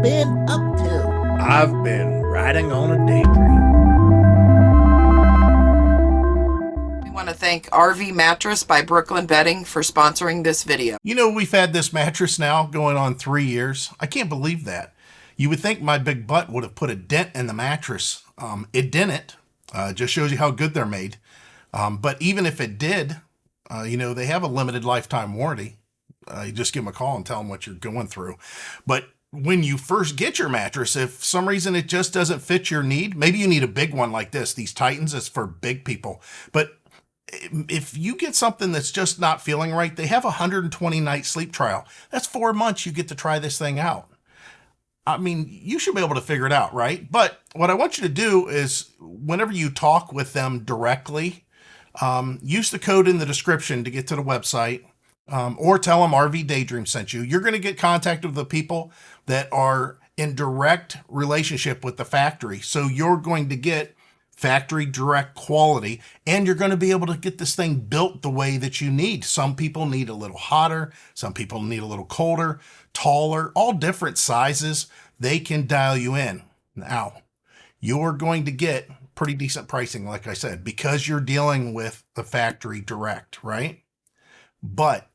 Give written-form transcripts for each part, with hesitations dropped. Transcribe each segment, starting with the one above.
been up to? I've been riding on a daydream. We want to thank RV Mattress by Brooklyn Bedding for sponsoring this video. You know, we've had this mattress now going on 3 years. I can't believe that. You would think my big butt would have put a dent in the mattress. It didn't. Just shows you how good they're made. But even if it did, you know, they have a limited lifetime warranty. You just give them a call and tell them what you're going through. But when you first get your mattress, if for some reason it just doesn't fit your need, maybe you need a big one like this. These Titans is for big people. But if you get something that's just not feeling right, they have a 120-night sleep trial. That's 4 months you get to try this thing out. I mean, you should be able to figure it out, right? But what I want you to do is whenever you talk with them directly, use the code in the description to get to the website, or tell them RVDaydream sent you. You're going to get contact with the people that are in direct relationship with the factory. So you're going to get factory direct quality, and you're going to be able to get this thing built the way that you need. Some people need a little hotter. Some people need a little colder, taller, all different sizes. They can dial you in. Now, you're going to get pretty decent pricing, like I said, because you're dealing with the factory direct, right? But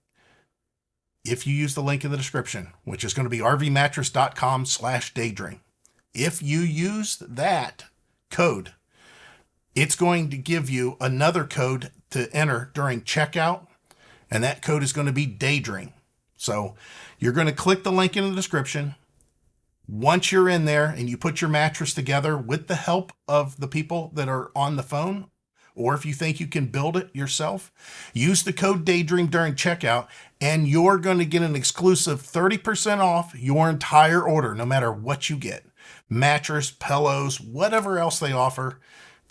if you use the link in the description, which is going to be rvmattress.com/daydream, if you use that code, it's going to give you another code to enter during checkout, and that code is going to be Daydream. So you're going to click the link in the description. Once you're in there and you put your mattress together with the help of the people that are on the phone, or if you think you can build it yourself, use the code Daydream during checkout, and you're going to get an exclusive 30% off your entire order, no matter what you get. Mattress, pillows, whatever else they offer,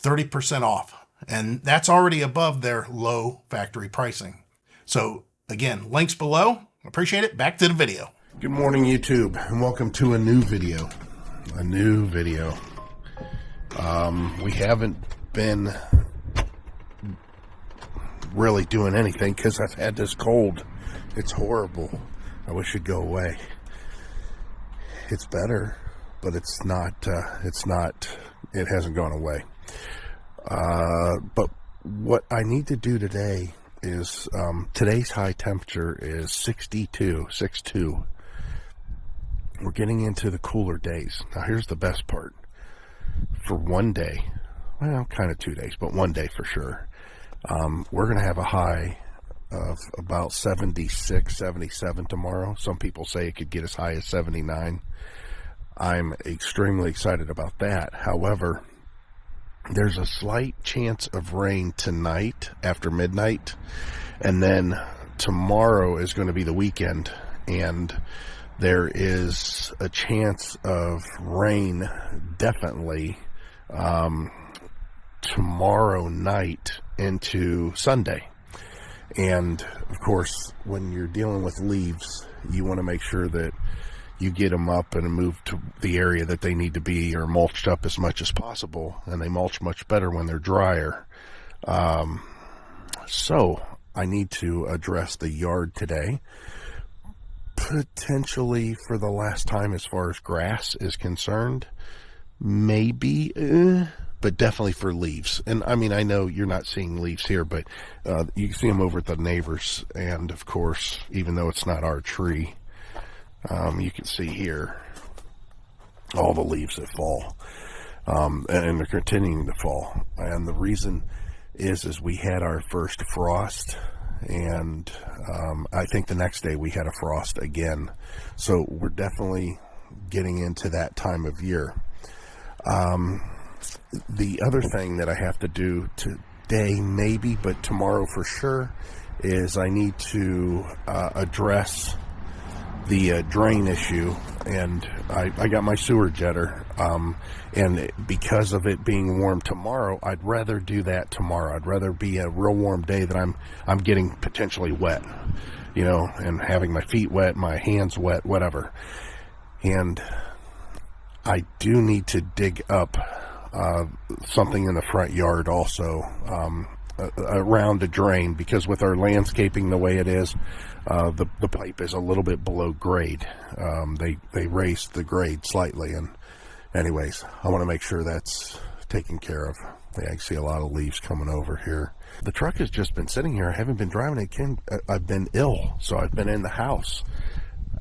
30% off. And that's already above their low factory pricing. So again, links below. Appreciate it. Back to the video. Good morning, YouTube, and welcome to a new video. We haven't been really doing anything because I've had this cold. It's horrible. I wish it'd go away. It's better, but it hasn't gone away. But what I need to do today is, today's high temperature is 62. We're getting into the cooler days. Now here's the best part. For one day, well, kind of 2 days, but one day for sure, we're going to have a high of about 76, 77 tomorrow. Some people say it could get as high as 79. I'm extremely excited about that. However, there's a slight chance of rain tonight after midnight, and then tomorrow is going to be the weekend, and there is a chance of rain definitely tomorrow night into Sunday. And of course, when you're dealing with leaves, you want to make sure that you get them up and moved to the area that they need to be, or mulched up as much as possible, and they mulch much better when they're drier. So I need to address the yard today, potentially for the last time as far as grass is concerned, maybe, but definitely for leaves. And I mean, I know you're not seeing leaves here, but you can see them over at the neighbors, and of course, even though it's not our tree, you can see here all the leaves that fall, and they're continuing to fall. And the reason is we had our first frost, and I think the next day we had a frost again. So we're definitely getting into that time of year. The other thing that I have to do today, maybe, but tomorrow for sure, is I need to address the drain issue. And I got my sewer jetter, and because of it being warm tomorrow, I'd rather do that tomorrow. I'd rather be a real warm day that I'm getting potentially wet, you know, and having my feet wet, my hands wet, whatever. And I do need to dig up something in the front yard also. around a drain, because with our landscaping the way it is, the pipe is a little bit below grade. They raised the grade slightly, and anyways, I want to make sure that's taken care of. Yeah, I see a lot of leaves coming over here. The truck has just been sitting here. I haven't been driving it. I've been ill, so I've been in the house.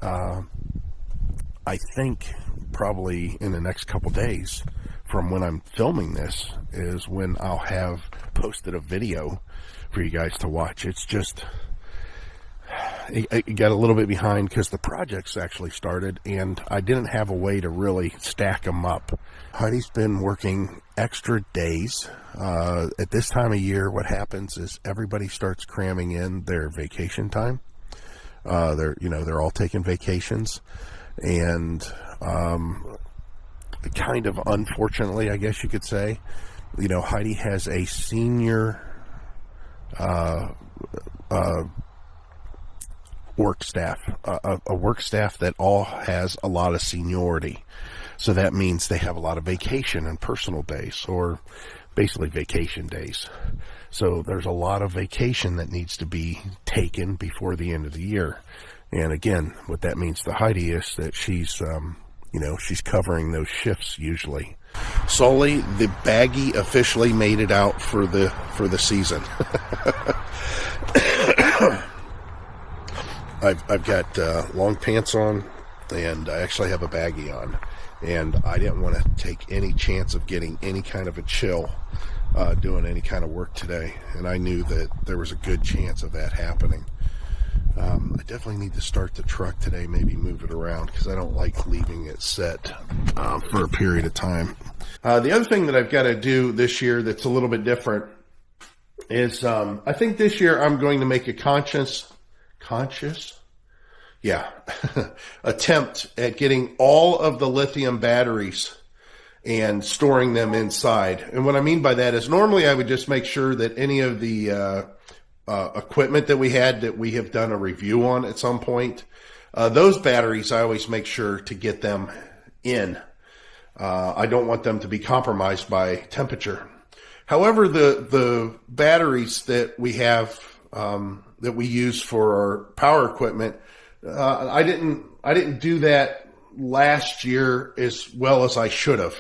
I think probably in the next couple days from when I'm filming this is when I'll have posted a video for you guys to watch. It's just, it got a little bit behind because the project's actually started and I didn't have a way to really stack them up. Heidi's been working extra days. At this time of year, what happens is everybody starts cramming in their vacation time. They're all taking vacations, and kind of unfortunately, I guess you could say, Heidi has a senior work staff, a work staff that all has a lot of seniority. So that means they have a lot of vacation and personal days, or basically vacation days. So there's a lot of vacation that needs to be taken before the end of the year. And again, what that means to Heidi is that she's, she's covering those shifts usually. Sully, the baggie officially made it out for the season. I've got long pants on, and I actually have a baggie on. And I didn't want to take any chance of getting any kind of a chill doing any kind of work today. And I knew that there was a good chance of that happening. I definitely need to start the truck today, maybe move it around, because I don't like leaving it set for a period of time. The other thing that I've got to do this year that's a little bit different is I think this year I'm going to make a conscious attempt at getting all of the lithium batteries and storing them inside. And what I mean by that is normally I would just make sure that any of the equipment that we have done a review on at some point, those batteries I always make sure to get them in. I don't want them to be compromised by temperature. However, the batteries that we have that we use for our power equipment, I didn't do that last year as well as I should have.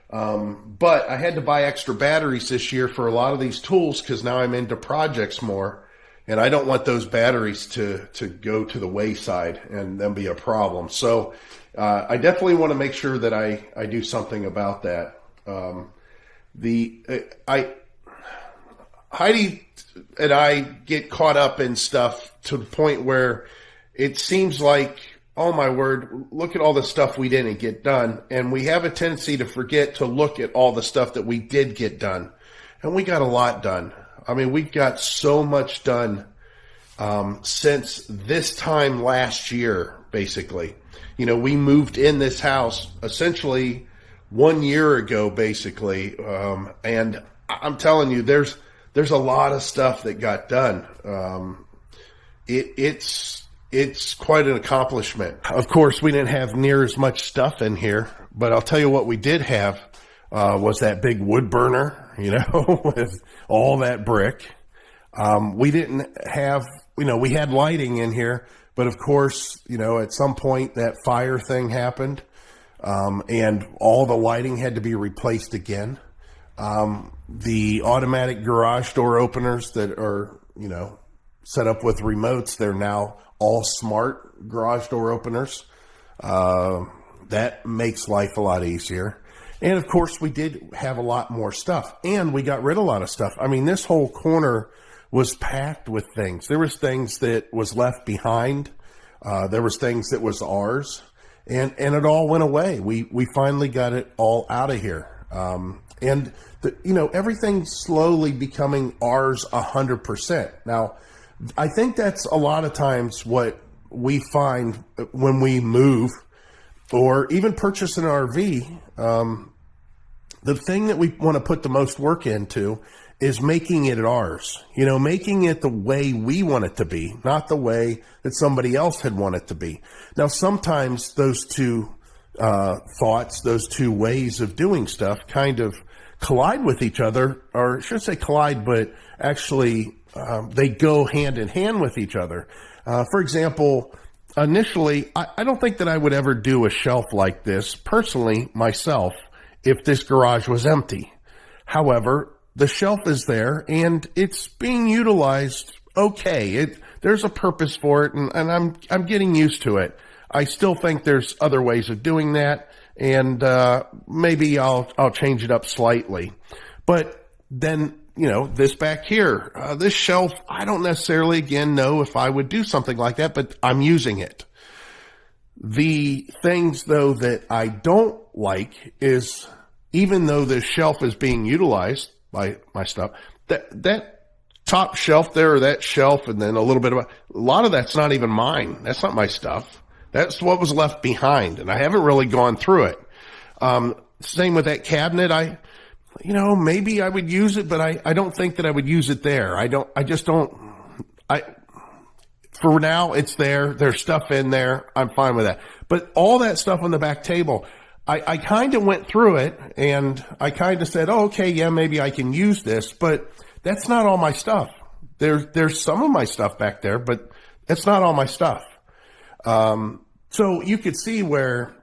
But I had to buy extra batteries this year for a lot of these tools because now I'm into projects more, and I don't want those batteries to go to the wayside and then be a problem. So I definitely want to make sure that I do something about that. Heidi and I get caught up in stuff to the point where it seems like, oh my word, look at all the stuff we didn't get done. And we have a tendency to forget to look at all the stuff that we did get done. And we got a lot done. I mean, we've got so much done since this time last year, basically. We moved in this house essentially 1 year ago, basically. And I'm telling you, there's a lot of stuff that got done. It's quite an accomplishment. Of course, we didn't have near as much stuff in here, but I'll tell you what we did have was that big wood burner, with all that brick. We didn't have, we had lighting in here, but of course, at some point that fire thing happened, and all the lighting had to be replaced again. The automatic garage door openers that are, set up with remotes, they're now all smart garage door openers. That makes life a lot easier. And of course, we did have a lot more stuff, and we got rid of a lot of stuff. I mean, this whole corner was packed with things. There was things that was left behind. There was things that was ours, and it all went away. We finally got it all out of here. And everything's slowly becoming ours 100%. Now, I think that's a lot of times what we find when we move or even purchase an RV. The thing that we want to put the most work into is making it ours, making it the way we want it to be, not the way that somebody else had wanted it to be. Now, sometimes those two thoughts, those two ways of doing stuff kind of collide with each other, or I shouldn't say collide, but actually they go hand in hand with each other. For example, initially, I don't think that I would ever do a shelf like this, personally, myself, if this garage was empty. However, the shelf is there, and it's being utilized okay. There's a purpose for it, and I'm getting used to it. I still think there's other ways of doing that, and maybe I'll change it up slightly. But then, you know, this back here, this shelf, I don't necessarily, again, know if I would do something like that, but I'm using it. The things, though, that I don't like is, even though this shelf is being utilized by my stuff, that top shelf there, or that shelf, and then a lot of that's not even mine. That's not my stuff. That's what was left behind, and I haven't really gone through it. Same with that cabinet. Maybe I would use it, but I don't think that I would use it there. For now, it's there. There's stuff in there. I'm fine with that. But all that stuff on the back table, I kind of went through it, and I kind of said, oh, okay, yeah, maybe I can use this, but that's not all my stuff. There's some of my stuff back there, but it's not all my stuff. So you could see where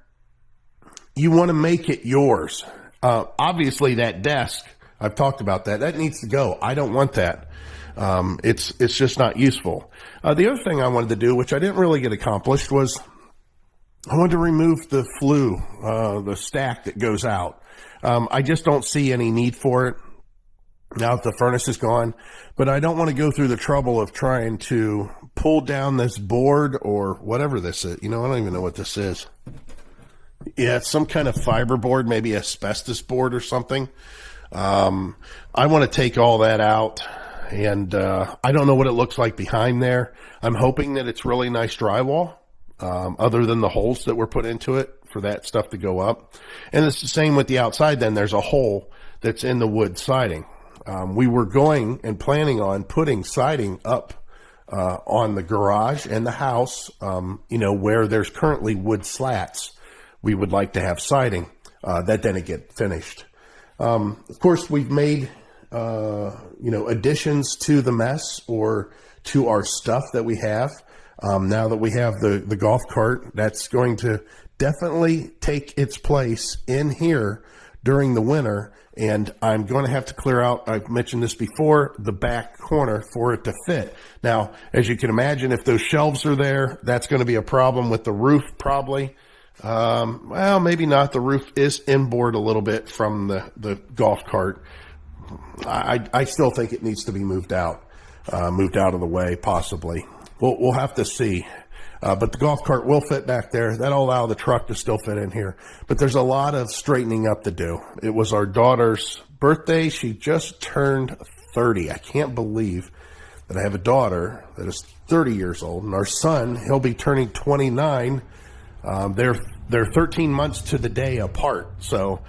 you want to make it yours. Obviously that desk, I've talked about that. That needs to go. I don't want that. It's just not useful. The other thing I wanted to do, which I didn't really get accomplished, was I wanted to remove the flue, the stack that goes out. I just don't see any need for it now that the furnace is gone, but I don't want to go through the trouble of trying to pull down this board or whatever this is. I don't even know what this is. Yeah, it's some kind of fiber board, maybe asbestos board or something. I want to take all that out, and I don't know what it looks like behind there. I'm hoping that it's really nice drywall, other than the holes that were put into it for that stuff to go up. And it's the same with the outside. Then there's a hole that's in the wood siding. We were going and planning on putting siding up on the garage and the house, where there's currently wood slats. We would like to have siding that didn't get finished. Of course, we've made additions to the mess or to our stuff that we have. Now that we have the golf cart, that's going to definitely take its place in here during the winter. And I'm going to have to clear out, I've mentioned this before, the back corner for it to fit. Now, as you can imagine, if those shelves are there, that's going to be a problem with the roof probably. Well, maybe not. The roof is inboard a little bit from the golf cart. I still think it needs to be moved out of the way, possibly. We'll have to see. But the golf cart will fit back there. That'll allow the truck to still fit in here. But there's a lot of straightening up to do. It was our daughter's birthday. She just turned 30. I can't believe that I have a daughter that is 30 years old. And our son, he'll be turning 29. They're 13 months to the day apart. So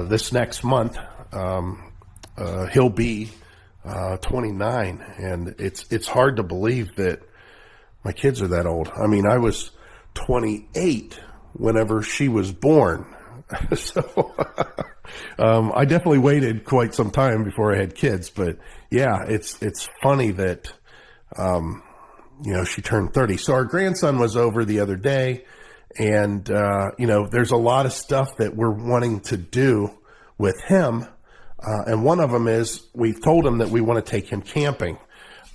this next month, he'll be 29. And it's hard to believe that my kids are that old. I mean, I was 28 whenever she was born. So I definitely waited quite some time before I had kids. But yeah, it's funny that, she turned 30. So our grandson was over the other day, and, there's a lot of stuff that we're wanting to do with him. And one of them is we've told him that we want to take him camping.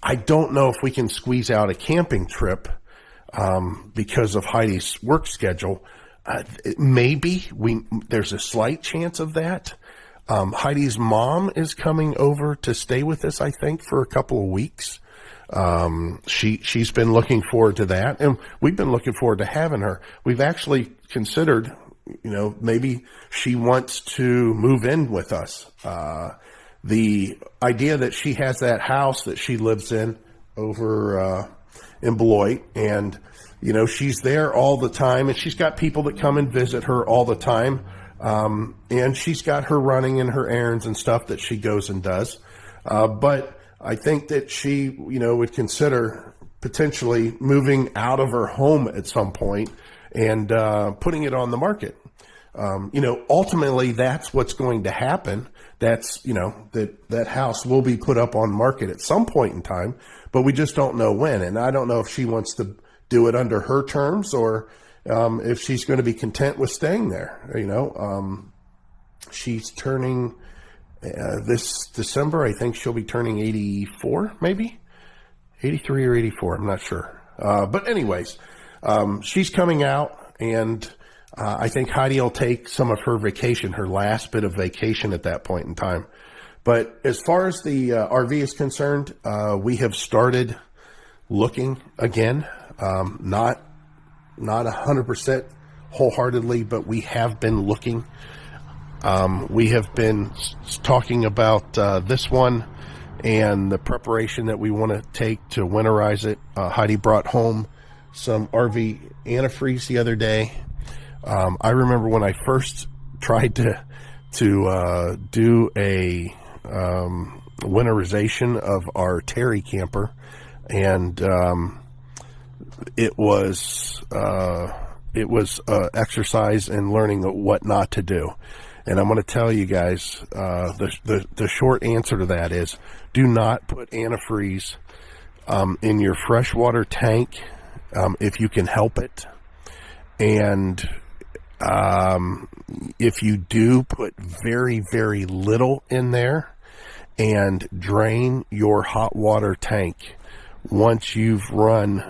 I don't know if we can squeeze out a camping trip because of Heidi's work schedule. Maybe there's a slight chance of that. Heidi's mom is coming over to stay with us, I think, for a couple of weeks. She's been looking forward to that, and we've been looking forward to having her. We've actually considered, maybe she wants to move in with us. The idea that she has that house that she lives in over in Beloit, and she's there all the time, and she's got people that come and visit her all the time, and she's got her running and her errands and stuff that she goes and does. But I think that she would consider potentially moving out of her home at some point and putting it on the market. ultimately that's what's going to happen. That's, that house will be put up on market at some point in time, but we just don't know when. And I don't know if she wants to do it under her terms or if she's going to be content with staying there. She's turning this December. I think she'll be turning 84, maybe 83 or 84. I'm not sure. But anyways, she's coming out, and I think Heidi will take some of her vacation, her last bit of vacation at that point in time. But as far as the RV is concerned, we have started looking again, not 100% wholeheartedly, but we have been looking. We have been talking about this one and the preparation that we want to take to winterize it. Heidi brought home some RV antifreeze the other day. I remember when I first tried to do a winterization of our Terry camper, and it was exercise in learning what not to do. And I'm going to tell you guys, the short answer to that is, do not put antifreeze in your freshwater tank if you can help it. And if you do, put very, very little in there, and drain your hot water tank once you've run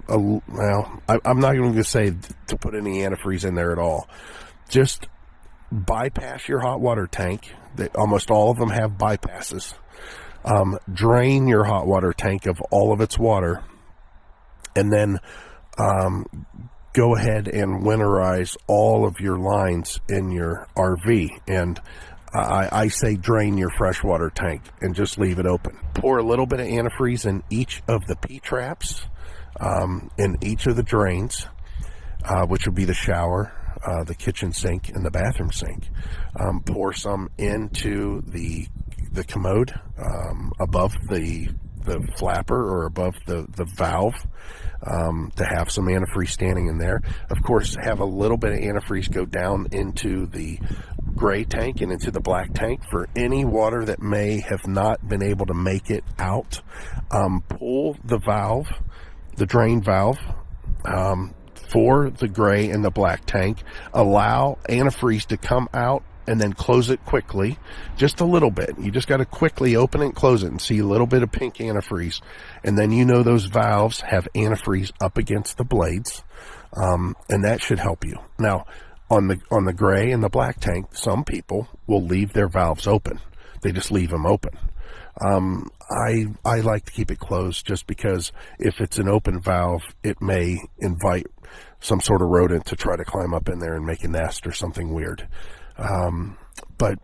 I'm not going to say to put any antifreeze in there at all. Just bypass your hot water tank. Almost all of them have bypasses. Drain your hot water tank of all of its water, and then go ahead and winterize all of your lines in your RV. And I say drain your freshwater tank and just leave it open. Pour a little bit of antifreeze in each of the P-traps, in each of the drains, which would be the shower, the kitchen sink, and the bathroom sink. Pour some into the commode, above the flapper or above the valve, to have some antifreeze standing in there. Of course, have a little bit of antifreeze go down into the gray tank and into the black tank for any water that may have not been able to make it out. Pull the valve, the drain valve, for the gray and the black tank. Allow antifreeze to come out and then close it quickly, just a little bit. You just got to quickly open it and close it and see a little bit of pink antifreeze. And then those valves have antifreeze up against the blades, and that should help you. Now, on the gray and the black tank, some people will leave their valves open. They just leave them open. I like to keep it closed, just because if it's an open valve, it may invite some sort of rodent to try to climb up in there and make a nest or something weird. But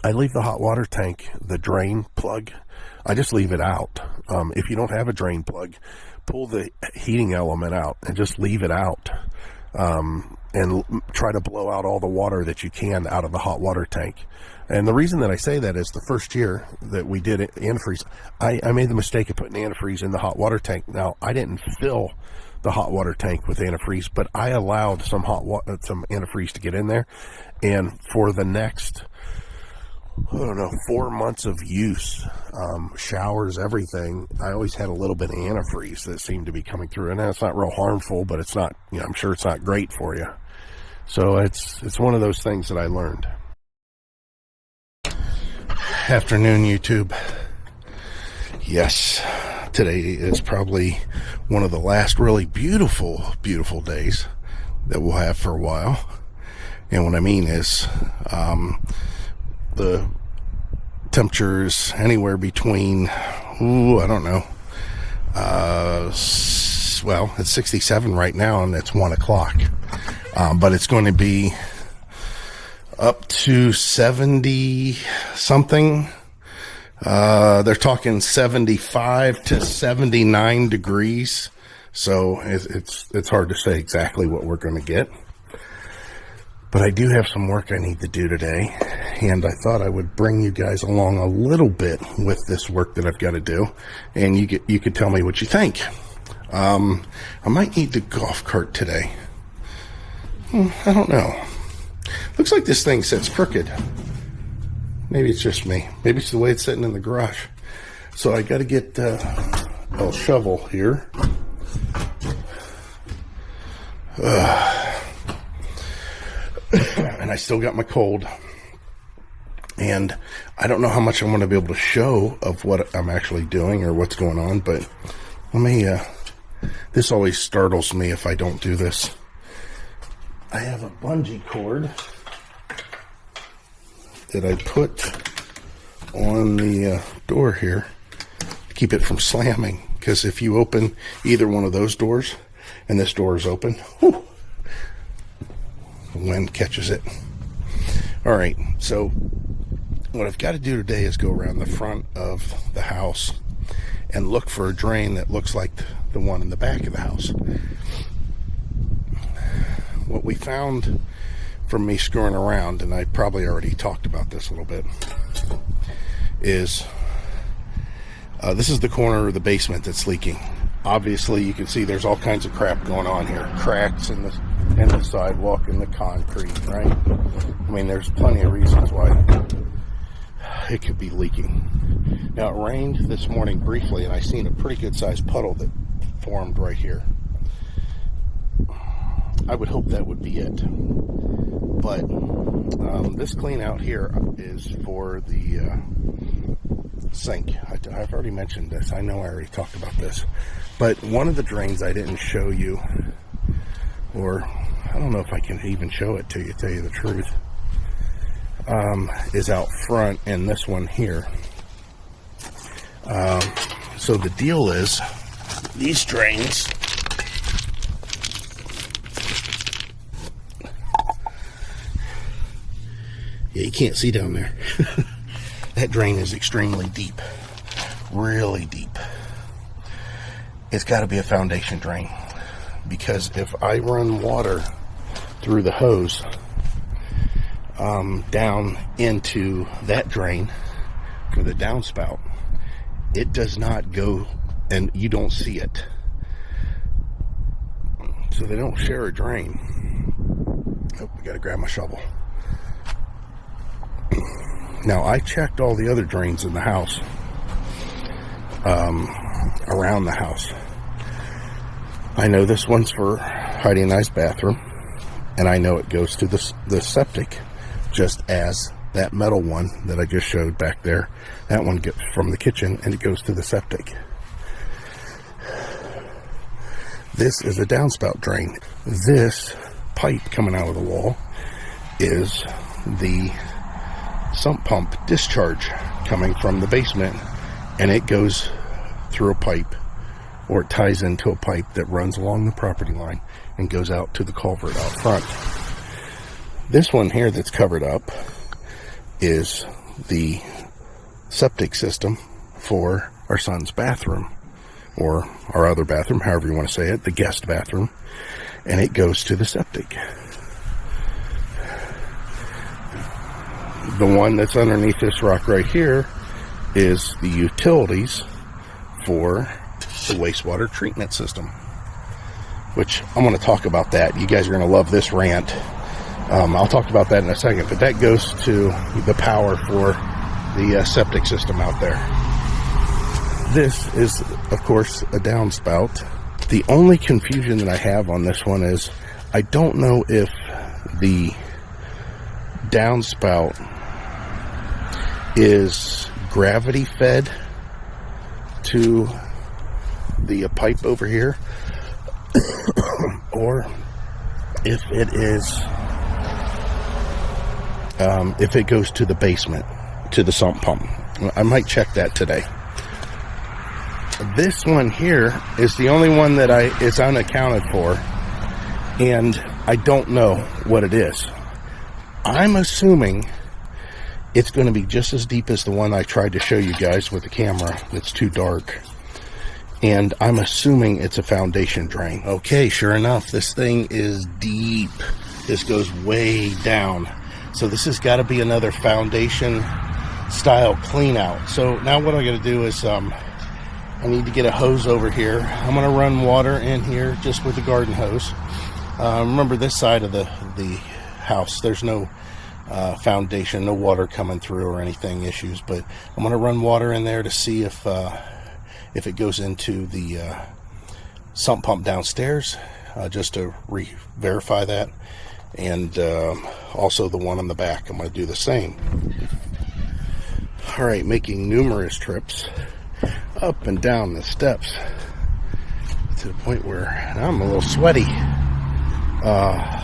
I leave the hot water tank, the drain plug, I just leave it out. If you don't have a drain plug, pull the heating element out and just leave it out. And try to blow out all the water that you can out of the hot water tank. And the reason that I say that is the first year that we did antifreeze, I made the mistake of putting antifreeze in the hot water tank. Now, I didn't fill the hot water tank with antifreeze, but I allowed some antifreeze to get in there. And for the next, 4 months of use, showers, everything, I always had a little bit of antifreeze that seemed to be coming through. And it's not real harmful, but it's not, I'm sure it's not great for you. So it's one of those things that I learned. Afternoon, YouTube. Yes, today is probably one of the last really beautiful days that we'll have for a while. And what I mean is, the temperatures anywhere between, it's 67 right now, and it's 1 o'clock. But it's going to be up to 70 something. They're talking 75 to 79 degrees. So it's hard to say exactly what we're going to get. But I do have some work I need to do today, and I thought I would bring you guys along a little bit with this work that I've got to do, and you could tell me what you think. I might need the golf cart today. I don't know. Looks like this thing sits crooked. Maybe it's just me. Maybe it's the way it's sitting in the garage. So I got to get a little shovel here. And I still got my cold. And I don't know how much I'm going to be able to show of what I'm actually doing or what's going on, but let me, this always startles me if I don't do this. I have a bungee cord that I put on the door here to keep it from slamming, because if you open either one of those doors and this door is open, whew, the wind catches it. All right, so what I've got to do today is go around the front of the house and look for a drain that looks like the one in the back of the house. What we found from me screwing around, and I probably already talked about this a little bit, is this is the corner of the basement that's leaking. Obviously, you can see there's all kinds of crap going on here. Cracks in the sidewalk and the concrete, right? I mean, there's plenty of reasons why it could be leaking. Now, it rained this morning briefly, and I seen a pretty good sized puddle that formed right here. I would hope that would be it. But this clean out here is for the sink. I've already mentioned this. I know I already talked about this. But one of the drains I didn't show you, or I don't know if I can even show it to you, tell you the truth, is out front, and this one here. So the deal is, these drains, yeah, you can't see down there. That drain is extremely deep, really deep. It's got to be a foundation drain, because if I run water through the hose down into that drain for the downspout, it does not go, and you don't see it. So they don't share a drain. Oh, I gotta grab my shovel. Now, I checked all the other drains in the house, around the house. I know this one's for Heidi and I's bathroom, and I know it goes to the septic, just as that metal one that I just showed back there, that one gets from the kitchen and it goes to the septic. This is a downspout drain. This pipe coming out of the wall is the sump pump discharge coming from the basement, and it goes through a pipe, or it ties into a pipe that runs along the property line and goes out to the culvert out front. This one here that's covered up is the septic system for our son's bathroom, or our other bathroom, however you want to say it, the guest bathroom, and it goes to the septic. The one that's underneath this rock right here is the utilities for the wastewater treatment system, which I'm going to talk about that. You guys are going to love this rant. I'll talk about that in a second, but that goes to the power for the septic system out there. This is, of course, a downspout. The only confusion that I have on this one is I don't know if the downspout is gravity fed to the pipe over here, or if it is if it goes to the basement, to the sump pump. I might check that today. This one here is the only one that is unaccounted for, and I don't know what it is. I'm assuming it's going to be just as deep as the one I tried to show you guys with the camera that's too dark. And I'm assuming it's a foundation drain. Okay, sure enough, this thing is deep. This goes way down. So this has got to be another foundation style clean out. So now what I got to do is I need to get a hose over here. I'm going to run water in here just with the garden hose. Remember this side of the house, there's no foundation, no water coming through or anything issues, but I'm going to run water in there to see if it goes into the sump pump downstairs, just to verify that, and also the one on the back. I'm going to do the same. All right, making numerous trips up and down the steps to the point where I'm a little sweaty. I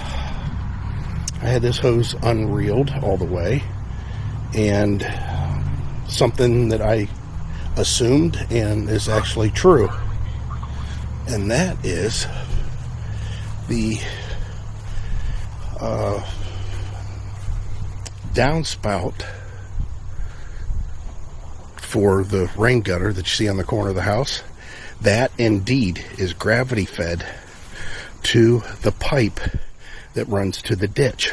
had this hose unreeled all the way, and something that I assumed and is actually true, and that is the downspout for the rain gutter that you see on the corner of the house. That indeed is gravity fed to the pipe that runs to the ditch.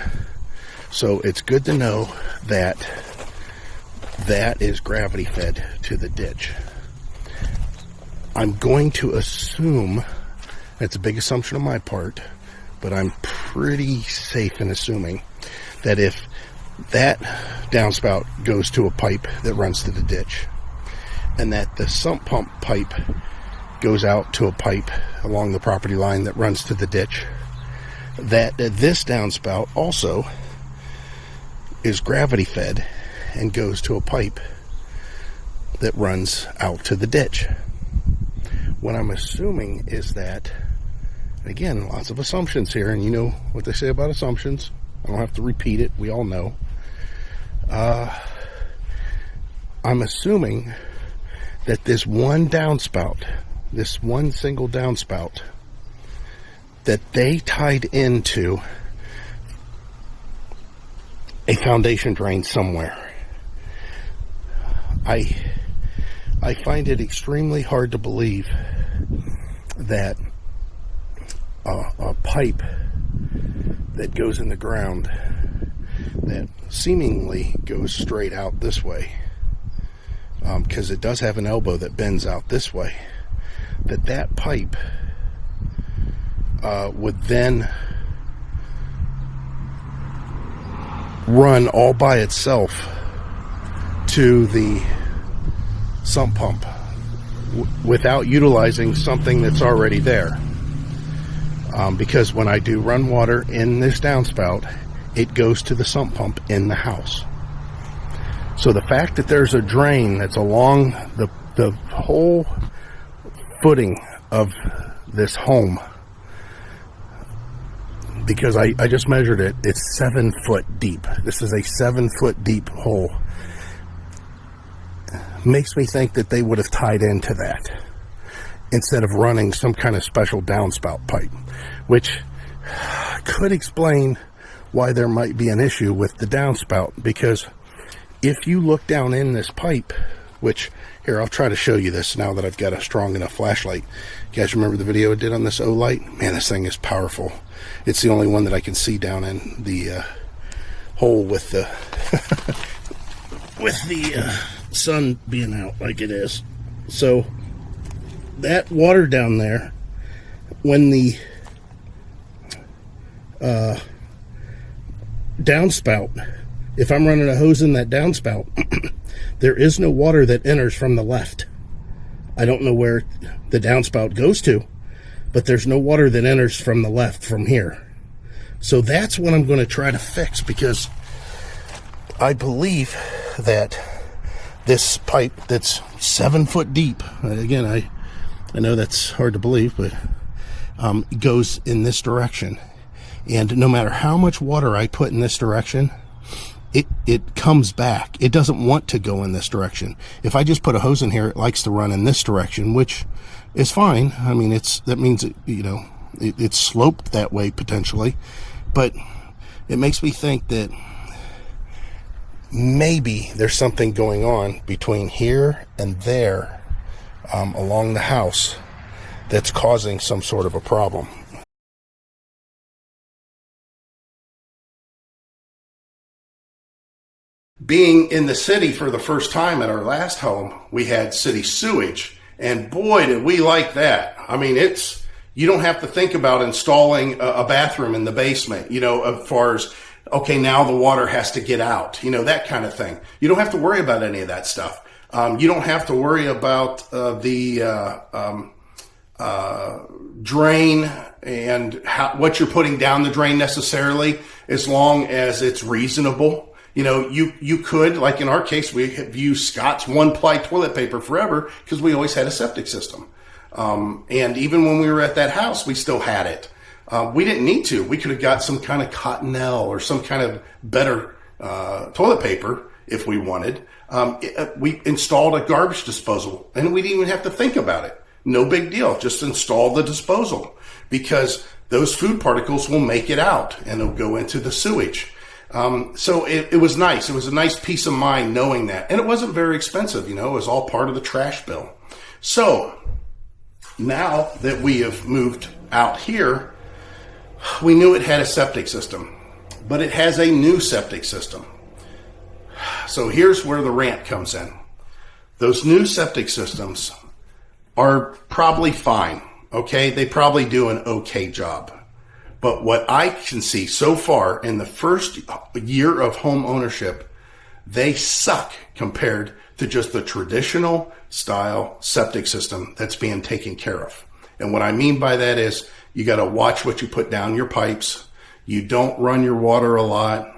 So it's good to know that that is gravity fed to the ditch. I'm going to assume, that's a big assumption on my part, but I'm pretty safe in assuming that if that downspout goes to a pipe that runs to the ditch, and that the sump pump pipe goes out to a pipe along the property line that runs to the ditch, that this downspout also is gravity fed and goes to a pipe that runs out to the ditch. What I'm assuming is that, again, lots of assumptions here, and you know what they say about assumptions. I don't have to repeat it. We all know. I'm assuming that this one downspout, this one single downspout, that they tied into a foundation drain somewhere. I find it extremely hard to believe that a pipe that goes in the ground that seemingly goes straight out this way, because it does have an elbow that bends out this way, that pipe would then run all by itself to the sump pump without utilizing something that's already there. Because when I do run water in this downspout, it goes to the sump pump in the house. So the fact that there's a drain that's along the whole footing of this home, because I just measured it, it's 7 foot deep. This is a 7 foot deep hole. Makes me think that they would have tied into that instead of running some kind of special downspout pipe, which could explain why there might be an issue with the downspout. Because if you look down in this pipe, which, here, I'll try to show you this now that I've got a strong enough flashlight. You guys remember the video I did on this O-light? Man, this thing is powerful. It's the only one that I can see down in the hole with the with the sun being out like it is. So that water down there, when the downspout, if I'm running a hose in that downspout, there is no water that enters from the left. I don't know where the downspout goes to, but there's no water that enters from the left from here. So that's what I'm going to try to fix, because I believe that this pipe that's 7 foot deep, again, I know that's hard to believe, but goes in this direction. And no matter how much water I put in this direction, it comes back. It doesn't want to go in this direction. If I just put a hose in here, it likes to run in this direction, which is fine. I mean, that means it's sloped that way potentially, but it makes me think that maybe there's something going on between here and there along the house that's causing some sort of a problem. Being in the city for the first time at our last home, we had city sewage, and boy, did we like that. I mean, it's You don't have to think about installing a bathroom in the basement, as far as, okay, now the water has to get out, that kind of thing. You don't have to worry about any of that stuff. You don't have to worry about the drain and what you're putting down the drain necessarily, as long as it's reasonable. You could, like in our case, we have used Scott's 1-ply toilet paper forever because we always had a septic system. And even when we were at that house, we still had it. We didn't need to. We could have got some kind of Cottonelle or some kind of better toilet paper if we wanted. We installed a garbage disposal, and we didn't even have to think about it. No big deal. Just install the disposal, because those food particles will make it out and it'll go into the sewage. So it was nice. It was a nice peace of mind knowing that. And it wasn't very expensive. It was all part of the trash bill. So now that we have moved out here, we knew it had a septic system, but it has a new septic system. So here's where the rant comes in. Those new septic systems are probably fine. Okay. They probably do an okay job. But what I can see so far in the first year of home ownership, they suck compared to just the traditional style septic system that's being taken care of. And what I mean by that is you got to watch what you put down your pipes. You don't run your water a lot.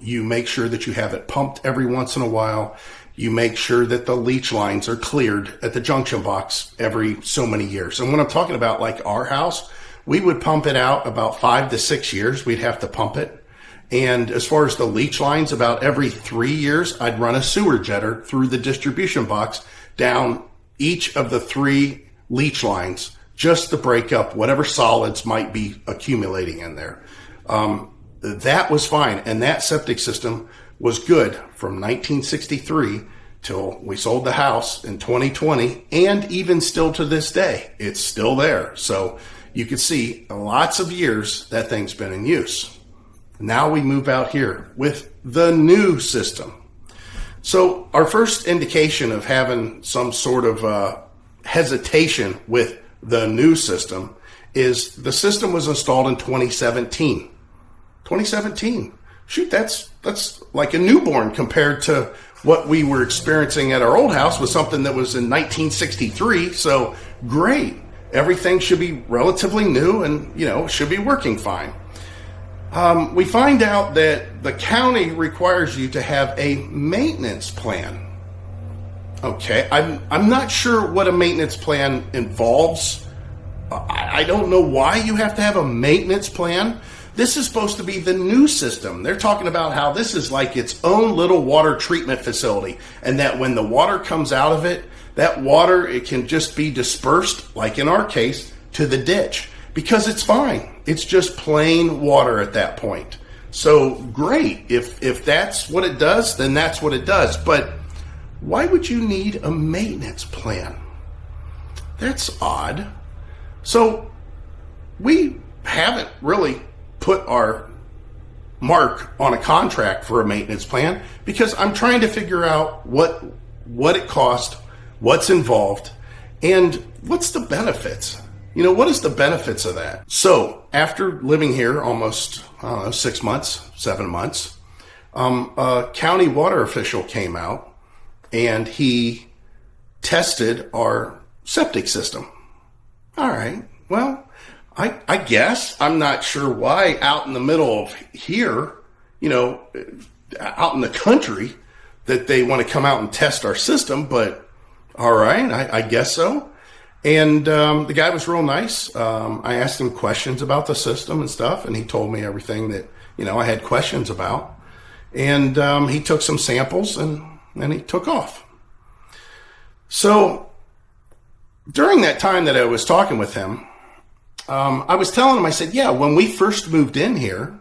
You make sure that you have it pumped every once in a while. You make sure that the leach lines are cleared at the junction box every so many years. And when I'm talking about like our house, we would pump it out about 5 to 6 years. We'd have to pump it. And as far as the leach lines, about every 3 years, I'd run a sewer jetter through the distribution box down each of the 3 leach lines just to break up whatever solids might be accumulating in there. That was fine. And that septic system was good from 1963 till we sold the house in 2020. And even still to this day, it's still there. So you can see lots of years that thing's been in use. Now we move out here with the new system. So our first indication of having some sort of hesitation with the new system is the system was installed in 2017. 2017. Shoot, that's like a newborn compared to what we were experiencing at our old house with something that was in 1963. So great. Everything should be relatively new and, should be working fine. We find out that the county requires you to have a maintenance plan. Okay, I'm not sure what a maintenance plan involves. I don't know why you have to have a maintenance plan. This is supposed to be the new system. They're talking about how this is like its own little water treatment facility, and that when the water comes out of it, that water, it can just be dispersed, like in our case, to the ditch, because it's fine. It's just plain water at that point. So great. If that's what it does, then that's what it does. But why would you need a maintenance plan? That's odd. So we haven't really put our mark on a contract for a maintenance plan because I'm trying to figure out what it costs, what's involved, and what's the benefits. What is the benefits of that? So after living here almost 6 months, 7 months, a county water official came out and he tested our septic system. All right, well, I guess I'm not sure why out in the middle of here, out in the country, that they want to come out and test our system, but all right, I guess so. And the guy was real nice. I asked him questions about the system and stuff, and he told me everything that, I had questions about. And he took some samples and he took off. So during that time that I was talking with him, I was telling him, I said, yeah, when we first moved in here,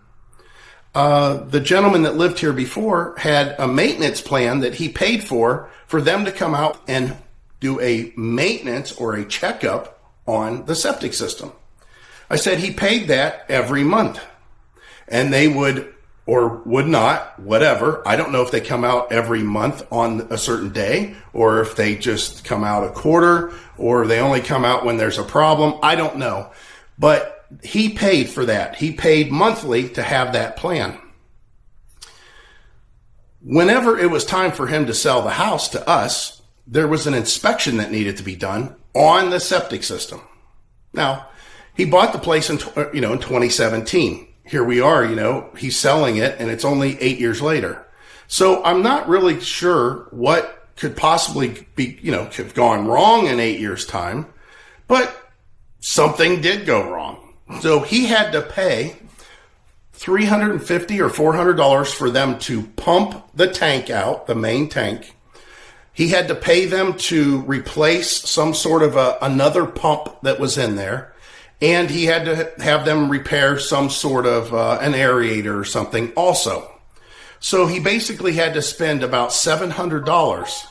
the gentleman that lived here before had a maintenance plan that he paid for them to come out and do a maintenance or a checkup on the septic system. I said he paid that every month, and they would or would not, whatever. I don't know if they come out every month on a certain day or if they just come out a quarter or they only come out when there's a problem. I don't know. But he paid for that. He paid monthly to have that plan. Whenever it was time for him to sell the house to us, there was an inspection that needed to be done on the septic system. Now, he bought the place in 2017. Here we are, he's selling it, and it's only 8 years later. So I'm not really sure what could possibly be, could have gone wrong in 8 years' time, but something did go wrong. So he had to pay $350 or $400 for them to pump the tank out, the main tank. He had to pay them to replace some sort of another pump that was in there. And he had to have them repair some sort of an aerator or something also. So he basically had to spend about $700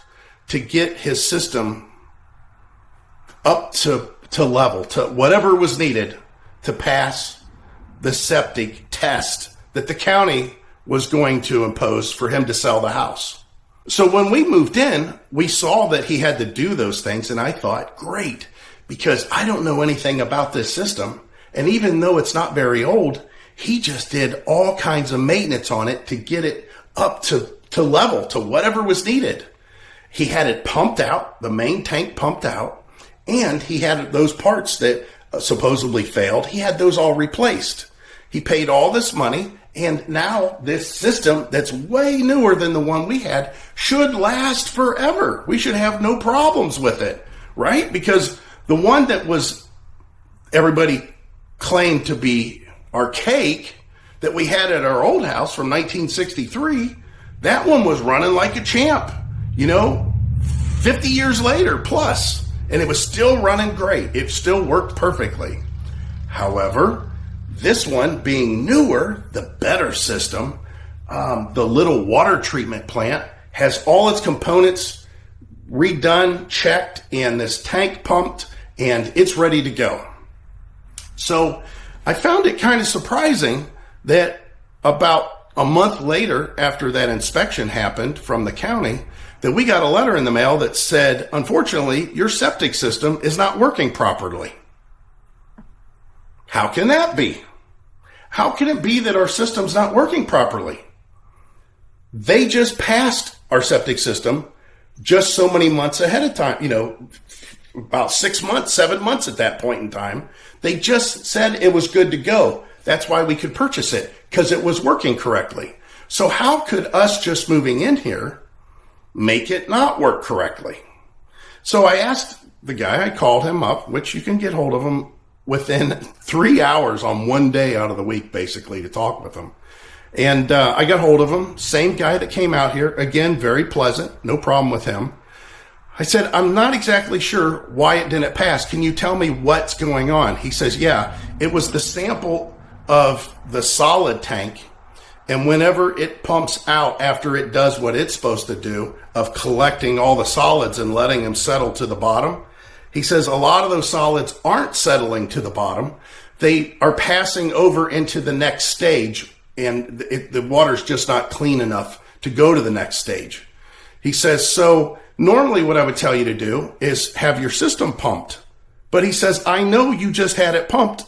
to get his system up to level, to whatever was needed to pass the septic test that the county was going to impose for him to sell the house. So when we moved in, we saw that he had to do those things, and I thought, great, because I don't know anything about this system. And even though it's not very old, he just did all kinds of maintenance on it to get it up to level, to whatever was needed. He had it pumped out, the main tank pumped out, and he had those parts that supposedly failed. He had those all replaced. He paid all this money, and now this system that's way newer than the one we had should last forever. We should have no problems with it, right? Because the one that was everybody claimed to be archaic that we had at our old house from 1963, that one was running like a champ, 50 years later plus, and it was still running great. It still worked perfectly. However, this one being newer, the better system, the little water treatment plant has all its components redone, checked, and this tank pumped, and it's ready to go. So I found it kind of surprising that about a month later, after that inspection happened from the county, that we got a letter in the mail that said, unfortunately, your septic system is not working properly. How can that be? How can it be that our system's not working properly? They just passed our septic system just so many months ahead of time, about 6 months, 7 months at that point in time. They just said it was good to go. That's why we could purchase it, because it was working correctly. So how could us just moving in here make it not work correctly? So I asked the guy, I called him up, which you can get hold of him within 3 hours on one day out of the week, basically, to talk with him. And I got hold of him, same guy that came out here, again, very pleasant, no problem with him. I said, I'm not exactly sure why it didn't pass. Can you tell me what's going on? He says, yeah, it was the sample of the solid tank. And whenever it pumps out after it does what it's supposed to do of collecting all the solids and letting them settle to the bottom, he says a lot of those solids aren't settling to the bottom. They are passing over into the next stage, and the water's just not clean enough to go to the next stage. He says, so normally what I would tell you to do is have your system pumped. But he says, I know you just had it pumped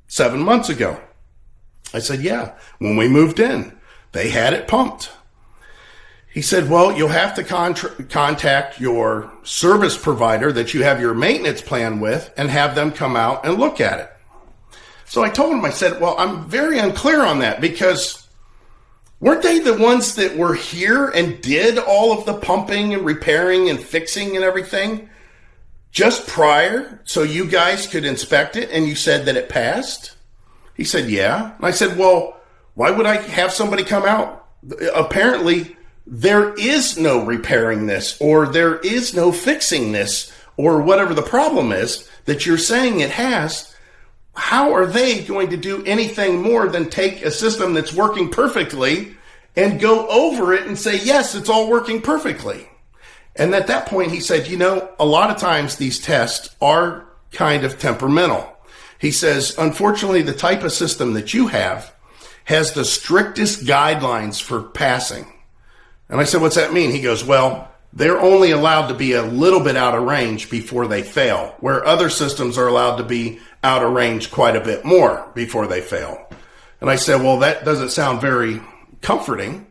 7 months ago. I said, yeah, when we moved in, they had it pumped. He said, well, you'll have to contact your service provider that you have your maintenance plan with and have them come out and look at it. So I told him, I said, well, I'm very unclear on that, because weren't they the ones that were here and did all of the pumping and repairing and fixing and everything just prior so you guys could inspect it, and you said that it passed? He said, yeah. And I said, well, why would I have somebody come out? Apparently, there is no repairing this, or there is no fixing this, or whatever the problem is that you're saying it has. How are they going to do anything more than take a system that's working perfectly and go over it and say, yes, it's all working perfectly? And at that point, he said, a lot of times these tests are kind of temperamental. He says, unfortunately, the type of system that you have has the strictest guidelines for passing. And I said, what's that mean? He goes, well, they're only allowed to be a little bit out of range before they fail, where other systems are allowed to be out of range quite a bit more before they fail. And I said, well, that doesn't sound very comforting.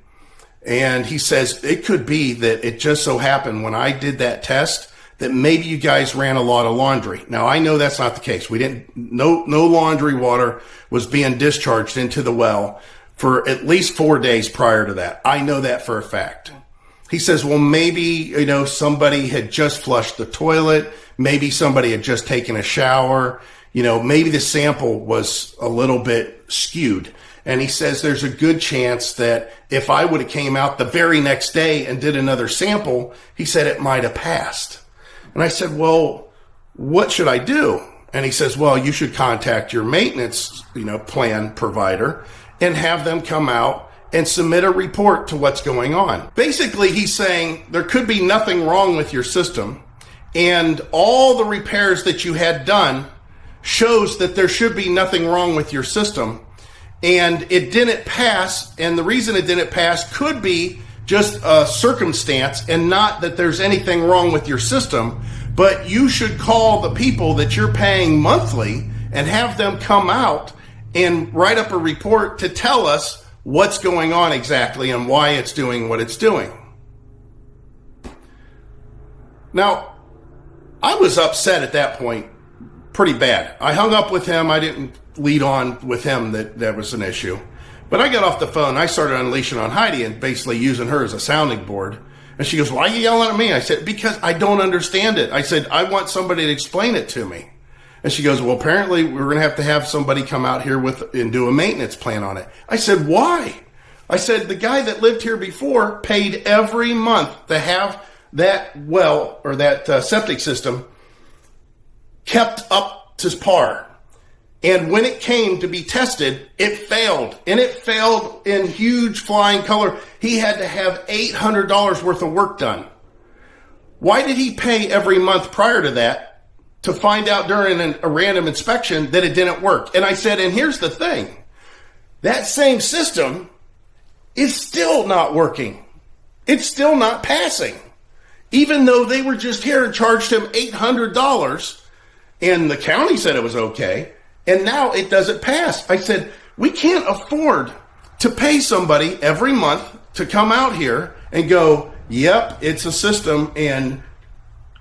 And he says, it could be that it just so happened when I did that test that maybe you guys ran a lot of laundry. Now, I know that's not the case. No laundry water was being discharged into the well for at least 4 days prior to that. I know that for a fact. He says, well, maybe, somebody had just flushed the toilet. Maybe somebody had just taken a shower. Maybe the sample was a little bit skewed. And he says there's a good chance that if I would have came out the very next day and did another sample, he said it might have passed. And I said, well, what should I do? And he says, well, you should contact your maintenance, plan provider and have them come out and submit a report to what's going on. Basically, he's saying there could be nothing wrong with your system, and all the repairs that you had done shows that there should be nothing wrong with your system, and it didn't pass, and the reason it didn't pass could be just a circumstance and not that there's anything wrong with your system, but you should call the people that you're paying monthly and have them come out and write up a report to tell us what's going on exactly and why it's doing what it's doing. Now, I was upset at that point pretty bad. I hung up with him. I didn't lead on with him that was an issue. But I got off the phone. I started unleashing on Heidi and basically using her as a sounding board. And she goes, why are you yelling at me? I said, because I don't understand it. I said, I want somebody to explain it to me. And she goes, well, apparently we're going to have somebody come out here and do a maintenance plan on it. I said, why? I said, the guy that lived here before paid every month to have that well or that septic system kept up to par. And when it came to be tested, it failed. And it failed in huge flying color. He had to have $800 worth of work done. Why did he pay every month prior to that to find out during a random inspection that it didn't work? And I said, and here's the thing. That same system is still not working. It's still not passing. Even though they were just here and charged him $800 and the county said it was okay. And now it doesn't pass. I said, we can't afford to pay somebody every month to come out here and go, yep, it's a system, and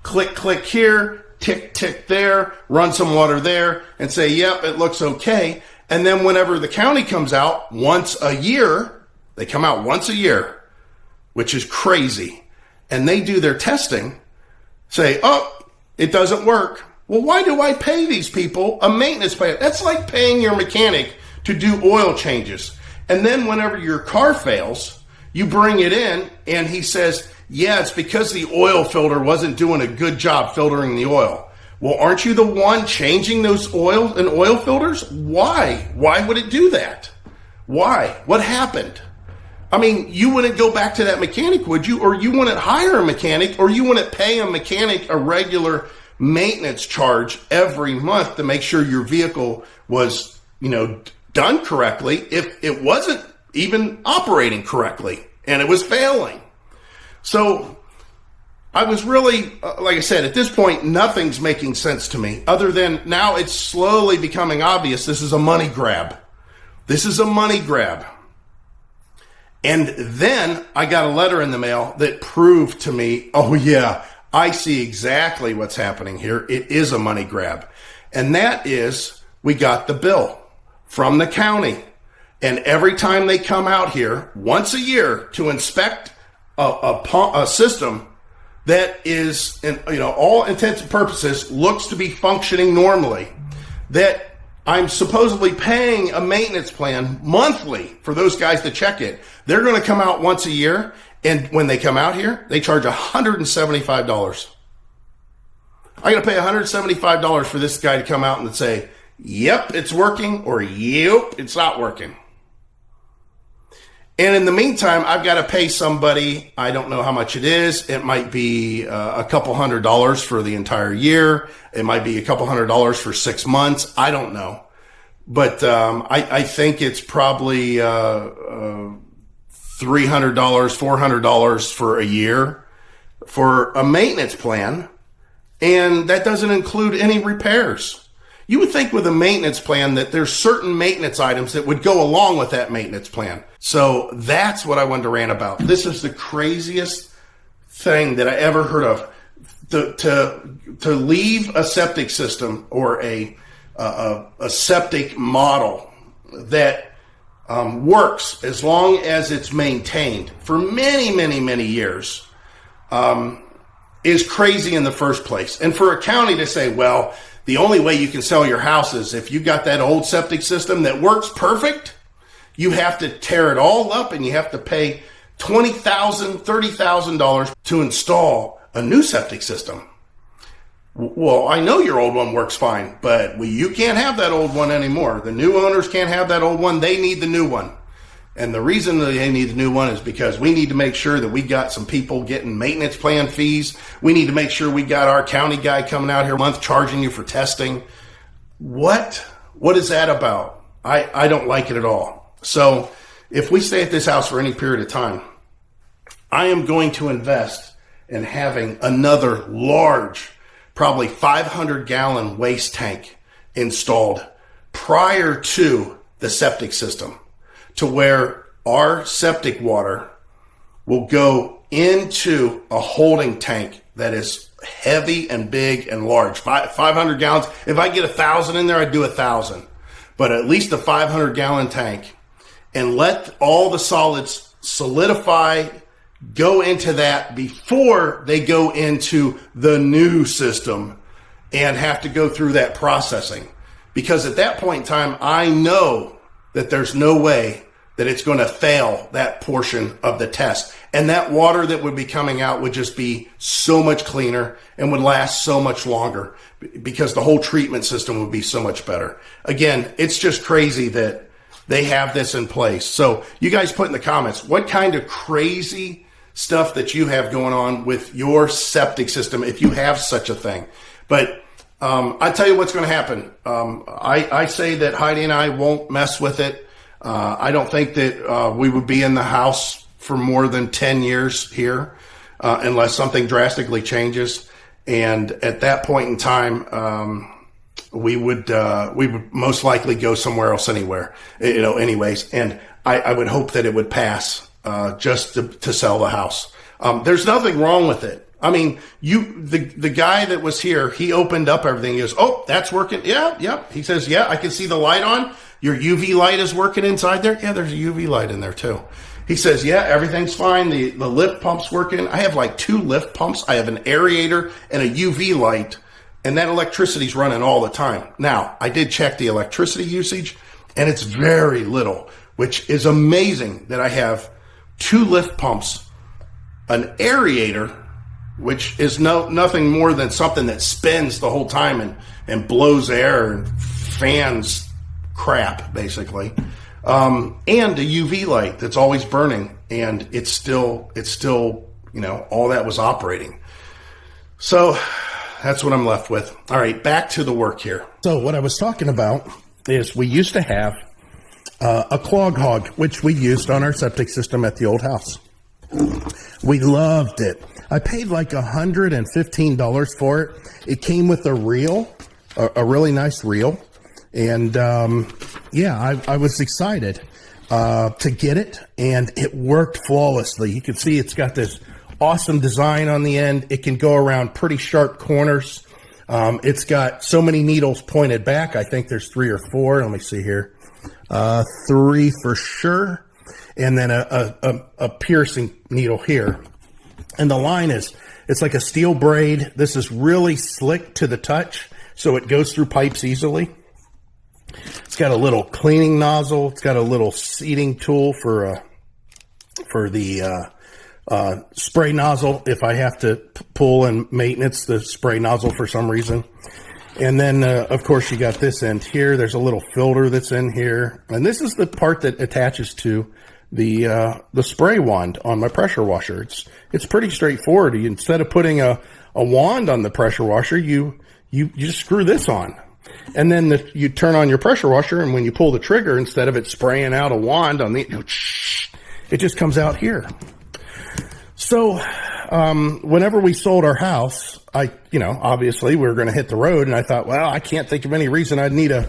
click, click here, tick, tick there, run some water there, and say, yep, it looks okay. And then whenever the county comes out once a year, they come out once a year, which is crazy, and they do their testing, say, oh, it doesn't work. Well, why do I pay these people a maintenance plan? That's like paying your mechanic to do oil changes. And then whenever your car fails, you bring it in and he says, yeah, it's because the oil filter wasn't doing a good job filtering the oil. Well, aren't you the one changing those oil and oil filters? Why? Why would it do that? Why? What happened? I mean, you wouldn't go back to that mechanic, would you? Or you wouldn't hire a mechanic, or you wouldn't pay a mechanic a regular maintenance charge every month to make sure your vehicle was, done correctly if it wasn't even operating correctly and it was failing. So I was really, like I said, at this point, nothing's making sense to me other than now it's slowly becoming obvious this is a money grab. This is a money grab. And then I got a letter in the mail that proved to me, oh yeah, I see exactly what's happening here. It is a money grab. And that is, we got the bill from the county. And every time they come out here once a year to inspect a system that is, in all intents and purposes, looks to be functioning normally, that I'm supposedly paying a maintenance plan monthly for those guys to check it. They're going to come out once a year. And when they come out here, they charge $175. I got to pay $175 for this guy to come out and say, yep, it's working, or yep, it's not working. And in the meantime, I've got to pay somebody, I don't know how much it is. It might be a couple $100 for the entire year. It might be a couple $100 for 6 months. I don't know. But I think it's probably $300, $400 for a year for a maintenance plan. And that doesn't include any repairs. You would think with a maintenance plan that there's certain maintenance items that would go along with that maintenance plan. So that's what I wanted to rant about. This is the craziest thing that I ever heard of. To leave a septic system or a septic model that works as long as it's maintained for many years is crazy in the first place. And for a county to say, well, the only way you can sell your house is if you got that old septic system that works perfect, you have to tear it all up and you have to pay $20,000, $30,000 to install a new septic system. Well, I know your old one works fine, but you can't have that old one anymore. The new owners can't have that old one. They need the new one. And the reason that they need the new one is because we need to make sure that we got some people getting maintenance plan fees. We need to make sure we got our county guy coming out here a month charging you for testing. What is that about? I don't like it at all. So if we stay at this house for any period of time, I am going to invest in having another large, probably 500-gallon waste tank installed prior to the septic system, to where our septic water will go into a holding tank that is heavy and big and large. 500 gallons. If I get 1,000 in there, I'd do 1,000. But at least a 500-gallon tank, and let all the solids solidify, go into that before they go into the new system and have to go through that processing. Because at that point in time, I know that there's no way that it's going to fail that portion of the test. And that water that would be coming out would just be so much cleaner and would last so much longer because the whole treatment system would be so much better. Again, it's just crazy that they have this in place. So you guys put in the comments, what kind of crazy stuff that you have going on with your septic system, if you have such a thing. But I tell you what's going to happen. I say that Heidi and I won't mess with it. I don't think that we would be in the house for more than 10 years here unless something drastically changes. And at that point in time, we would most likely go somewhere else anyways. And I would hope that it would pass just to sell the house. There's nothing wrong with it. I mean, the guy that was here, he opened up everything. He goes, oh, that's working. Yeah. He says, yeah, I can see the light on. Your UV light is working inside there. Yeah, there's a UV light in there too. He says, yeah, everything's fine. The lift pump's working. I have like 2 lift pumps. I have an aerator and a UV light, and that electricity's running all the time. Now, I did check the electricity usage, and it's very little, which is amazing that I have 2 lift pumps, an aerator, which is nothing more than something that spins the whole time and blows air and fans crap, basically, and a UV light that's always burning, and it's still, all that was operating. So that's what I'm left with. All right, back to the work here. So what I was talking about is we used to have a clog hog, which we used on our septic system at the old house. We loved it. I paid like $115 for it. It came with a reel, a really nice reel. And, I was excited to get it, and it worked flawlessly. You can see it's got this awesome design on the end. It can go around pretty sharp corners. It's got so many needles pointed back. I think there's 3 or 4. Let me see here. 3 for sure. And then a piercing needle here. And the line it's like a steel braid. This is really slick to the touch, so it goes through pipes easily. It's got a little cleaning nozzle. It's got a little seating tool for the spray nozzle if I have to pull and maintenance the spray nozzle for some reason. And then, of course, you got this end here. There's a little filter that's in here. And this is the part that attaches to the spray wand on my pressure washer. It's pretty straightforward. Instead of putting a wand on the pressure washer, you just screw this on. And then you turn on your pressure washer, and when you pull the trigger, instead of it spraying out a wand on it just comes out here. So whenever we sold our house, obviously we were going to hit the road, and I thought, well, I can't think of any reason I'd need a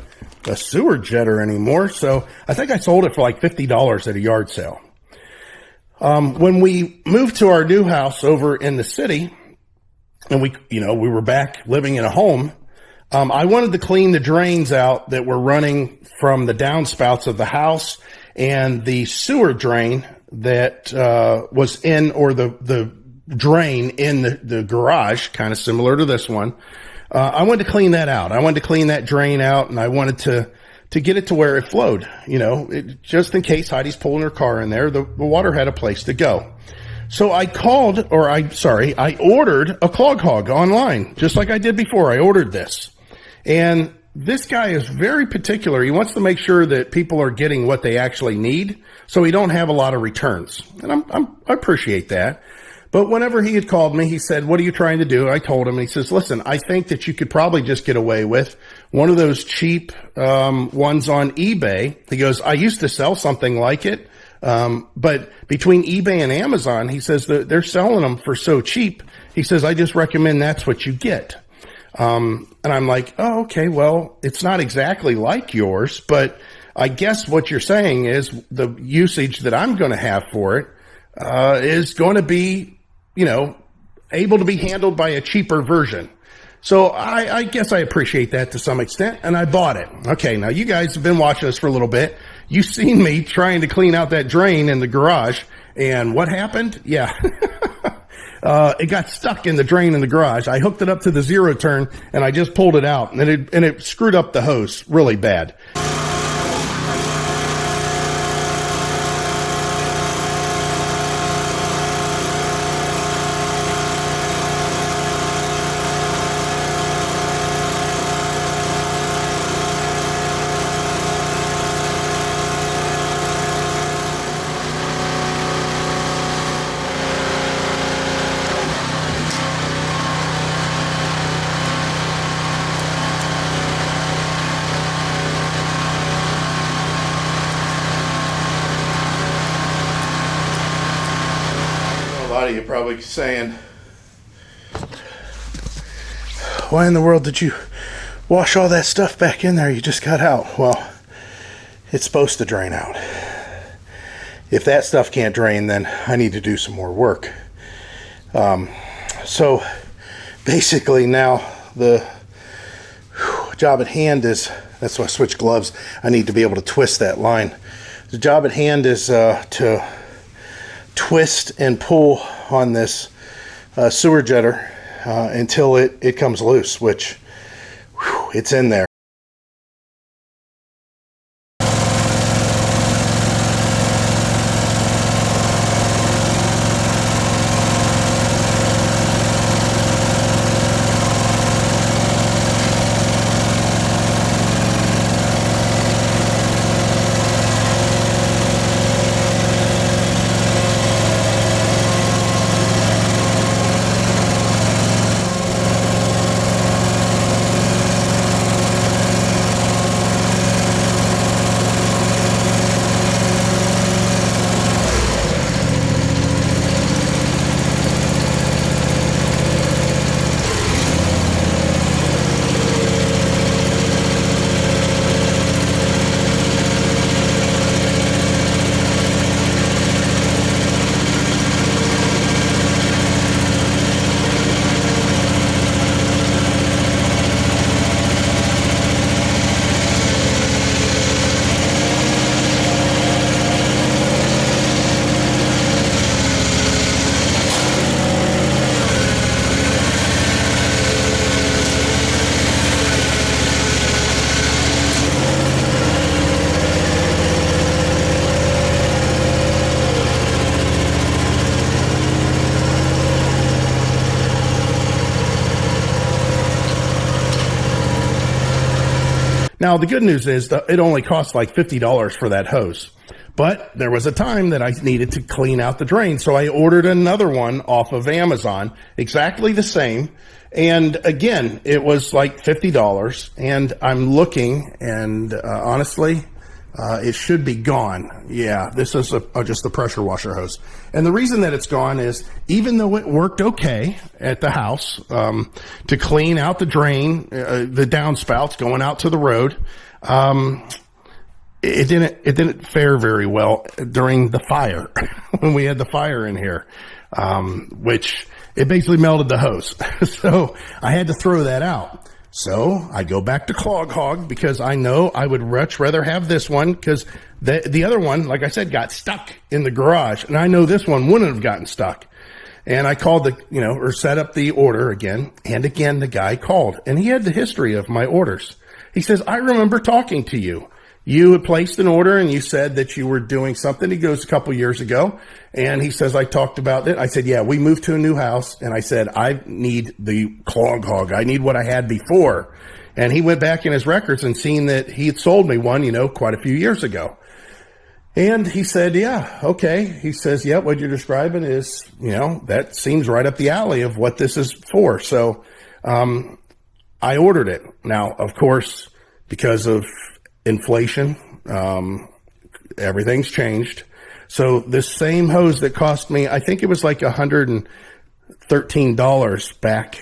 sewer jetter anymore. So I think I sold it for like $50 at a yard sale. When we moved to our new house over in the city, and we were back living in a home, I wanted to clean the drains out that were running from the downspouts of the house and the sewer drain that was in, or the drain in the garage, kind of similar to this one. I wanted to clean that out. I wanted to clean that drain out, and I wanted to get it to where it flowed. Just in case Heidi's pulling her car in there, the water had a place to go. So I ordered a clog hog online, just like I did before. I ordered this. And this guy is very particular. He wants to make sure that people are getting what they actually need, so he don't have a lot of returns. And I appreciate that. But whenever he had called me, he said, "What are you trying to do?" I told him, and he says, "Listen, I think that you could probably just get away with one of those cheap ones on eBay." He goes, "I used to sell something like it, but between eBay and Amazon," he says, "they're selling them for so cheap." He says, "I just recommend that's what you get." And I'm like, "Oh, okay, well, it's not exactly like yours, but I guess what you're saying is the usage that I'm going to have for it is going to be, able to be handled by a cheaper version." So I guess I appreciate that to some extent, and I bought it. Okay, now you guys have been watching us for a little bit. You've seen me trying to clean out that drain in the garage, and what happened? Yeah. It got stuck in the drain in the garage. I hooked it up to the zero turn, and I just pulled it out, and it screwed up the hose really bad. A lot of you probably saying, "Why in the world did you wash all that stuff back in there you just got out?" Well, it's supposed to drain out. If that stuff can't drain, then I need to do some more work. So basically now the job at hand is, that's why I switched gloves. I need to be able to twist that line. The job at hand is to twist and pull on this sewer jetter until it comes loose, which it's in there. Now, the good news is that it only costs like $50 for that hose. But there was a time that I needed to clean out the drain, so I ordered another one off of Amazon, exactly the same. And again, it was like $50. And I'm looking, and honestly, It should be gone. Yeah, this is just the pressure washer hose. And the reason that it's gone is, even though it worked okay at the house to clean out the drain, the downspouts going out to the road, it didn't fare very well during the fire when we had the fire in here, which it basically melted the hose. So I had to throw that out. So I go back to Clog Hog because I know I would much rather have this one, because the other one, like I said, got stuck in the garage, and I know this one wouldn't have gotten stuck. And I called or set up the order again, and again the guy called, and he had the history of my orders. He says, I remember talking to you. You had placed an order and you said that you were doing something. He goes, a couple years ago. And he says, I talked about it. I said, yeah, we moved to a new house. And I said, I need the Clog Hog. I need what I had before. And he went back in his records and seen that he had sold me one, quite a few years ago. And he said, yeah, okay. He says, yeah, what you're describing is, that seems right up the alley of what this is for. So, I ordered it. Now, of course, because of inflation, everything's changed. So this same hose that cost me, I think it was like $113 back,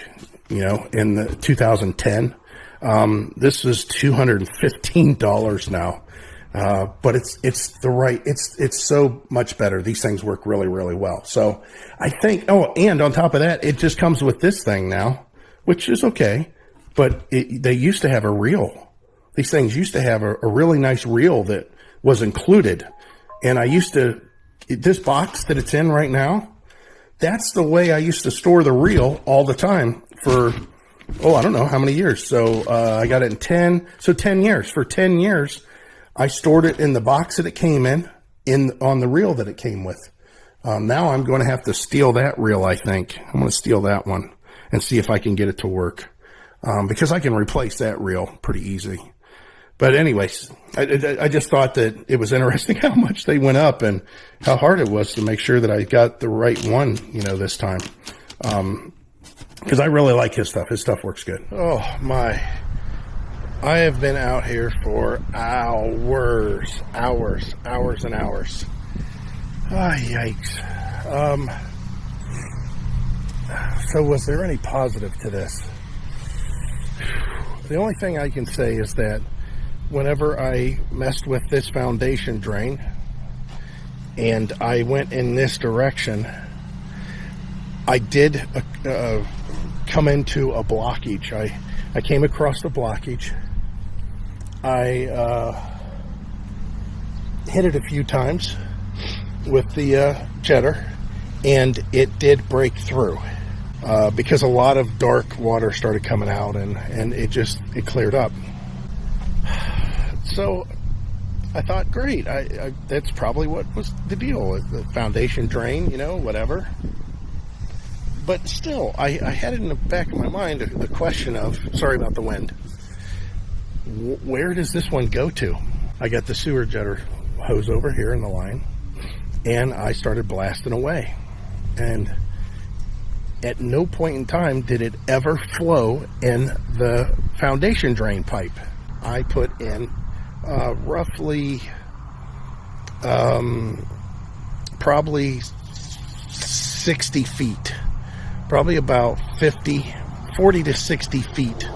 in the 2010. This is $215 now. But it's so much better. These things work really, really well. So I think, and on top of that, it just comes with this thing now, which is okay. But they used to have a reel. These things used to have a really nice reel that was included. And this box that it's in right now, that's the way I used to store the reel all the time for, I don't know how many years. So, I got it in 10 years. For 10 years, I stored it in the box that it came in on the reel that it came with. Now I'm going to have to steal that reel, I think. I'm going to steal that one and see if I can get it to work. Because I can replace that reel pretty easy. But anyways, I just thought that it was interesting how much they went up and how hard it was to make sure that I got the right one, this time. Because I really like his stuff. His stuff works good. Oh my. I have been out here for hours and hours. Ah, yikes. So was there any positive to this? The only thing I can say is that whenever I messed with this foundation drain and I went in this direction, I did come into a blockage. I came across the blockage. I hit it a few times with the jetter, and it did break through. Because a lot of dark water started coming out, and it cleared up. So I thought, great, that's probably what was the deal. The foundation drain, whatever. But still, I had it in the back of my mind, the question of, sorry about the wind, where does this one go to? I got the sewer jetter hose over here in the line, and I started blasting away. And at no point in time did it ever flow in the foundation drain pipe. I put in roughly probably 60 feet, probably about 40 to 60 feet.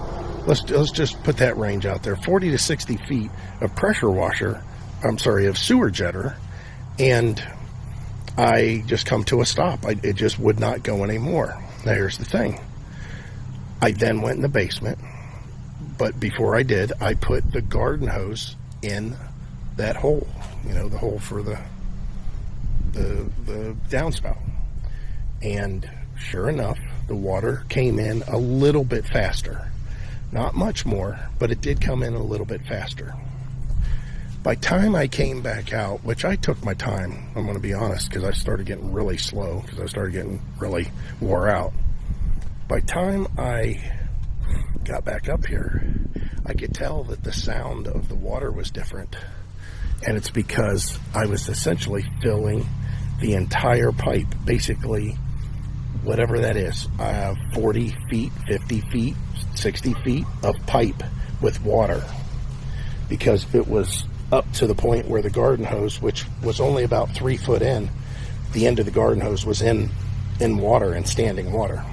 Let's just put that range out there. 40 to 60 feet of pressure washer, of sewer jetter, and I just come to a stop. It just would not go anymore. Now here's the thing. I then went in the basement, but before I did, I put the garden hose in that hole, the hole for the downspout. And sure enough, the water came in a little bit faster. Not much more, but it did come in a little bit faster. By time I came back out, which I took my time, I'm going to be honest, because I started getting really slow, because I started getting really wore out. By time I got back up here, I could tell that the sound of the water was different. And it's because I was essentially filling the entire pipe, basically, whatever that is, 40 feet, 50 feet, 60 feet of pipe with water. Because it was up to the point where the garden hose, which was only about 3 foot in, the end of the garden hose was in water, in standing water.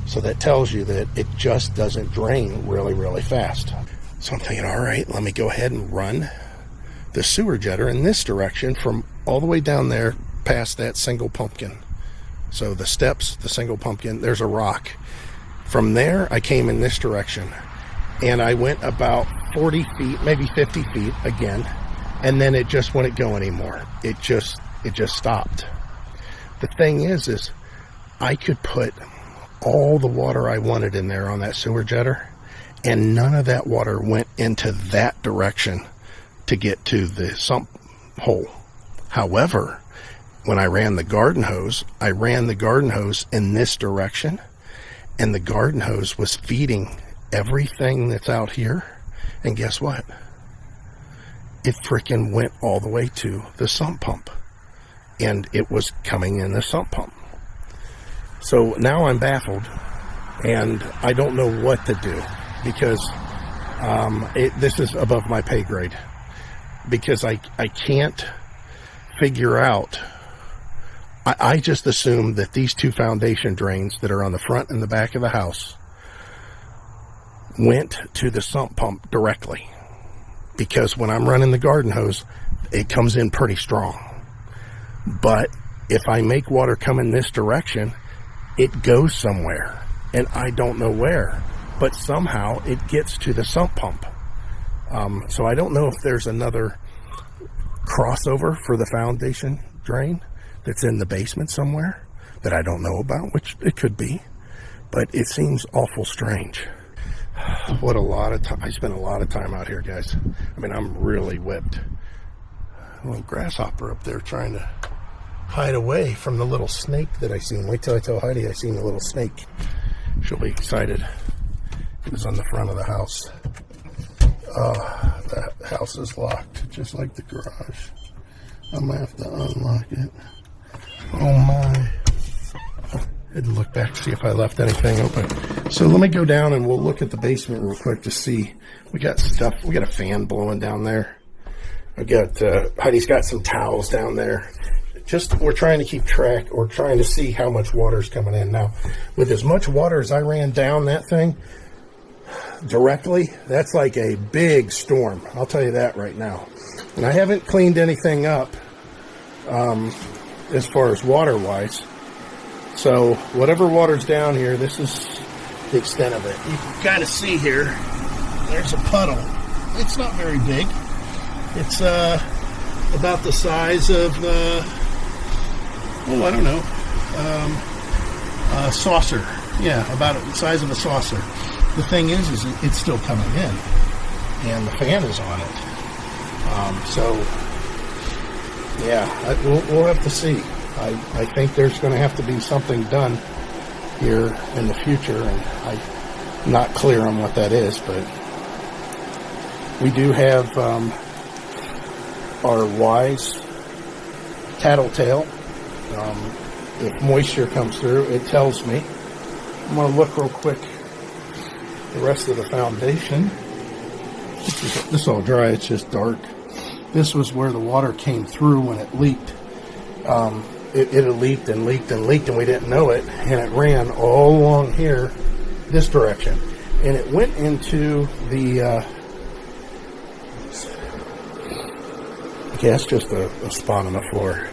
So that tells you that it just doesn't drain really, really fast. So I'm thinking, all right, let me go ahead and run the sewer jetter in this direction from all the way down there past that single pumpkin. So the steps, the single pumpkin, there's a rock. From there, I came in this direction, and I went about 40 feet, maybe 50 feet again, and then it just wouldn't go anymore. It just stopped. The thing is I could put all the water I wanted in there on that sewer jetter, and none of that water went into that direction to get to the sump hole. However, when I ran the garden hose in this direction, and the garden hose was feeding everything that's out here. And guess what? It freaking went all the way to the sump pump, and it was coming in the sump pump. So now I'm baffled, and I don't know what to do, because this is above my pay grade, because I can't figure out. I just assume that these two foundation drains that are on the front and the back of the house went to the sump pump directly, because when I'm running the garden hose, it comes in pretty strong. But if I make water come in this direction, it goes somewhere, and I don't know where, but somehow it gets to the sump pump. So I don't know if there's another crossover for the foundation drain that's in the basement somewhere that I don't know about, which it could be, but it seems awful strange. What a lot of time. I spent a lot of time out here, guys. I mean, I'm really whipped. A little grasshopper up there trying to hide away from the little snake that I seen. Wait till I tell Heidi I seen the little snake. She'll be excited. It was on the front of the house. The house is locked, just like the garage. I'm gonna have to unlock it. Oh my. I had to look back to see if I left anything open. So let me go down and we'll look at the basement real quick to see. We got stuff. We got a fan blowing down there. I got, Heidi's got some towels down there. We're trying to keep track, or trying to see how much water's coming in. Now, with as much water as I ran down that thing directly, that's like a big storm. I'll tell you that right now. And I haven't cleaned anything up as far as water-wise. So whatever water's down here, this is the extent of it. You can kind of see here, there's a puddle. It's not very big. It's about the size of, I don't know, a saucer. Yeah, about the size of a saucer. The thing is it's still coming in, and the fan is on it. We'll have to see. I think there's going to have to be something done here in the future, and I'm not clear on what that is, but we do have our Wise tattletale. If moisture comes through, it tells me. I'm going to look real quick the rest of the foundation. This is all dry, it's just dark. This was where the water came through when it leaked. It had leaked and leaked and leaked, and we didn't know it, and it ran all along here, this direction. And it went into the, it's just a spot on the floor.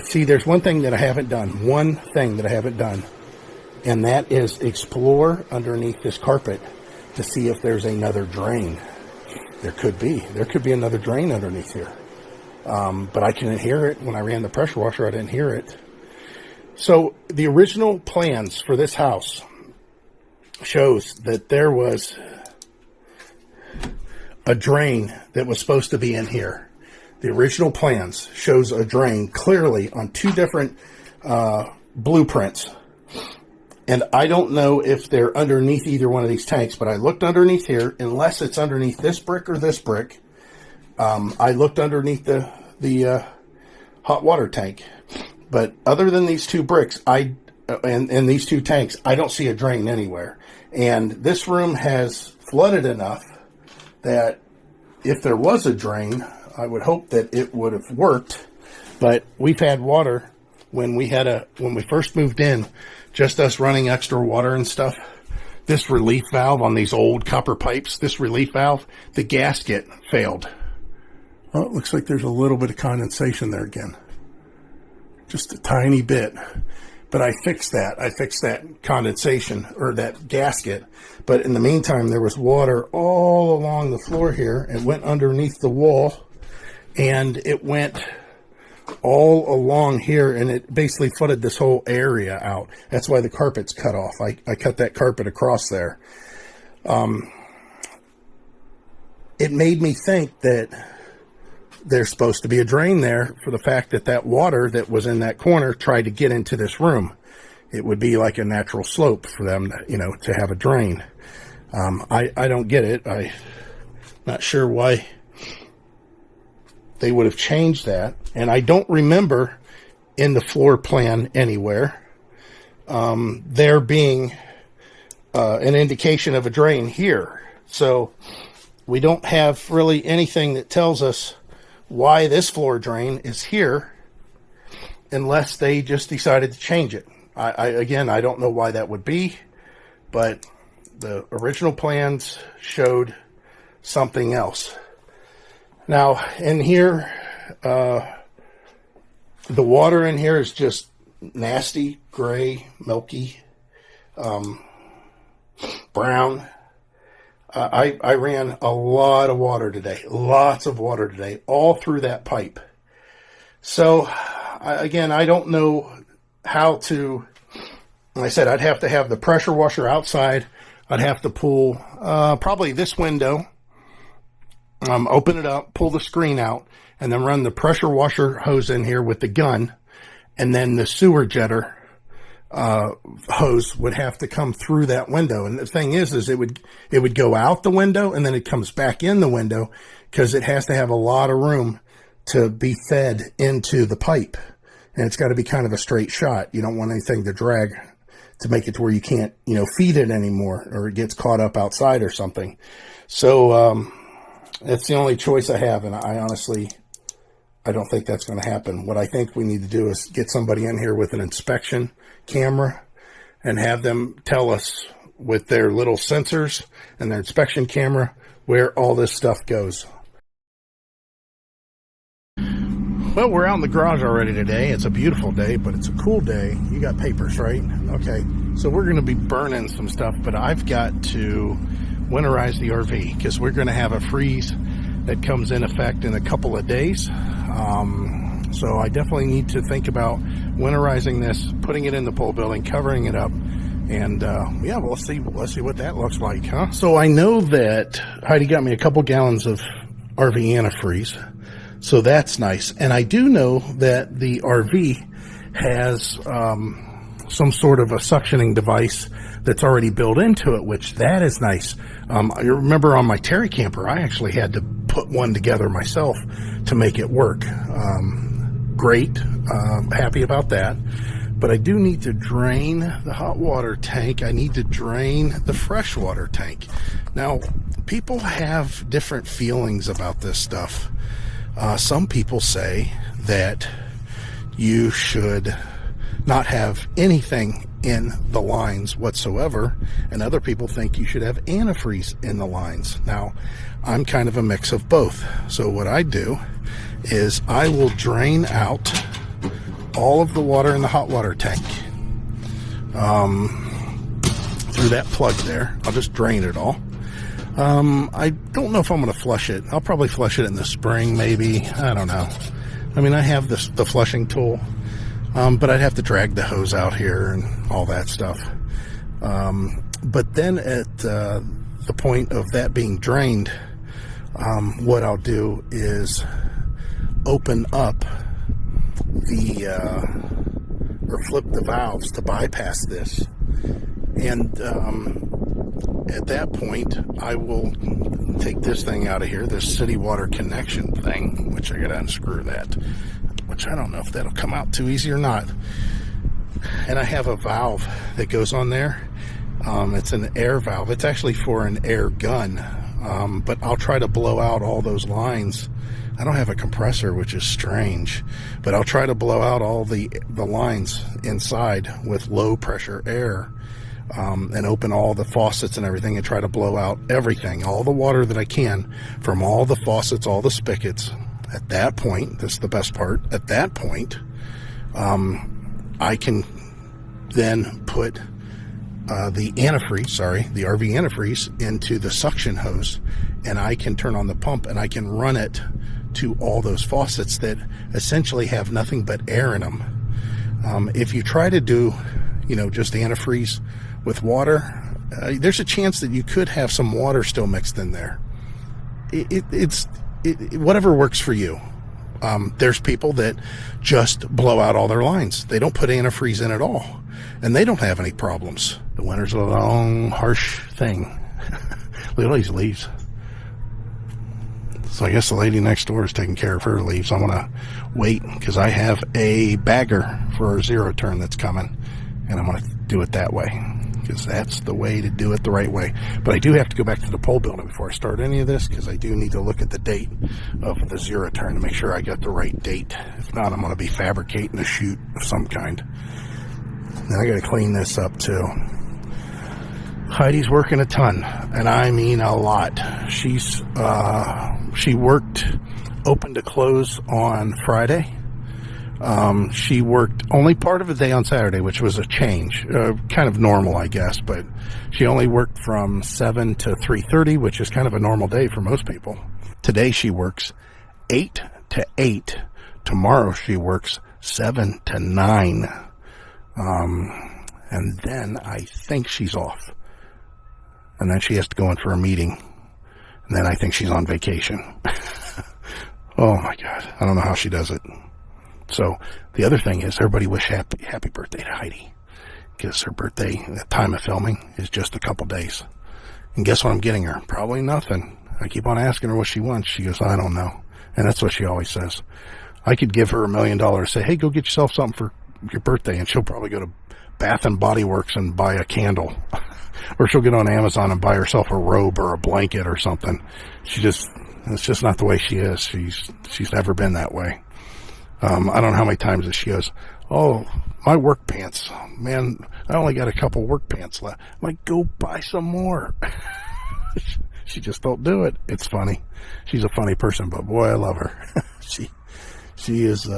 See, there's one thing that I haven't done, and that is explore underneath this carpet to see if there's another drain. There could be another drain underneath here. But I couldn't hear it. When I ran the pressure washer, I didn't hear it. So the original plans for this house shows that there was a drain that was supposed to be in here. The original plans shows a drain clearly on two different blueprints. And I don't know if they're underneath either one of these tanks, but I looked underneath here, unless it's underneath this brick or this brick. I looked underneath the hot water tank, but other than these two bricks, and these two tanks, I don't see a drain anywhere. And this room has flooded enough that if there was a drain, I would hope that it would have worked. But we've had water when we first moved in, just us running extra water and stuff. This relief valve on these old copper pipes, this relief valve, the gasket failed. Oh, it looks like there's a little bit of condensation there again. Just a tiny bit. But I fixed that. I fixed that condensation, or that gasket. But in the meantime, there was water all along the floor here. It went underneath the wall, and it went all along here, and it basically flooded this whole area out. That's why the carpet's cut off. I cut that carpet across there. It made me think that there's supposed to be a drain there for the fact that that water that was in that corner tried to get into this room. It would be like a natural slope for them, to have a drain. I don't get it. I'm not sure why they would have changed that. And I don't remember in the floor plan anywhere there being an indication of a drain here. So we don't have really anything that tells us why this floor drain is here, unless they just decided to change it. Again, I don't know why that would be, but the original plans showed something else. Now, in here, the water in here is just nasty, gray, milky, brown. I ran a lot of water today, lots of water today, all through that pipe. So, again, I don't know how to, like I said, I'd have to have the pressure washer outside. I'd have to pull probably this window, open it up, pull the screen out, and then run the pressure washer hose in here with the gun, and then the sewer jetter hose would have to come through that window. And the thing is it would go out the window, and then it comes back in the window, because it has to have a lot of room to be fed into the pipe. And it's got to be kind of a straight shot. You don't want anything to drag to make it to where you can't, feed it anymore, or it gets caught up outside or something. So, that's the only choice I have. And I honestly, I don't think that's going to happen. What I think we need to do is get somebody in here with an inspection camera and have them tell us with their little sensors and their inspection camera where all this stuff goes. Well, we're out in the garage already today. It's a beautiful day, but it's a cool day. You got papers, right? Okay. So we're going to be burning some stuff, but I've got to winterize the RV because we're going to have a freeze that comes in effect in a couple of days. So I definitely need to think about winterizing this, putting it in the pole building, covering it up, and yeah, well, let's see what that looks like, huh? So I know that Heidi got me a couple gallons of RV antifreeze, so that's nice. And I do know that the RV has some sort of a suctioning device that's already built into it, which that is nice. I remember on my Terry camper, I actually had to put one together myself to make it work. Great, happy about that. But I do need to drain the hot water tank. I need to drain the fresh water tank. Now, people have different feelings about this stuff. Some people say that you should not have anything in the lines whatsoever, and other people think you should have antifreeze in the lines. Now, I'm kind of a mix of both. So what I do is I will drain out all of the water in the hot water tank through that plug there. I'll just drain it all. I don't know if I'm going to flush it. I'll probably flush it in the spring, maybe. I don't know. I mean, I have the flushing tool, but I'd have to drag the hose out here and all that stuff. But then at the point of that being drained, what I'll do is open up or flip the valves to bypass this. And at that point, I will take this thing out of here, this city water connection thing, which I gotta unscrew that, which I don't know if that'll come out too easy or not. And I have a valve that goes on there. It's an air valve. It's actually for an air gun. but I'll try to blow out all those lines. I don't have a compressor, which is strange, but I'll try to blow out all the lines inside with low pressure air, and open all the faucets and everything and try to blow out everything, all the water that I can from all the faucets, all the spigots. At that point, this is the best part, at that point, I can then put the antifreeze, the RV antifreeze, into the suction hose, and I can turn on the pump and I can run it to all those faucets that essentially have nothing but air in them. If you try to do, just antifreeze with water, there's a chance that you could have some water still mixed in there. It's whatever works for you. There's people that just blow out all their lines. They don't put antifreeze in at all, and they don't have any problems. The winter's a long, harsh thing. Look at all these leaves. So I guess the lady next door is taking care of her leaves. I'm going to wait because I have a bagger for a zero turn that's coming, and I'm going to do it that way because that's the way to do it, the right way. But I do have to go back to the pole building before I start any of this because I do need to look at the date of the zero turn to make sure I got the right date. If not, I'm going to be fabricating a chute of some kind. Then I got to clean this up too. Heidi's working a ton, and I mean a lot. She worked open to close on Friday. She worked only part of a day on Saturday, which was a change, kind of normal, I guess, but she only worked from 7 to 3:30, which is kind of a normal day for most people. Today she works 8 to 8. Tomorrow she works 7 to 9. And then I think she's off. And then she has to go in for a meeting. And then I think she's on vacation. Oh my God. I don't know how she does it. So the other thing is everybody wish happy birthday to Heidi. Because her birthday, the time of filming, is just a couple days. And guess what I'm getting her? Probably nothing. I keep on asking her what she wants. She goes, I don't know. And that's what she always says. I could give her $1 million, say, hey, go get yourself something for your birthday. And she'll probably go to Bath and Body Works and buy a candle. Or she'll get on Amazon and buy herself a robe or a blanket or something. It's just not the way she is. She's never been that way. I don't know how many times that she goes, oh, my work pants, man, I only got a couple work pants left. I'm like, go buy some more. She just don't do it. It's funny. She's a funny person, but boy, I love her. She is,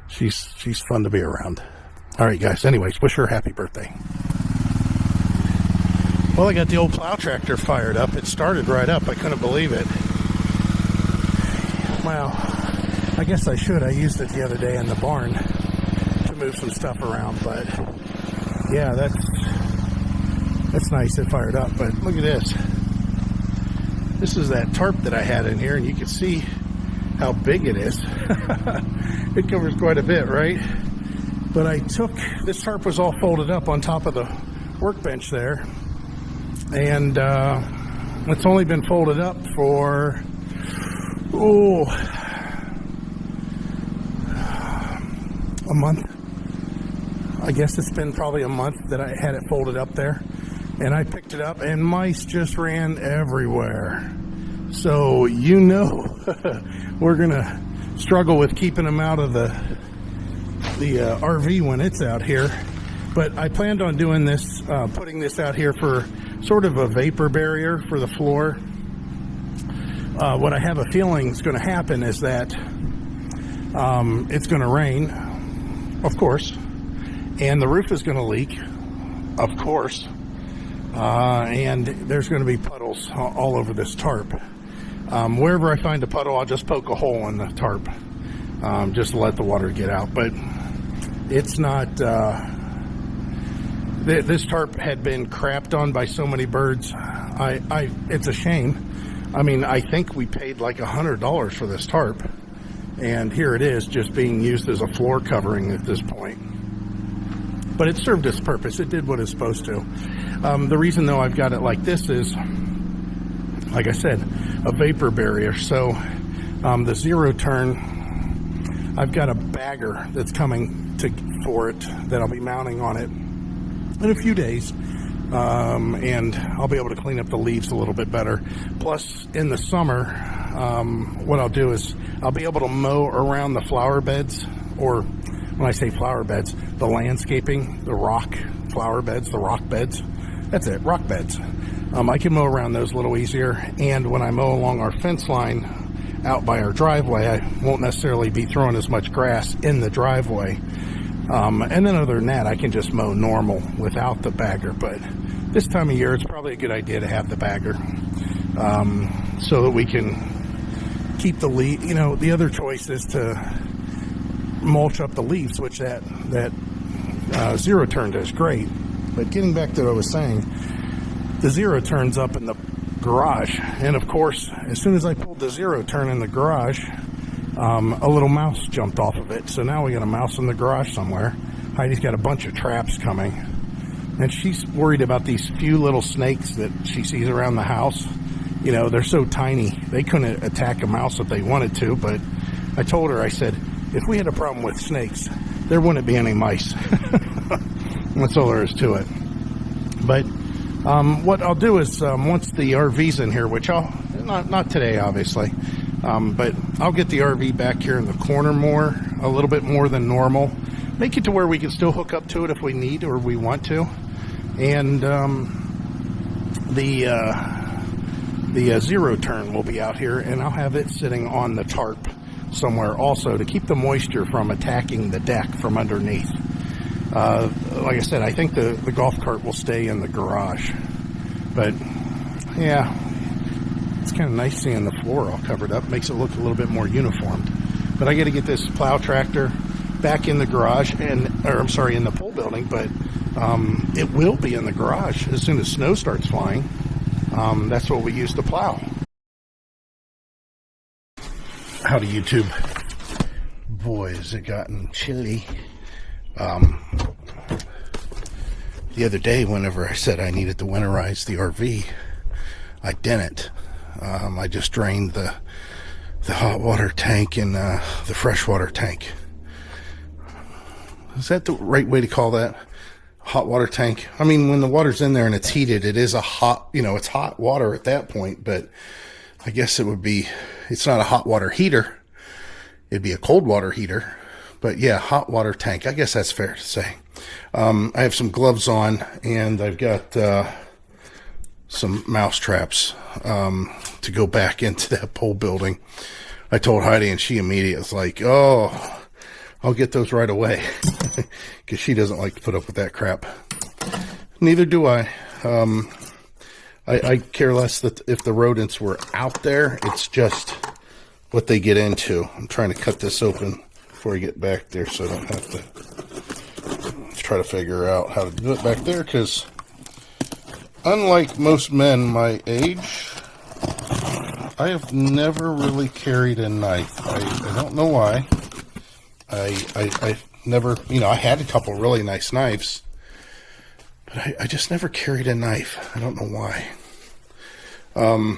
she's fun to be around. All right, guys. Anyways, wish her a happy birthday. Well, I got the old plow tractor fired up. It started right up. I couldn't believe it. Wow. I guess I should. I used it the other day in the barn to move some stuff around, but yeah, that's nice. It fired up, but look at this. This is that tarp that I had in here, and you can see how big it is. It covers quite a bit, right? But this tarp was all folded up on top of the workbench there, and it's only been folded up for a month. I guess it's been probably a month that I had it folded up there, and I picked it up and mice just ran everywhere. So we're gonna struggle with keeping them out of the RV when it's out here. But I planned on doing this, putting this out here for sort of a vapor barrier for the floor. What I have a feeling is going to happen is that it's going to rain, of course, and the roof is going to leak, of course, and there's going to be puddles all over this tarp. Wherever I find a puddle, I'll just poke a hole in the tarp, just to let the water get out. But it's not, this tarp had been crapped on by so many birds. It's a shame. I mean, I think we paid like $100 for this tarp, and here it is just being used as a floor covering at this point. But it served its purpose. It did what it's supposed to. The reason, though, I've got it like this is, like I said, a vapor barrier. So the zero turn, I've got a bagger that's coming for it that I'll be mounting on it in a few days. and I'll be able to clean up the leaves a little bit better. Plus, in the summer, what I'll do is I'll be able to mow around the flower beds, or when I say flower beds, the landscaping, the rock flower beds, the rock beds. That's it, rock beds. I can mow around those a little easier, and when I mow along our fence line out by our driveway, I won't necessarily be throwing as much grass in the driveway. And then other than that, I can just mow normal without the bagger. But this time of year, it's probably a good idea to have the bagger, so that we can keep the leaf. You know, the other choice is to mulch up the leaves, which that zero turn does great. But getting back to what I was saying, the zero turns up in the garage, and of course, as soon as I pulled the zero turn in the garage, a little mouse jumped off of it. So now we got a mouse in the garage somewhere. Heidi's got a bunch of traps coming, and she's worried about these few little snakes that she sees around the house. You know, they're so tiny, they couldn't attack a mouse if they wanted to, but I told her, I said, if we had a problem with snakes, there wouldn't be any mice. That's all there is to it. But what I'll do is, once the RV's in here, which I'll, not today, obviously, but I'll get the RV back here in the corner more, a little bit more than normal. Make it to where we can still hook up to it if we need or we want to. And the zero turn will be out here, and I'll have it sitting on the tarp somewhere also to keep the moisture from attacking the deck from underneath. Like I said, I think the golf cart will stay in the garage. But yeah, it's kind of nice seeing the floor all covered up. Makes it look a little bit more uniformed. But I got to get this plow tractor back in the garage, in the pole building. But it will be in the garage as soon as snow starts flying. That's what we use to plow. Howdy, YouTube. Boy, has it gotten chilly. The other day, whenever I said I needed to winterize the RV, I didn't. I just drained the hot water tank and the freshwater tank. Is that the right way to call that? Hot water tank? I mean, when the water's in there and it's heated, it is a hot, it's hot water at that point, but I guess it's not a hot water heater. It'd be a cold water heater. But yeah, hot water tank. I guess that's fair to say. I have some gloves on, and I've got some mouse traps to go back into that pole building. I told Heidi, and she immediately was like, "Oh, I'll get those right away," because she doesn't like to put up with that crap. Neither do I. I care less that if the rodents were out there. It's just what they get into. I'm trying to cut this open before I get back there, so I don't have to try to figure out how to do it back there, because unlike most men my age, I have never really carried a knife. I don't know why. I never, I had a couple really nice knives, but I just never carried a knife. I don't know why. All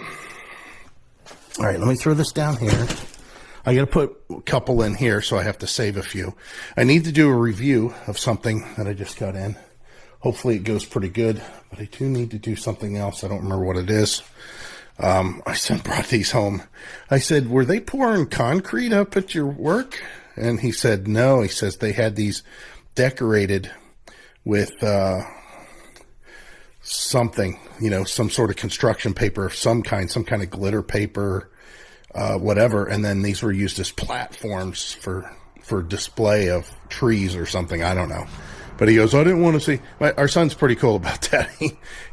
right, let me throw this down here. I got to put a couple in here, so I have to save a few. I need to do a review of something that I just got in. Hopefully it goes pretty good, but I do need to do something else. I don't remember what it is. I brought these home. I said, "Were they pouring concrete up at your work?" And he said, "No." He says they had these decorated with something, some sort of construction paper of some kind of glitter paper, whatever, and then these were used as platforms for display of trees or something. I don't know. But he goes, "I didn't want to see." Our son's pretty cool about that.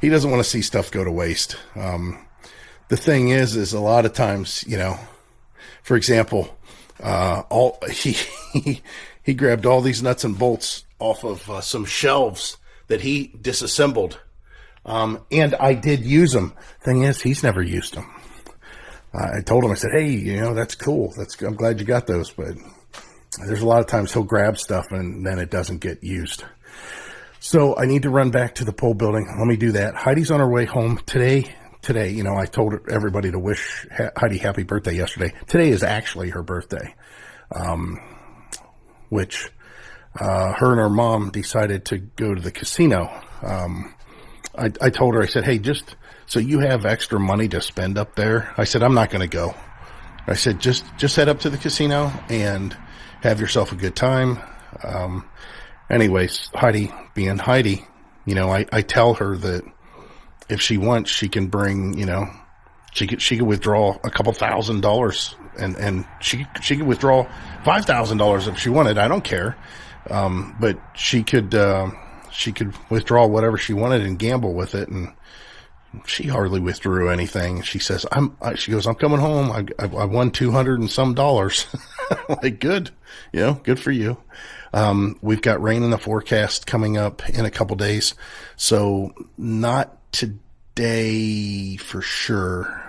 He doesn't want to see stuff go to waste. The thing is a lot of times, for example, he grabbed all these nuts and bolts off of some shelves that he disassembled, and I did use them. Thing is, he's never used them. I told him, I said, "Hey, that's cool. I'm glad you got those." But there's a lot of times he'll grab stuff and then it doesn't get used. So I need to run back to the pole building. Let me do that. Heidi's on her way home today. I told everybody to wish Heidi happy birthday yesterday. Today is actually her birthday, which her and her mom decided to go to the casino I told her, I said, hey, just so you have extra money to spend up there. I said, I'm not going to go. I said, just head up to the casino and have yourself a good time. Anyways, Heidi being Heidi, you know, I tell her that if she wants, she can bring, you know, she could withdraw a couple $1,000 and she could withdraw $5,000 if she wanted. I don't care. But she could withdraw whatever she wanted and gamble with it. And she hardly withdrew anything. She says, she goes, I'm coming home. I won 200 and some dollars. Like, good, you know, good for you. We've got rain in the forecast coming up in a couple days. So not today for sure.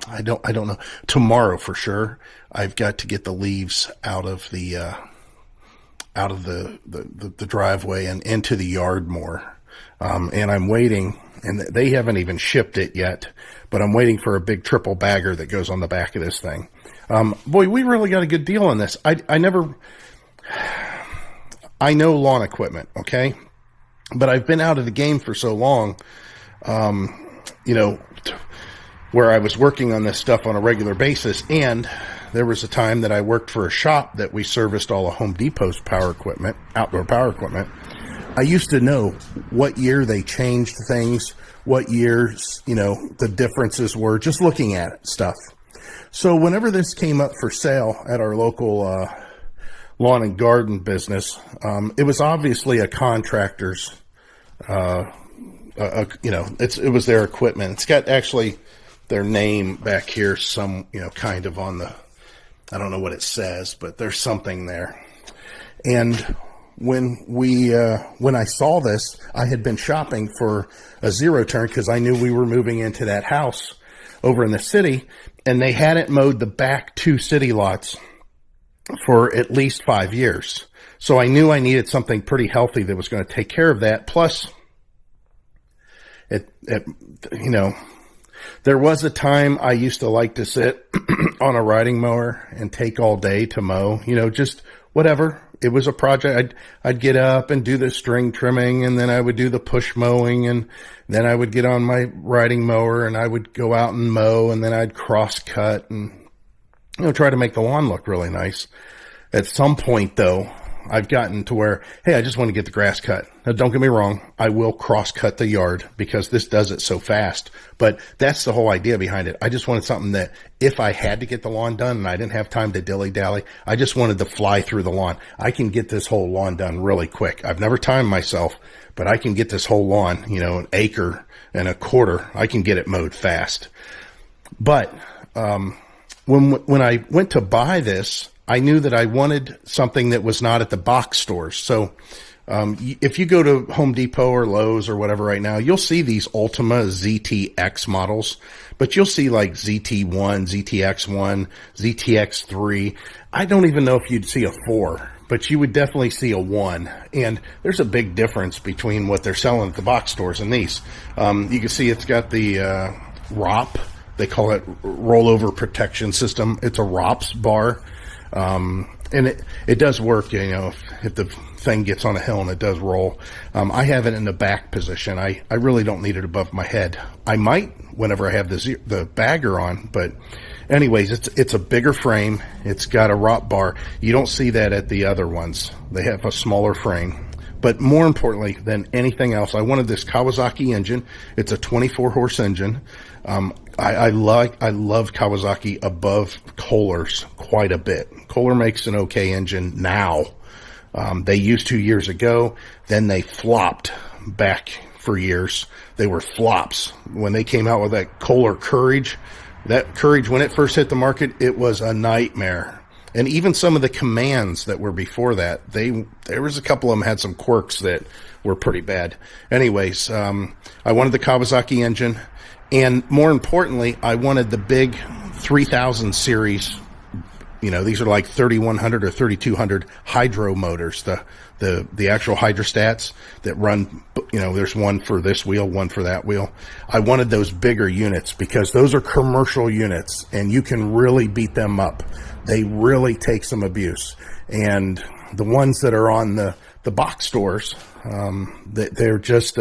I don't know. Tomorrow for sure. I've got to get the leaves out of the driveway and into the yard more. And I'm waiting, and they haven't even shipped it yet, but I'm waiting for a big triple bagger that goes on the back of this thing. Boy, we really got a good deal on this. I know lawn equipment, okay? But I've been out of the game for so long, you know, where I was working on this stuff on a regular basis. And there was a time that I worked for a shop that we serviced all of Home Depot's power equipment, outdoor power equipment. I used to know what year they changed things, what years, you know, the differences were, just looking at it, stuff. So whenever this came up for sale at our local lawn and garden business, it was obviously a contractor's, you know, it was their equipment. It's got actually their name back here, some, you know, kind of on the, I don't know what it says, but there's something there. And when I saw this, I had been shopping for a zero turn because I knew we were moving into that house over in the city, and they hadn't mowed the back 2 city lots for at least 5 years. So I knew I needed something pretty healthy that was going to take care of that. Plus, you know, there was a time I used to like to sit on a riding mower and take all day to mow, you know, just whatever. It was a project. I'd get up and do the string trimming, and then I would do the push mowing, and then I would get on my riding mower and I would go out and mow, and then I'd cross cut and, you know, try to make the lawn look really nice. At some point though, I've gotten to where, hey, I just want to get the grass cut. Now, don't get me wrong. I will cross cut the yard because this does it so fast, but that's the whole idea behind it. I just wanted something that if I had to get the lawn done and I didn't have time to dilly dally, I just wanted to fly through the lawn. I can get this whole lawn done really quick. I've never timed myself, but I can get this whole lawn, you know, 1.25 acres. I can get it mowed fast. But, when I went to buy this, I knew that I wanted something that was not at the box stores. So if you go to Home Depot or Lowe's or whatever right now, you'll see these Ultima ZTX models, but you'll see like ZT1, ZTX1, ZTX3. I don't even know if you'd see a 4, but you would definitely see a 1. And there's a big difference between what they're selling at the box stores and these. You can see it's got the ROP. They call it rollover protection system. It's a ROPS bar. And it does work, you know, if the thing gets on a hill and it does roll. I have it in the back position. I really don't need it above my head. I might whenever I have the bagger on, but anyways, it's a bigger frame. It's got a ROP bar. You don't see that at the other ones. They have a smaller frame. But more importantly than anything else, I wanted this Kawasaki engine. It's a 24-horse engine. I love Kawasaki above Kohler's quite a bit. Kohler makes an okay engine now. They used to years ago. Then they flopped back for years. They were flops. When they came out with that Kohler Courage, that Courage, when it first hit the market, it was a nightmare. And even some of the commands that were before that, there was a couple of them had some quirks that were pretty bad. Anyways, I wanted the Kawasaki engine. And more importantly, I wanted the big 3000 series, you know, these are like 3100 or 3200 hydro motors, the actual hydrostats that run, you know, there's one for this wheel, one for that wheel. I wanted those bigger units because those are commercial units and you can really beat them up. They really take some abuse. And the ones that are on the box stores, they're just,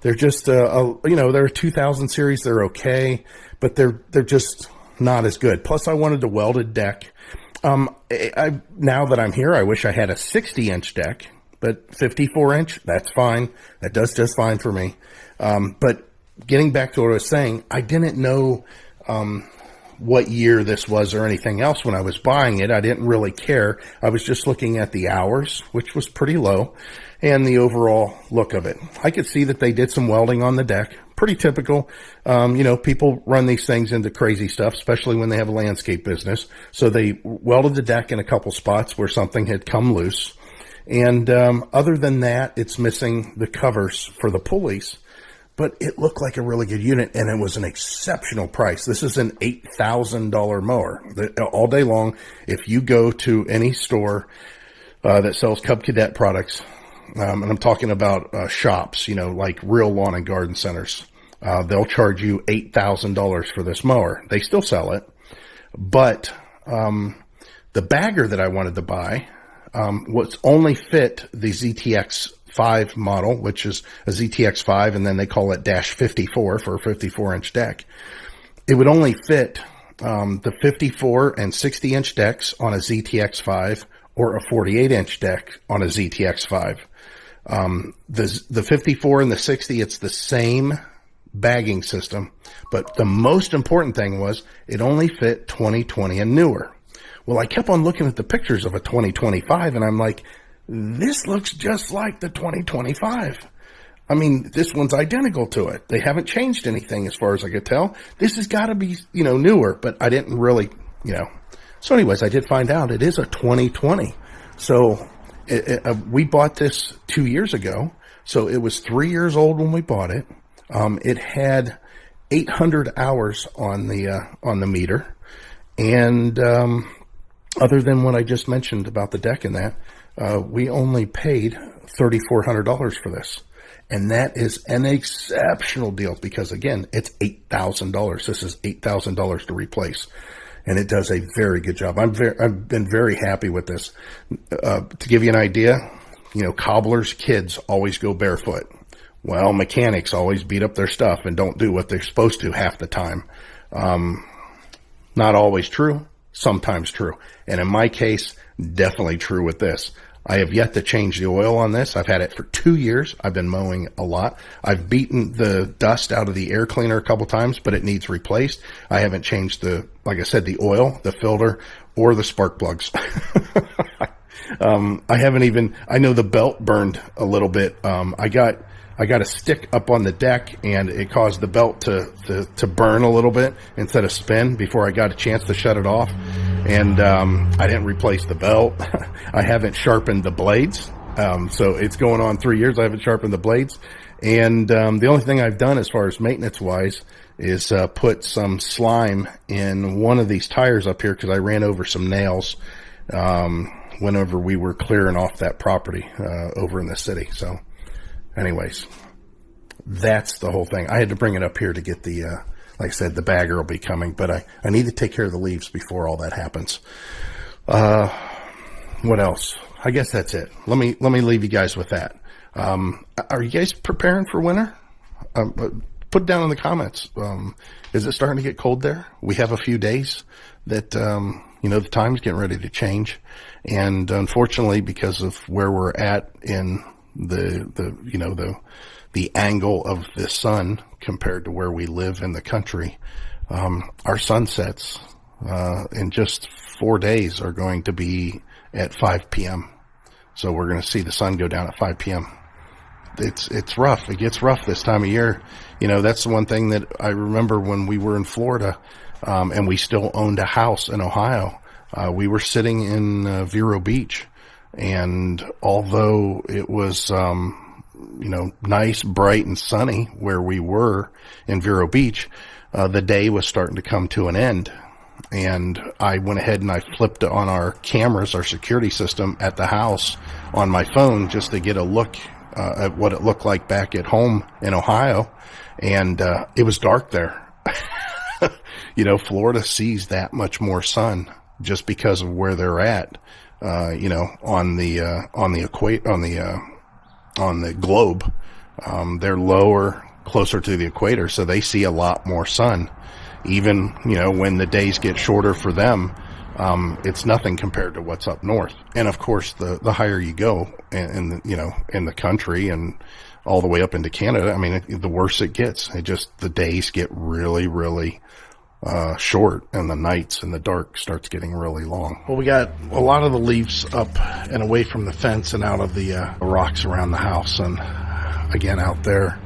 They're just, they're a 2000 series. They're okay, but they're just not as good. Plus, I wanted a welded deck. Now that I'm here, I wish I had a 60-inch deck, but 54-inch, that's fine. That does just fine for me. But getting back to what I was saying, I didn't know what year this was or anything else when I was buying it. I didn't really care. I was just looking at the hours, which was pretty low, and the overall look of it. I could see that they did some welding on the deck. Pretty typical. People run these things into crazy stuff, especially when they have a landscape business. So they welded the deck in a couple spots where something had come loose. And other than that, it's missing the covers for the pulleys. But it looked like a really good unit, and it was an exceptional price. This is an $8,000 mower. All day long, if you go to any store that sells Cub Cadet products, and I'm talking about shops, like real lawn and garden centers, they'll charge you $8,000 for this mower. They still sell it. But the bagger that I wanted to buy was only fit the ZTX 5 model, which is a ZTX 5, and then they call it -54 for a 54-inch deck. It would only fit the 54 and 60-inch decks on a ZTX 5 or a 48-inch deck on a ZTX 5. The 54 and the 60, it's the same bagging system, but the most important thing was it only fit 2020 and newer. Well, I kept on looking at the pictures of a 2025, and I'm like, this looks just like the 2025. I mean, this one's identical to it. They haven't changed anything as far as I could tell. This has got to be, newer, but I didn't really, So anyways, I did find out it is a 2020. So we bought this 2 years ago. So it was 3 years old when we bought it. It had 800 hours on the meter. And other than what I just mentioned about the deck and that, we only paid $3,400 for this. And that is an exceptional deal because, again, it's $8,000. This is $8,000 to replace. And it does a very good job. I've been very happy with this. To give you an idea, cobblers' kids always go barefoot. Well, mechanics always beat up their stuff and don't do what they're supposed to half the time. Not always true, sometimes true. And in my case, definitely true with this. I have yet to change the oil on this. I've had it for 2 years. I've been mowing a lot. I've beaten the dust out of the air cleaner a couple times, but it needs replaced. I haven't changed like I said, the oil, the filter, or the spark plugs. I know the belt burned a little bit. I got a stick up on the deck, and it caused the belt to burn a little bit instead of spin before I got a chance to shut it off. And I didn't replace the belt. I haven't sharpened the blades. So it's going on 3 years. I haven't sharpened the blades. And the only thing I've done as far as maintenance-wise is put some slime in one of these tires up here because I ran over some nails whenever we were clearing off that property over in the city. So anyways, that's the whole thing. I had to bring it up here to get the, like I said, the bagger will be coming, but I need to take care of the leaves before all that happens. What else? I guess that's it. Let me leave you guys with that. Are you guys preparing for winter? Put it down in the comments. Is it starting to get cold there? We have a few days that, the time's getting ready to change. And unfortunately, because of where we're at in the angle of the sun compared to where we live in the country, our sunsets in just 4 days are going to be at 5 p.m. So we're going to see the sun go down at 5 p.m. It's rough. It gets rough this time of year. That's the one thing that I remember when we were in Florida, and we still owned a house in Ohio. We were sitting in Vero Beach, and although it was, nice, bright, and sunny where we were in Vero Beach, the day was starting to come to an end. And I went ahead and I flipped on our cameras, our security system at the house on my phone just to get a look at what it looked like back at home in Ohio. And it was dark there. Florida sees that much more sun just because of where they're at, on the globe. They're lower, closer to the equator, so they see a lot more sun. Even, when the days get shorter for them, it's nothing compared to what's up north. And of course, the higher you go in the country and all the way up into Canada, I mean, the worse it gets. The days get really, really short, and the nights and the dark starts getting really long. Well, we got a lot of the leaves up and away from the fence and out of the rocks around the house, and again out there,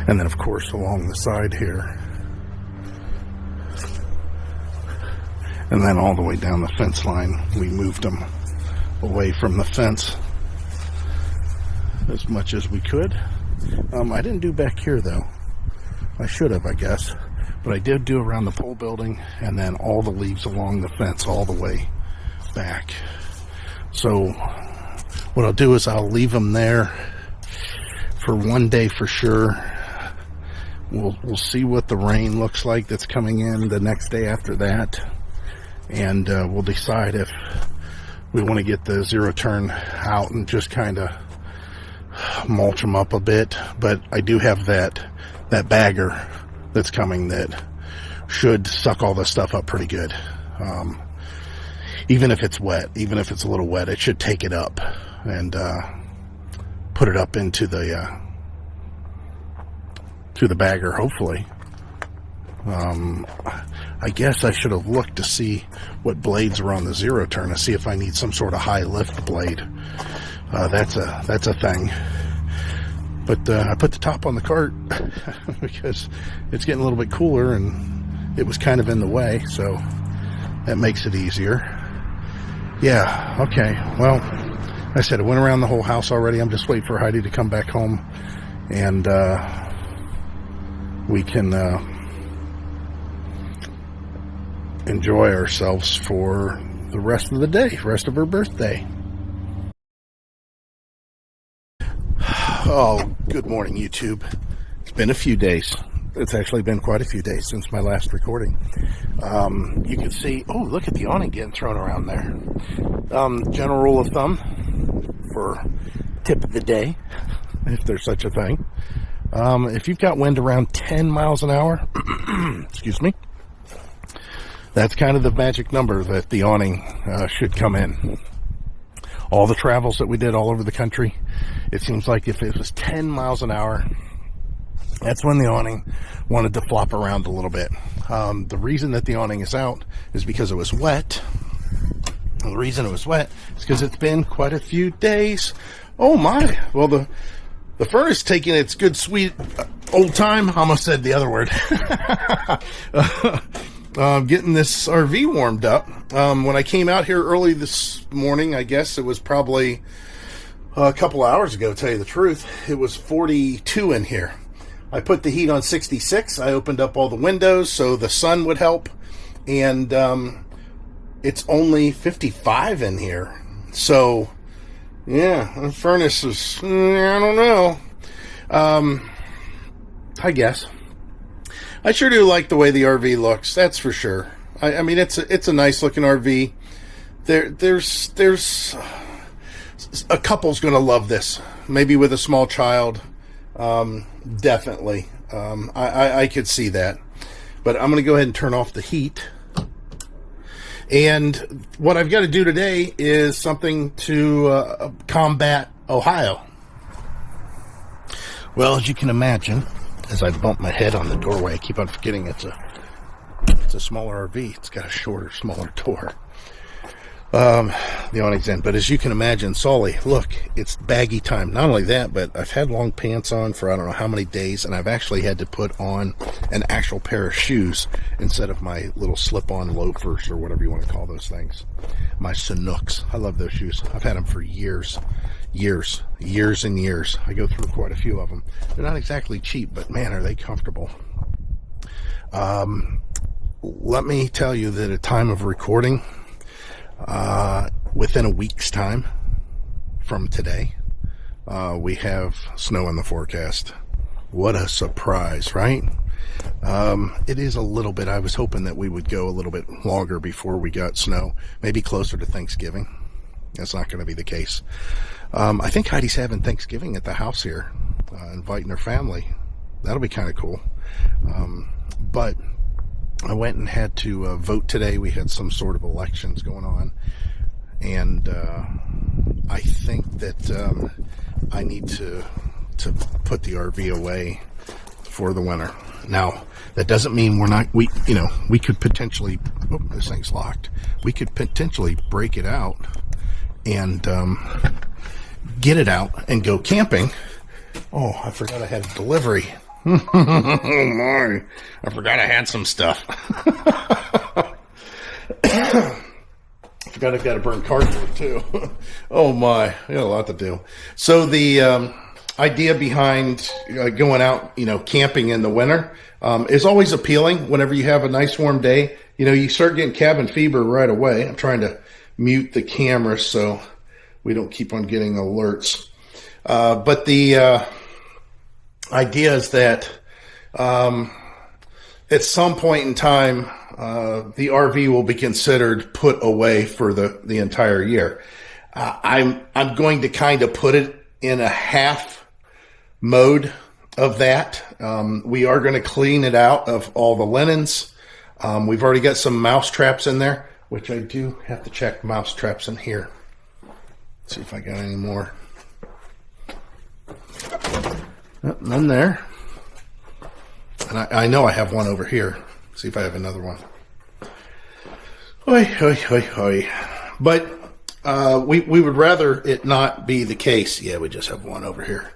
and then of course along the side here, and then all the way down the fence line. We moved them away from the fence as much as we could. I didn't do back here though. I should have, I guess. But I did do around the pole building, and then all the leaves along the fence all the way back. So what I'll do is I'll leave them there for one day for sure. We'll see what the rain looks like that's coming in the next day after that. And we'll decide if we want to get the zero turn out and just kind of mulch them up a bit. But I do have that bagger that's coming that should suck all this stuff up pretty good. Even if it's wet, even if it's a little wet, it should take it up and put it up into the bagger, hopefully. I guess I should have looked to see what blades are on the zero turn to see if I need some sort of high lift blade. That's a thing. But I put the top on the cart because it's getting a little bit cooler and it was kind of in the way, so that makes it easier. Yeah, okay. Well, like I said, I went around the whole house already. I'm just waiting for Heidi to come back home, and we can enjoy ourselves for the rest of the day, rest of her birthday. Oh, good morning, YouTube. It's been a few days. It's actually been quite a few days since my last recording. You can see, oh, look at the awning getting thrown around there. General rule of thumb for tip of the day, if there's such a thing. If you've got wind around 10 miles an hour, excuse me, that's kind of the magic number that the awning should come in. All the travels that we did all over the country, it seems like if it was 10 miles an hour, that's when the awning wanted to flop around a little bit. The reason that the awning is out is because it was wet. And the reason it was wet is because it's been quite a few days. Oh my! Well, the furnace taking its good, sweet, old time. Almost said the other word. Getting this RV warmed up. When I came out here early this morning, I guess it was probably a couple hours ago, to tell you the truth, it was 42 in here. I put the heat on 66. I opened up all the windows so the sun would help. And it's only 55 in here. So, yeah, the furnace is, I don't know. I guess. I sure do like the way the RV looks, that's for sure. I mean, it's a nice looking RV. There's a couple's gonna love this. Maybe with a small child. Definitely. I could see that. But I'm gonna go ahead and turn off the heat. And what I've got to do today is something to combat Ohio. Well, as you can imagine, as I bump my head on the doorway, I keep on forgetting it's a smaller RV. It's got a shorter, smaller door. The awning's in. But as you can imagine, Sully, look, it's baggy time. Not only that, but I've had long pants on for I don't know how many days, and I've actually had to put on an actual pair of shoes instead of my little slip-on loafers or whatever you want to call those things. My Sanooks. I love those shoes. I've had them for years and years. I go through quite a few of them. They're not exactly cheap, but man, are they comfortable. Let me tell you that at time of recording, within a week's time from today, we have snow in the forecast. What a surprise, right? It is a little bit. I was hoping that we would go a little bit longer before we got snow, maybe closer to Thanksgiving. That's not going to be the case. I think Heidi's having Thanksgiving at the house here. inviting their family. That'll be kind of cool. But I went and had to vote today. We had some sort of elections going on. And I think that I need to put the RV away for the winter. Now, that doesn't mean we could potentially, this thing's locked. We could potentially break it out and get it out and go camping. Oh, I forgot I had a delivery. Oh my, I forgot I had some stuff. I forgot I've got to burn cardboard too. Oh my, I got a lot to do. So the idea behind going out, camping in the winter is always appealing. Whenever you have a nice warm day, you start getting cabin fever right away. I'm trying to mute the camera so we don't keep on getting alerts. But the idea is that at some point in time, the RV will be considered put away for the entire year. I'm going to kind of put it in a half mode of that. We are going to clean it out of all the linens. We've already got some mouse traps in there, which I do have to check mouse traps in here. Let's see if I got any more. Nope, none there. And I know I have one over here. See if I have another one. Hoi, hoi, hoi, hoi. But we would rather it not be the case. Yeah, we just have one over here.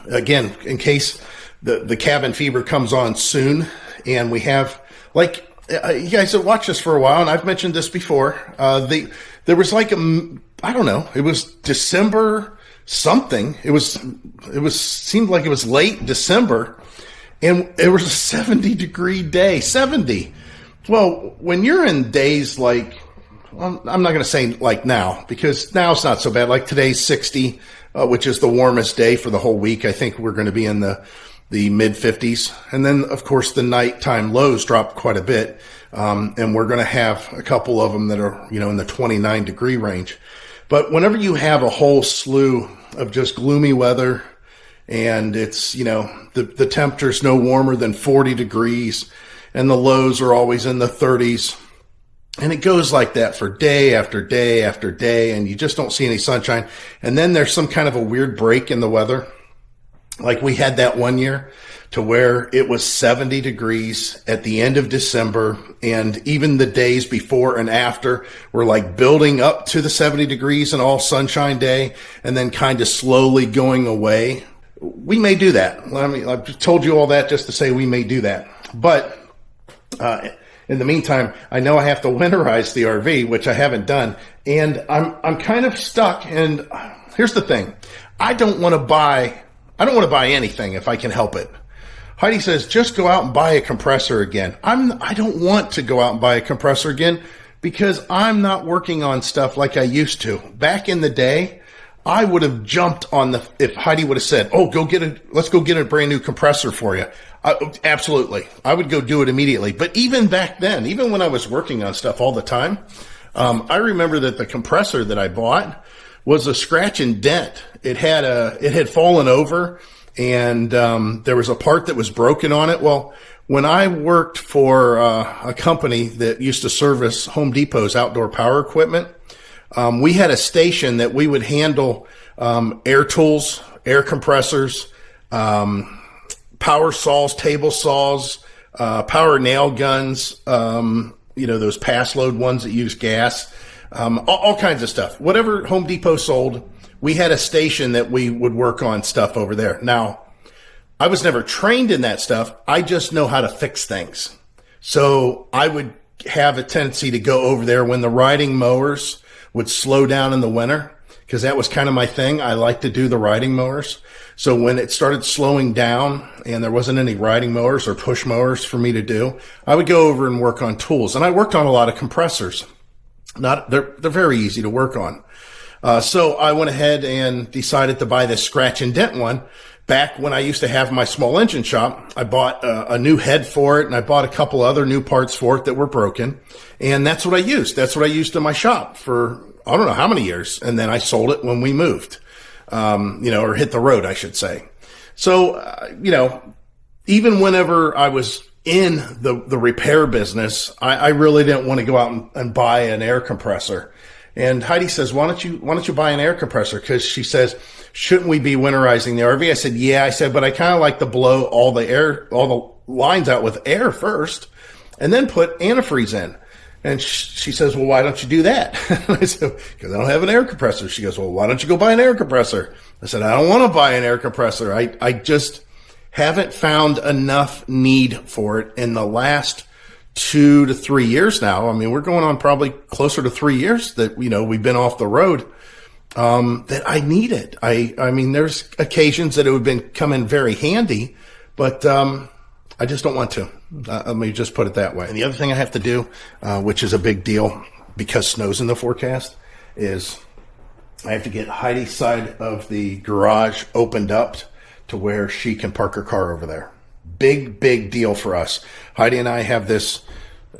Again, in case the cabin fever comes on soon, and we have, like, you guys have watched this for a while, and I've mentioned this before. There was like I don't know, it was December something. It seemed like it was late December, and it was a 70-degree day. 70. Well, when you're in days like, well, I'm not going to say like now, because now it's not so bad. Like today's 60, which is the warmest day for the whole week. I think we're going to be in the mid 50s. And then, of course, the nighttime lows drop quite a bit. And we're going to have a couple of them that are, in the 29-degree range. But whenever you have a whole slew of just gloomy weather, and it's, the temperature's no warmer than 40 degrees, and the lows are always in the 30s, and it goes like that for day after day after day, and you just don't see any sunshine. And then there's some kind of a weird break in the weather. Like we had that one year to where it was 70 degrees at the end of December, and even the days before and after were like building up to the 70 degrees and all sunshine day, and then kind of slowly going away. We may do that. I mean, I've told you all that just to say we may do that. But in the meantime, I know I have to winterize the RV, which I haven't done, and I'm kind of stuck. And here's the thing: I don't want to buy anything if I can help it. Heidi says, just go out and buy a compressor again. I don't want to go out and buy a compressor again because I'm not working on stuff like I used to. Back in the day, I would have jumped on if Heidi would have said, oh, let's go get a brand new compressor for you. Absolutely. I would go do it immediately. But even back then, even when I was working on stuff all the time, I remember that the compressor that I bought was a scratch and dent. It had fallen over, and there was a part that was broken on it. Well, when I worked for a company that used to service Home Depot's outdoor power equipment, we had a station that we would handle air tools, air compressors, power saws, table saws, power nail guns, those pass load ones that use gas, all kinds of stuff. Whatever Home Depot sold, we had a station that we would work on stuff over there. Now, I was never trained in that stuff. I just know how to fix things. So I would have a tendency to go over there when the riding mowers would slow down in the winter, because that was kind of my thing. I like to do the riding mowers. So when it started slowing down and there wasn't any riding mowers or push mowers for me to do, I would go over and work on tools. And I worked on a lot of compressors. They're very easy to work on. So I went ahead and decided to buy this scratch and dent one. Back when I used to have my small engine shop, I bought a new head for it, and I bought a couple other new parts for it that were broken. And that's what I used. That's what I used in my shop for, I don't know how many years. And then I sold it when we moved. or hit the road, I should say. So, even whenever I was in the repair business, I really didn't want to go out and buy an air compressor. And Heidi says, why don't you buy an air compressor? Because she says, shouldn't we be winterizing the RV? I said, yeah. I said, but I kind of like to blow all the lines out with air first and then put antifreeze in. And she says, well, why don't you do that? I said, because I don't have an air compressor. She goes, well, why don't you go buy an air compressor? I said, I don't want to buy an air compressor. I just haven't found enough need for it in the last 2 to 3 years now. I mean, we're going on probably closer to 3 years that, we've been off the road, that I need it. I mean, there's occasions that it would come in very handy, but, I just don't want to. Let me just put it that way. And the other thing I have to do, which is a big deal because snow's in the forecast, is I have to get Heidi's side of the garage opened up to where she can park her car over there. Big deal for us. Heidi and I have this,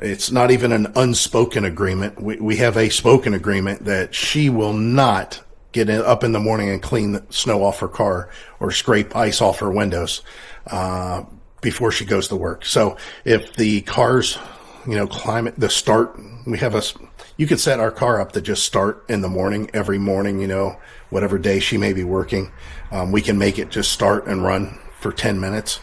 it's not even an unspoken agreement. We have a spoken agreement that she will not get up in the morning and clean the snow off her car or scrape ice off her windows before she goes to work. So if the car's, climate, the start, you could set our car up to just start in the morning, every morning, whatever day she may be working. We can make it just start and run for 10 minutes.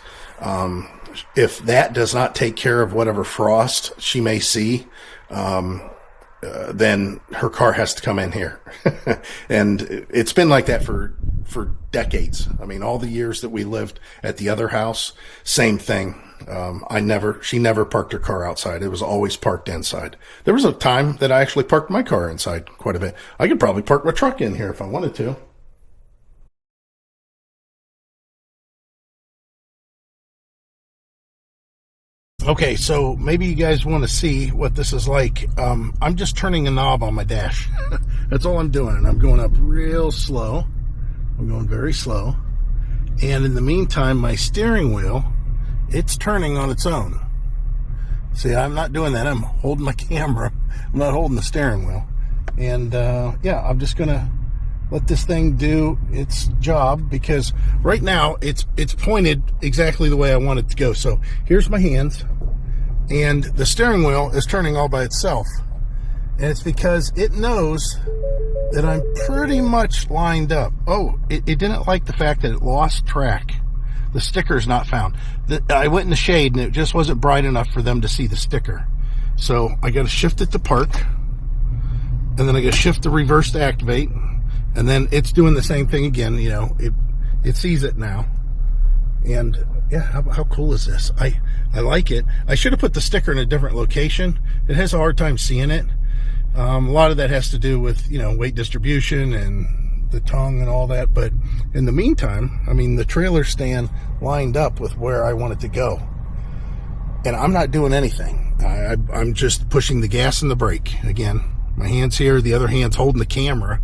If that does not take care of whatever frost she may see, then her car has to come in here. And it's been like that for decades. I mean, all the years that we lived at the other house, same thing. She never parked her car outside. It was always parked inside. There was a time that I actually parked my car inside quite a bit. I could probably park my truck in here if I wanted to. Okay, so maybe you guys want to see what this is like. I'm just turning a knob on my dash. That's all I'm doing. I'm going up real slow. I'm going very slow. And in the meantime, my steering wheel, it's turning on its own. See, I'm not doing that. I'm holding my camera. I'm not holding the steering wheel. And I'm just going to let this thing do its job, because right now it's pointed exactly the way I want it to go. So here's my hands, and the steering wheel is turning all by itself. And it's because it knows that I'm pretty much lined up. Oh, it didn't like the fact that it lost track. The sticker's not found. I went in the shade and it just wasn't bright enough for them to see the sticker. So I got to shift it to park, and then I got to shift the reverse to activate. And then it's doing the same thing again. It sees it now. And yeah, how cool is this? I like it. I should have put the sticker in a different location. It has a hard time seeing it. A lot of that has to do with, weight distribution and the tongue and all that. But in the meantime, I mean, the trailer stand lined up with where I want it to go. And I'm not doing anything. I'm just pushing the gas and the brake. Again, my hand's here. The other hand's holding the camera.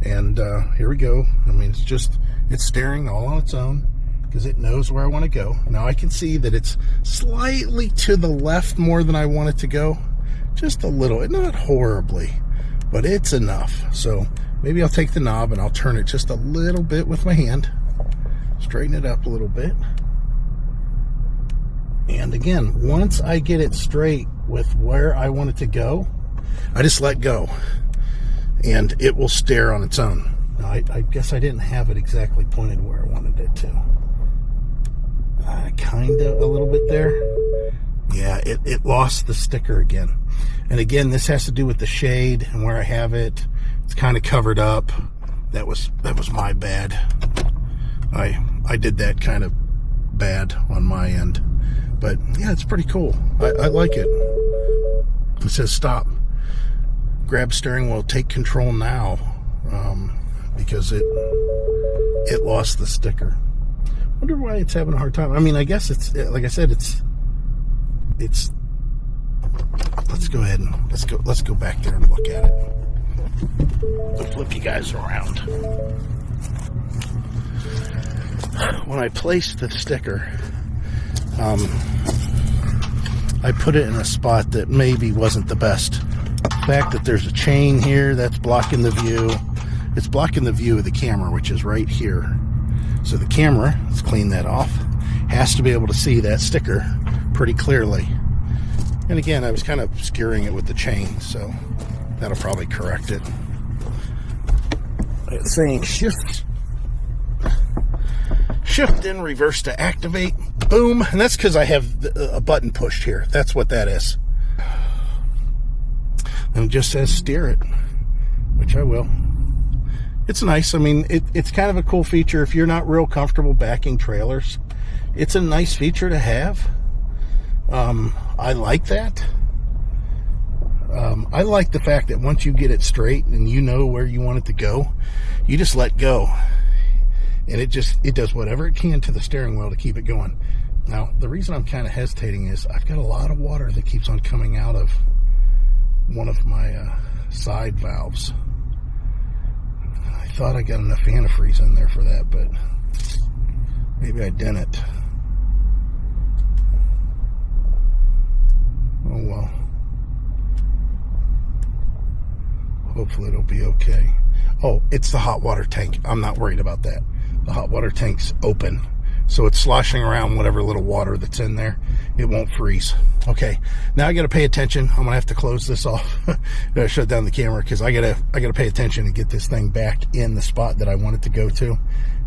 And here we go. I mean, it's steering all on its own because it knows where I want to go. Now I can see that it's slightly to the left more than I want it to go. Just a little, not horribly, but it's enough. So maybe I'll take the knob and I'll turn it just a little bit with my hand. Straighten it up a little bit. And again, once I get it straight with where I want it to go, I just let go. And it will steer on its own. Now, I guess I didn't have it exactly pointed where I wanted it to. Kind of a little bit there. Yeah, it lost the sticker again. And again, this has to do with the shade and where I have it. It's kind of covered up. That was my bad. I did that kind of bad on my end. But yeah, it's pretty cool. I like it. It says stop. Grab steering wheel, take control now, because it lost the sticker. Wonder why it's having a hard time. I mean, I guess it's, like I said, it's let's go ahead and let's go back there and look at it. I'll flip you guys around. When I placed the sticker, I put it in a spot that maybe wasn't the best. The fact that there's a chain here that's blocking the view, it's blocking the view of the camera, which is right here. So the camera, let's clean that off, has to be able to see that sticker pretty clearly. And again, I was kind of obscuring it with the chain, so that'll probably correct it. It's saying shift in reverse to activate. Boom. And that's because I have a button pushed here. That's what that is. And it just says steer it, which I will. It's nice. I mean, it's kind of a cool feature if you're not real comfortable backing trailers. It's a nice feature to have. I like that. I like the fact that once you get it straight and you know where you want it to go, you just let go. And it does whatever it can to the steering wheel to keep it going. Now, the reason I'm kind of hesitating is I've got a lot of water that keeps on coming out of one of my side valves. I thought I got enough antifreeze in there for that, but maybe I didn't. Oh well. Hopefully it'll be okay. Oh, it's the hot water tank. I'm not worried about that. The hot water tank's open, so it's sloshing around whatever little water that's in there. It won't freeze. Okay, now I got to pay attention. I'm gonna have to close this off. Gotta shut down the camera because I gotta pay attention and get this thing back in the spot that I want it to go to,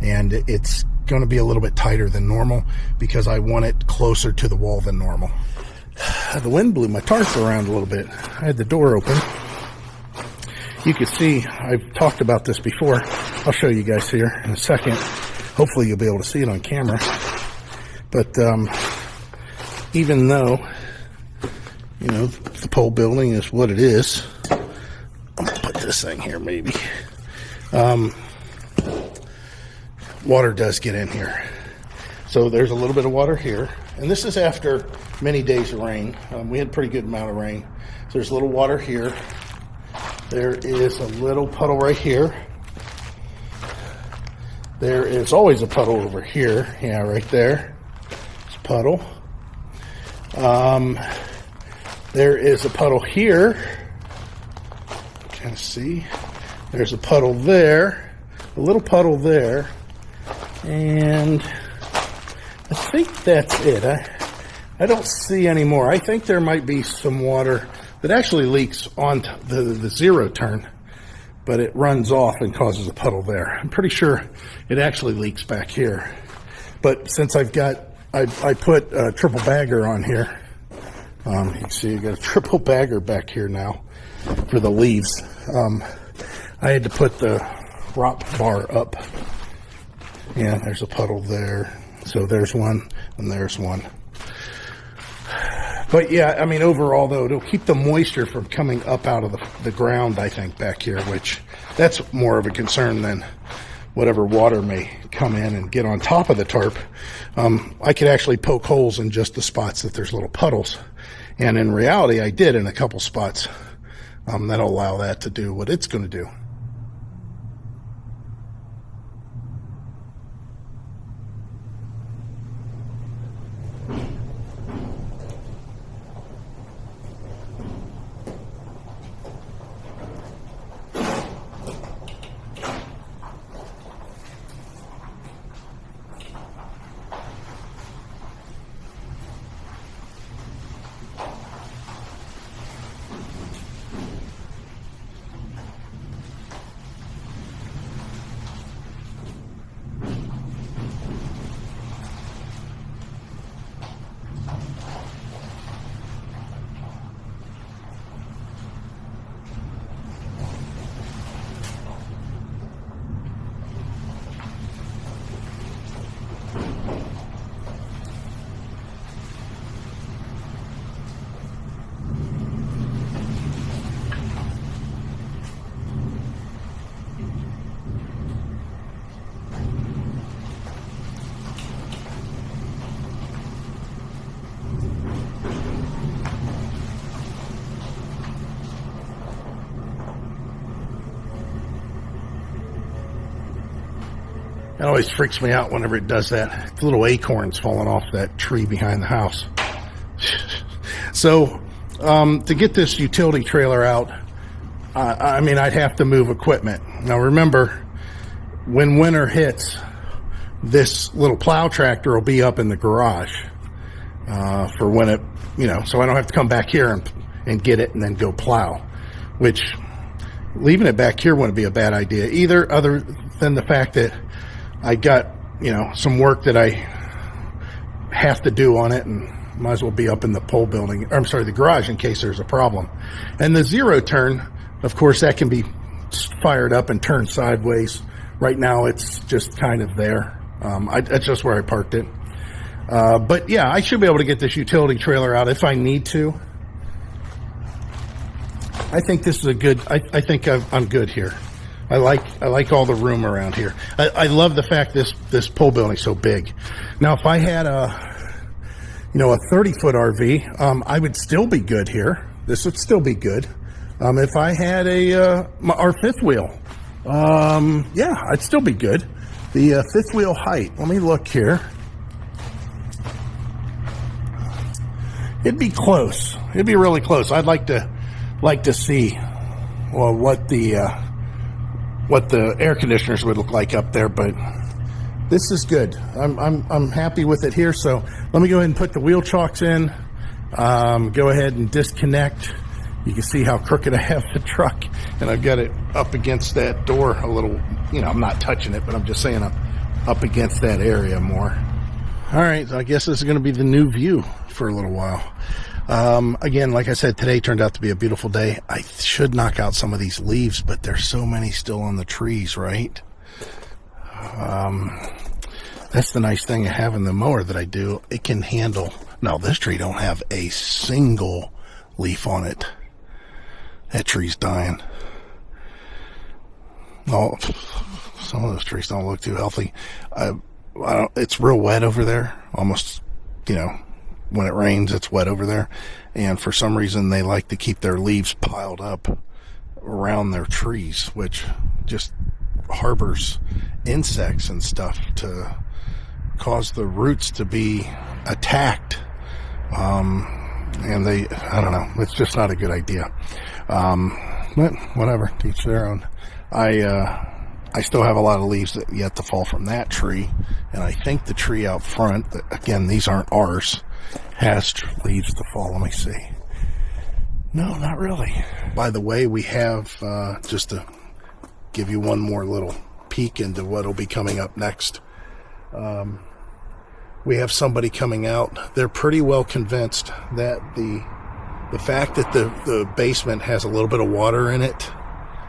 and it's going to be a little bit tighter than normal because I want it closer to the wall than normal. The wind blew my tarp around a little bit. I had the door open. You can see, I've talked about this before. I'll show you guys here in a second. Hopefully you'll be able to see it on camera. But even though, you know, the pole building is what it is, I'm gonna put this thing here maybe. Water does get in here. So there's a little bit of water here. And this is after many days of rain. We had a pretty good amount of rain. So there's a little water here. There is a little puddle right here. There is always a puddle over here. Yeah, right there. It's a puddle. There is a puddle here. Kind of see. There's a puddle there. A little puddle there. And I think that's it. I don't see any more. I think there might be some water that actually leaks on the zero turn, but it runs off and causes a puddle there. I'm pretty sure it actually leaks back here. But since I put a triple bagger on here, you can see I got a triple bagger back here now for the leaves. I had to put the rock bar up. Yeah, there's a puddle there. So there's one, and there's one. But yeah, I mean, overall though, it'll keep the moisture from coming up out of the ground, I think, back here, which that's more of a concern than whatever water may come in and get on top of the tarp. I could actually poke holes in just the spots that there's little puddles. And in reality, I did in a couple spots. That'll allow that to do what it's going to do. It always freaks me out whenever it does that. The little acorns falling off that tree behind the house. So, to get this utility trailer out, I mean, I'd have to move equipment. Now remember, when winter hits, this little plow tractor will be up in the garage for when it, so I don't have to come back here and get it and then go plow, which leaving it back here wouldn't be a bad idea either, other than the fact that I got, some work that I have to do on it, and might as well be up in the pole building, or I'm sorry, the garage, in case there's a problem. And the zero turn, of course, that can be fired up and turned sideways. Right now it's just kind of there. That's just where I parked it. But yeah, I should be able to get this utility trailer out if I need to. I think this is a good, I think I'm good here. I like all the room around here. I love the fact this pole building's so big. Now, if I had a 30-foot RV, I would still be good here. This would still be good. If I had our fifth wheel, yeah, I'd still be good. The fifth wheel height, let me look here. It'd be close. It'd be really close. I'd like to see, well, what the air conditioners would look like up there, but this is good. I'm happy with it here. So let me go ahead and put the wheel chocks in. Go ahead and disconnect. You can see how crooked I have the truck, and I've got it up against that door a little. I'm not touching it, but I'm just saying I'm up against that area more. All right, so I guess this is going to be the new view for a little while. Again, like I said, today turned out to be a beautiful day. I should knock out some of these leaves, but there's so many still on the trees, right? That's the nice thing of having the mower that I do. It can handle. No, this tree don't have a single leaf on it. That tree's dying. Oh, some of those trees don't look too healthy. It's real wet over there. Almost, when it rains, it's wet over there. And for some reason, they like to keep their leaves piled up around their trees, which just harbors insects and stuff to cause the roots to be attacked. And I don't know, it's just not a good idea. But whatever, to each their own. I still have a lot of leaves that yet to fall from that tree, and I think the tree out front, again, these aren't ours, has leaves to fall. Let me see. No, not really. By the way, we have, just to give you one more little peek into what will be coming up next, we have somebody coming out. They're pretty well convinced that the fact that the basement has a little bit of water in it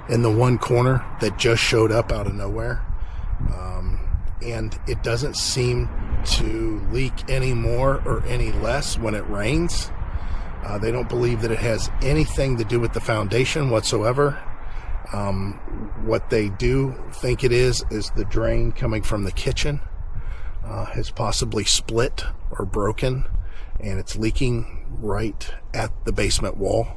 in the one corner that just showed up out of nowhere, and it doesn't seem to leak any more or any less when it rains. They don't believe that it has anything to do with the foundation whatsoever. What they do think it is the drain coming from the kitchen has possibly split or broken, and it's leaking right at the basement wall,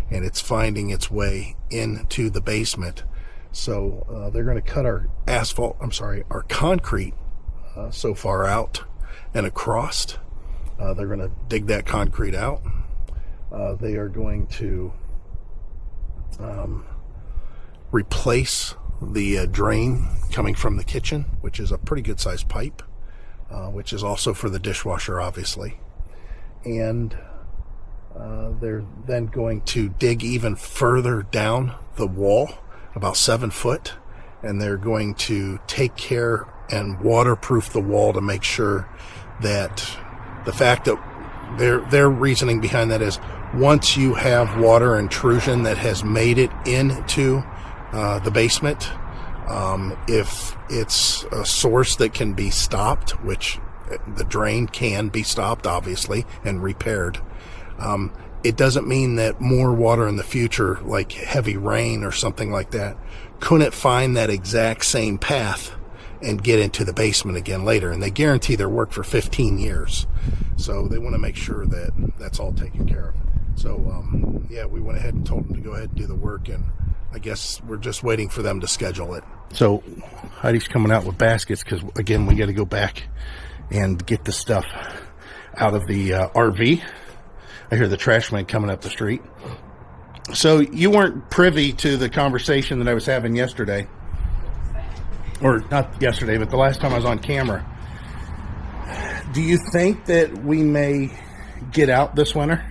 and it's finding its way into the basement. So they're going to cut our concrete so far out and across. They're going to dig that concrete out. They are going to replace the drain coming from the kitchen, which is a pretty good sized pipe, which is also for the dishwasher, obviously. And they're then going to dig even further down the wall, about 7 foot, and they're going to take care and waterproof the wall to make sure that the fact that their reasoning behind that is once you have water intrusion that has made it into the basement, if it's a source that can be stopped, which the drain can be stopped, obviously, and repaired, it doesn't mean that more water in the future, like heavy rain or something like that, couldn't find that exact same path and get into the basement again later. And they guarantee their work for 15 years. So they want to make sure that that's all taken care of. So, yeah, we went ahead and told them to go ahead and do the work, and I guess we're just waiting for them to schedule it. So Heidi's coming out with baskets because, again, we got to go back and get the stuff out of the RV. I hear the trash man coming up the street. So you weren't privy to the conversation that I was having yesterday. Or not yesterday, but the last time I was on camera. Do you think that we may get out this winter?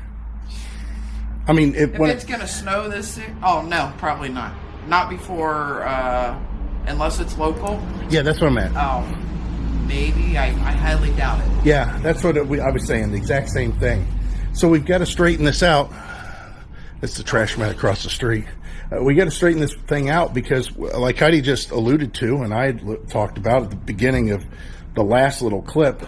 I mean, if it's going to snow this year, oh no, probably not. Not before, unless it's local. Yeah, that's what I meant. Oh, maybe. I highly doubt it. Yeah, that's what I was saying. The exact same thing. So we've got to straighten this out. It's the trash man across the street. We got to straighten this thing out because, like Heidi just alluded to, and I talked about at the beginning of the last little clip,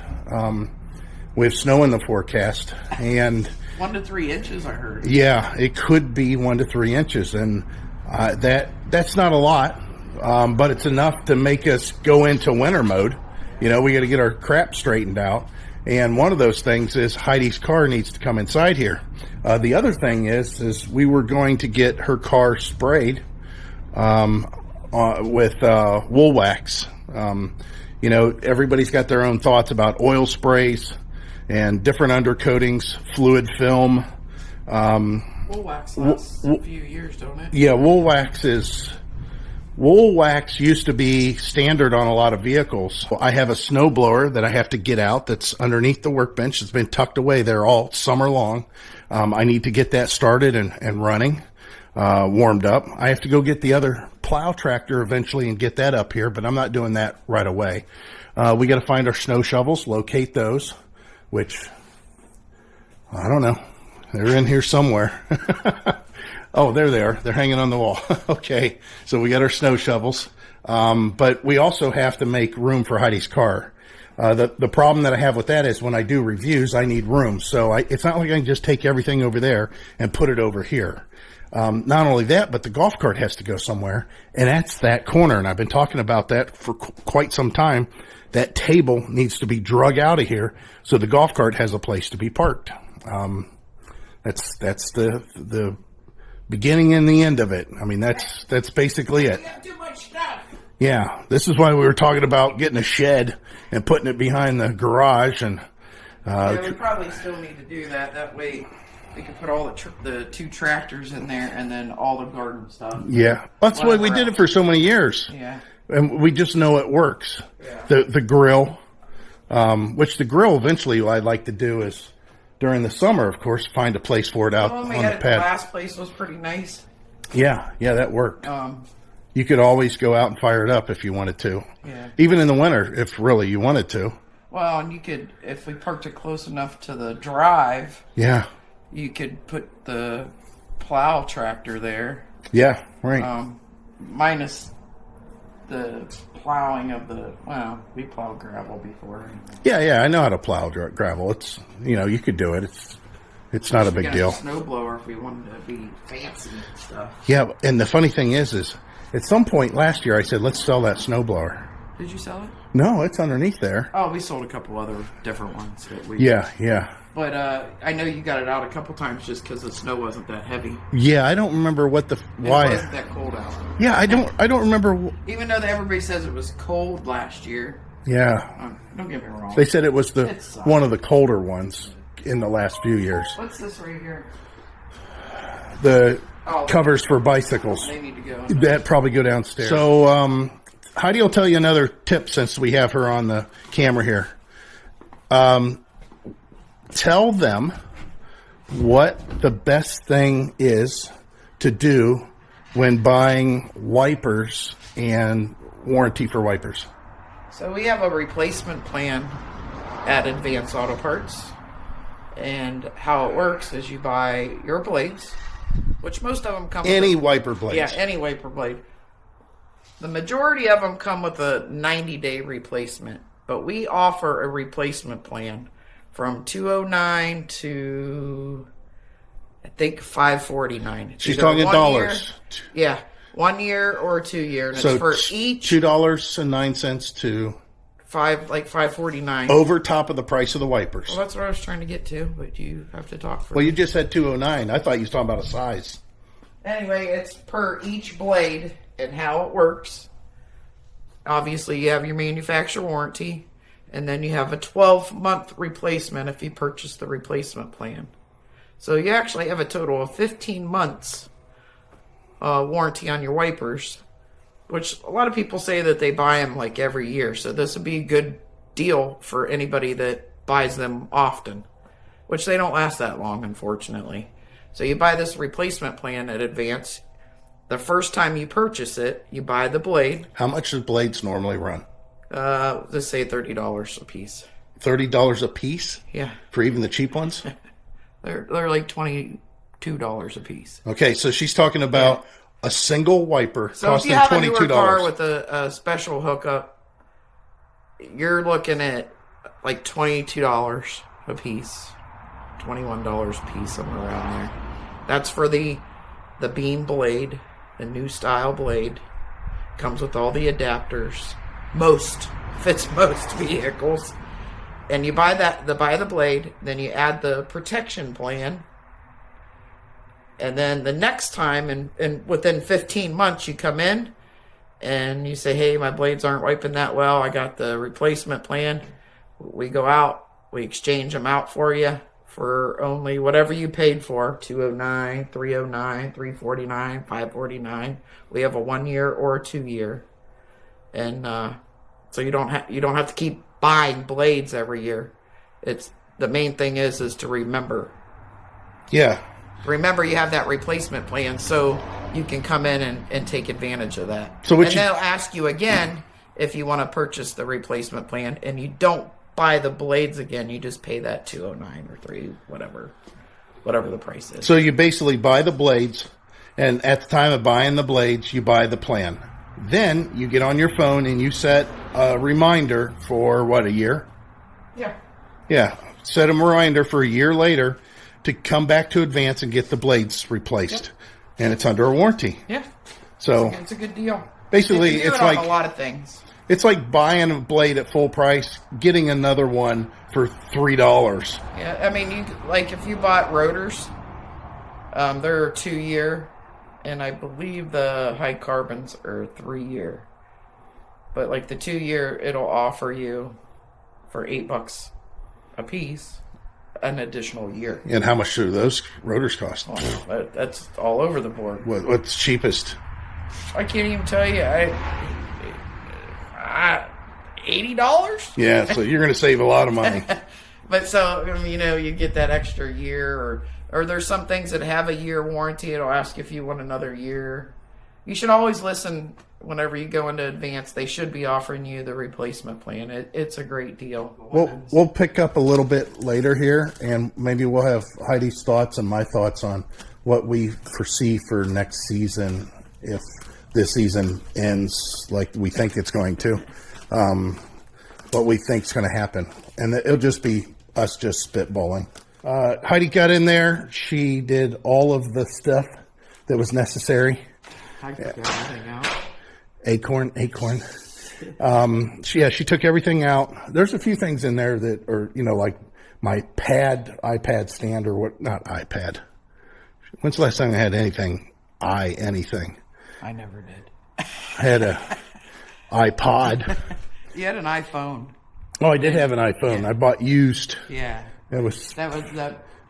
we have snow in the forecast, and 1 to 3 inches, I heard. Yeah, it could be 1 to 3 inches, and that's not a lot, but it's enough to make us go into winter mode. You know, we got to get our crap straightened out. And one of those things is Heidi's car needs to come inside here. The other thing is we were going to get her car sprayed with wool wax. You know, everybody's got their own thoughts about oil sprays and different undercoatings, fluid film. Wool wax lasts a few years, don't it? Yeah, wool wax used to be standard on a lot of vehicles. I have a snowblower that I have to get out that's underneath the workbench. It's been tucked away there all summer long. I need to get that started and running, warmed up. I have to go get the other plow tractor eventually and get that up here, but I'm not doing that right away. We got to find our snow shovels, locate those, which, I don't know. They're in here somewhere. Oh, there they are. They're hanging on the wall. Okay, so we got our snow shovels, but we also have to make room for Heidi's car. The problem that I have with that is when I do reviews, I need room. So it's not like I can just take everything over there and put it over here. Not only that, but the golf cart has to go somewhere, and that's that corner. And I've been talking about that for quite some time. That table needs to be drug out of here so the golf cart has a place to be parked. That's the beginning and the end of it. I mean, that's basically it. You got too much stuff. Yeah, this is why we were talking about getting a shed and putting it behind the garage. And yeah, we probably still need to do that. That way we can put all the 2 tractors in there and then all the garden stuff. Yeah, that's why we did it for so many years. Yeah. And we just know it works. Yeah. The grill, which the grill eventually what I'd like to do is during the summer, of course, find a place for it out on the pad. The last place was pretty nice. Yeah, that worked. You could always go out and fire it up if you wanted to. Yeah. Even in the winter, if really you wanted to. Well, and you could, if we parked it close enough to the drive. Yeah. You could put the plow tractor there. Yeah, right. Minus the plowing of we plowed gravel before. Yeah, I know how to plow gravel. It's, you could do it. It's not a big deal. Snowblower if we wanted to be fancy and stuff. Yeah, and the funny thing is at some point last year I said, let's sell that snowblower. Did you sell it? No, it's underneath there. Oh, we sold a couple other different ones. Yeah. But I know you got it out a couple times just because the snow wasn't that heavy. Yeah, I don't remember why. It wasn't that cold out. Yeah, I don't remember. Even though everybody says it was cold last year. Yeah. Don't get me wrong. They said it was one of the colder ones in the last few years. What's this right here? The covers for bicycles. They need to go. That probably go downstairs. So Heidi will tell you another tip since we have her on the camera here. Tell them what the best thing is to do when buying wipers and warranty for wipers. So we have a replacement plan at Advanced Auto Parts. And how it works is you buy your blades, which most of them come with wiper blades. Yeah, any wiper blade. The majority of them come with a 90-day replacement, but we offer a replacement plan from $209 to I think $549. She's talking dollars. Yeah, 1 year or 2 year. And so it's for each $2.09 to $549 over top of the price of the wipers. Well, that's what I was trying to get to, but you have to talk for. Well, you just said $209. I thought you was talking about a size. Anyway, it's per each blade and how it works. Obviously, you have your manufacturer warranty, and then you have a 12-month replacement if you purchase the replacement plan. So you actually have a total of 15 months warranty on your wipers, which a lot of people say that they buy them like every year. So this would be a good deal for anybody that buys them often, which they don't last that long, unfortunately. So you buy this replacement plan at Advance. The first time you purchase it, you buy the blade. How much do blades normally run? Let's say $30 a piece. $30 a piece? Yeah. For even the cheap ones? They're like $22 a piece. Okay, so she's talking about a single wiper So if costing you have a $22. newer car with a special hookup, you're looking at like $22 a piece, $21 a piece, somewhere around there. That's for the beam blade, the new style blade. Comes with all the adapters. Fits most vehicles. And you buy the blade, then you add the protection plan. And then the next time, and within 15 months, you come in and you say, hey, my blades aren't wiping that well. I got the replacement plan. We go out, we exchange them out for you for only whatever you paid for, $209, $309, $349, $549. We have a 1 year or a 2 year. And so you don't have to keep buying blades every year. It's the main thing is to remember. Yeah. Remember you have that replacement plan so you can come in and take advantage of that. So and they'll ask you again if you want to purchase the replacement plan, and you don't buy the blades again. You just pay that $209 or $3, whatever the price is. So you basically buy the blades, and at the time of buying the blades, you buy the plan. Then you get on your phone and you set a reminder for, what, a year? Yeah. Yeah. Set a reminder for a year later to come back to Advance and get the blades replaced. Yep. And it's under a warranty. Yeah. So it's a good deal. Basically, it's like a lot of things. It's like buying a blade at full price, getting another one for $3. Yeah, I mean, if you bought rotors, they're a 2 year, and I believe the high carbons are 3 year. But like the 2 year, it'll offer you for $8 a piece an additional year. And how much do those rotors cost? Oh, that's all over the board. What's cheapest? I can't even tell you. $80? Yeah, so you're going to save a lot of money. But so, you get that extra year, or there's some things that have a year warranty. It'll ask if you want another year. You should always listen whenever you go into Advance. They should be offering you the replacement plan. It's a great deal. We'll pick up a little bit later here, and maybe we'll have Heidi's thoughts and my thoughts on what we foresee for next season if this season ends like we think it's going to. What we think is going to happen. And it'll just be us just spitballing. Heidi got in there. She did all of the stuff that was necessary. I took everything out. Acorn. She took everything out. There's a few things in there that are, like my iPad stand or what, not iPad. When's the last time I had anything? Anything? I never did. I had a iPod. You had an iPhone. Oh, I did have an iPhone. Yeah. I bought used. Yeah. It was that.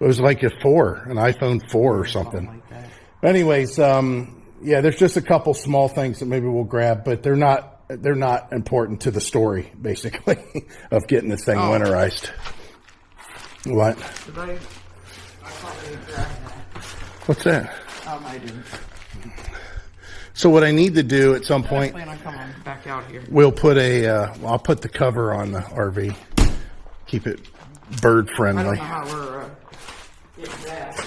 It was like an iPhone 4 or something. Like that. Anyways, there's just a couple small things that maybe we'll grab, but they're not important to the story, basically, of getting this thing winterized. What? I probably grabbed that. What's that? I didn't. So what I need to do at some point, I plan on coming back out here. We'll put I'll put the cover on the RV, keep it bird friendly. I don't know how we're getting that.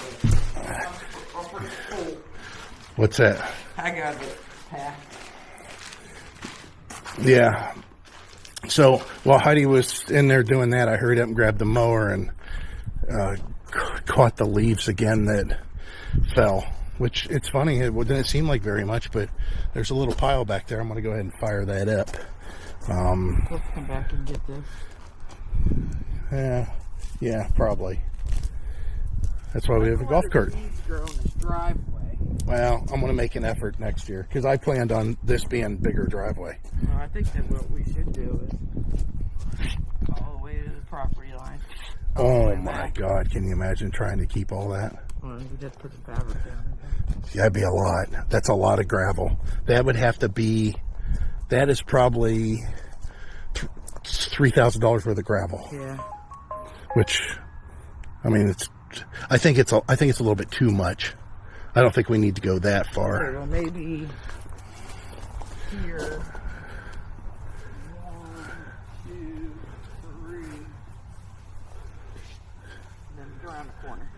I'm pretty full. What's that? I got it packed. Yeah. So while Heidi was in there doing that, I hurried up and grabbed the mower and caught the leaves again that fell. Which, it's funny, it didn't seem like very much, but there's a little pile back there. I'm going to go ahead and fire that up. Let's come back and get this. Yeah, probably. That's why we have a golf cart. Driveway. Well, I'm going to make an effort next year, because I planned on this being bigger driveway. Well, I think that what we should do is all the way to the property line. Oh, my God. Can you imagine trying to keep all that? Well, we just put the fabric down. That'd be a lot. That's a lot of gravel. That would have to be, that is probably $3,000 worth of gravel. Yeah. Which, I mean, I think it's a little bit too much. I don't think we need to go that far. Okay, well, maybe here. 1, 2, 3. Then around the corner.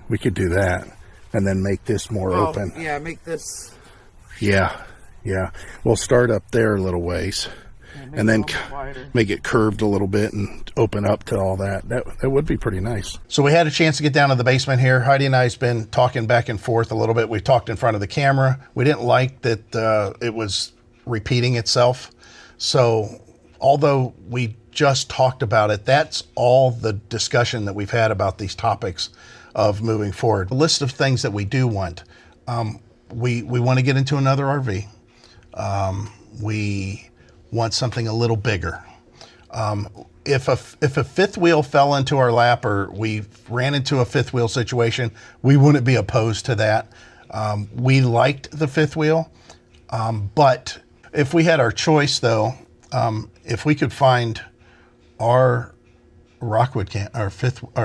We could do that and then make this more open. Yeah, make this. Yeah. We'll start up there a little ways and then make it curved a little bit and open up to all that. That would be pretty nice. So we had a chance to get down to the basement here. Heidi and I have been talking back and forth a little bit. We talked in front of the camera. We didn't like that it was repeating itself. So although we just talked about it, that's all the discussion that we've had about these topics of moving forward. A list of things that we do want. We want to get into another RV. We want something a little bigger. If a fifth wheel fell into our lap or we ran into a fifth wheel situation, we wouldn't be opposed to that. We liked the fifth wheel, but if we had our choice though, if we could find our Rockwood our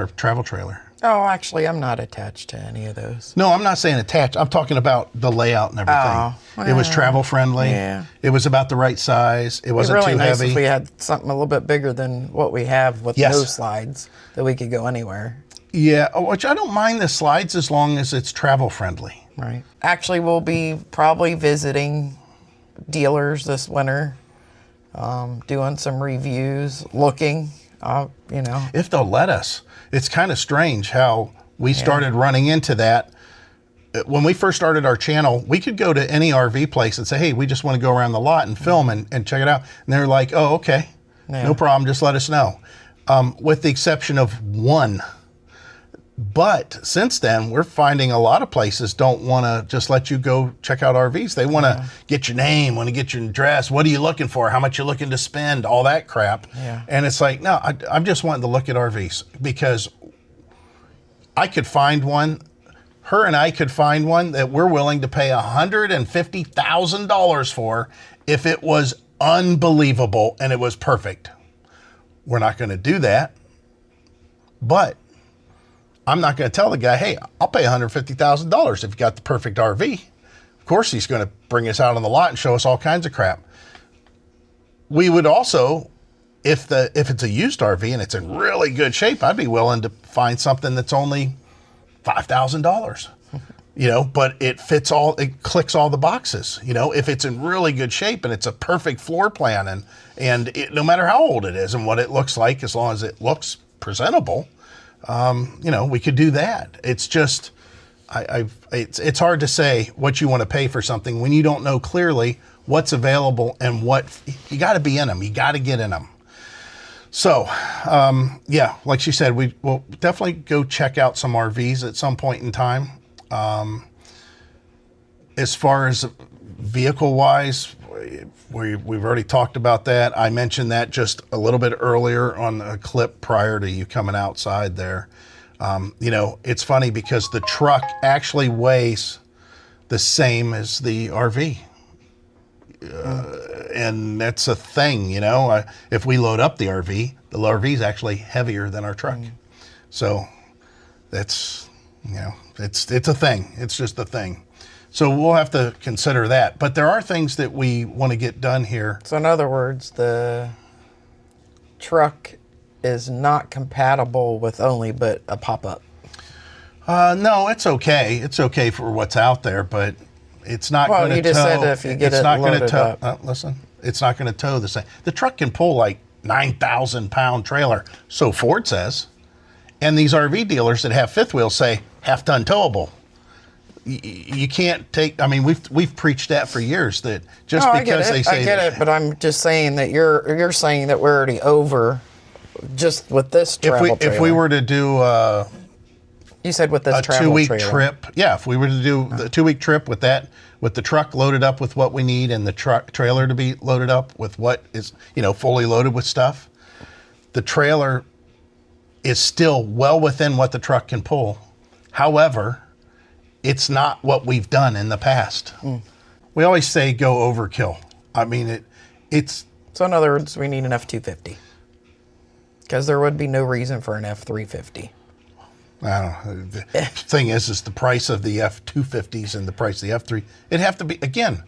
travel trailer. Oh, actually, I'm not attached to any of those. No, I'm not saying attached. I'm talking about the layout and everything. Oh, it was travel friendly. Yeah. It was about the right size. It wasn't It'd be really too nice heavy. if we had something a little bit bigger than what we have with no slides, that we could go anywhere. Yeah, which I don't mind the slides as long as it's travel friendly. Right. Actually, we'll be probably visiting dealers this winter, doing some reviews, looking, If they'll let us. It's kind of strange how we started running into that. When we first started our channel, we could go to any RV place and say, hey, we just want to go around the lot and film and check it out. And they're like, oh, okay, no problem, just let us know. With the exception of one. But since then, we're finding a lot of places don't want to just let you go check out RVs. They want to get your name, want to get your address. What are you looking for? How much you looking to spend? All that crap. Yeah. And it's like, no, I'm just wanting to look at RVs because I could find one. Her and I could find one that we're willing to pay $150,000 for if it was unbelievable and it was perfect. We're not going to do that. But I'm not going to tell the guy, hey, I'll pay $150,000 if you got the perfect RV. Of course, he's going to bring us out on the lot and show us all kinds of crap. We would also, if it's a used RV and it's in really good shape, I'd be willing to find something that's only $5,000. But it clicks all the boxes. If it's in really good shape and it's a perfect floor plan and no matter how old it is and what it looks like, as long as it looks presentable, we could do that. It's just, it's hard to say what you want to pay for something when you don't know clearly what's available and you got to be in them. You got to get in them. So, like she said, we will definitely go check out some RVs at some point in time. As far as vehicle wise, we've already talked about that. I mentioned that just a little bit earlier on a clip prior to you coming outside there. It's funny because the truck actually weighs the same as the RV. And that's a thing, if we load up the RV is actually heavier than our truck. So that's, it's a thing. It's just a thing. So we'll have to consider that. But there are things that we want to get done here. So in other words, the truck is not compatible with but a pop-up. No, it's okay. It's okay for what's out there, but it's not going to tow. Well, you just said if you get it loaded up. Listen, it's not going to tow the same. The truck can pull like 9,000-pound trailer, so Ford says. And these RV dealers that have fifth wheels say half-ton towable. You can't take. I mean, we've preached that for years. That just because they say I get it, but I'm just saying that you're saying that we're already over just with this travel trailer. If we were to do you said with this a travel 2-week trailer. trip, if we were to do the 2-week trip with that, with the truck loaded up with what we need and the truck trailer to be loaded up with what is fully loaded with stuff, the trailer is still well within what the truck can pull. However, it's not what we've done in the past. We always say go overkill. I mean, it's... So in other words, we need an F-250. Because there would be no reason for an F-350. I don't know. The thing is the price of the F-250s and the price of the F-3. It'd have to be, again,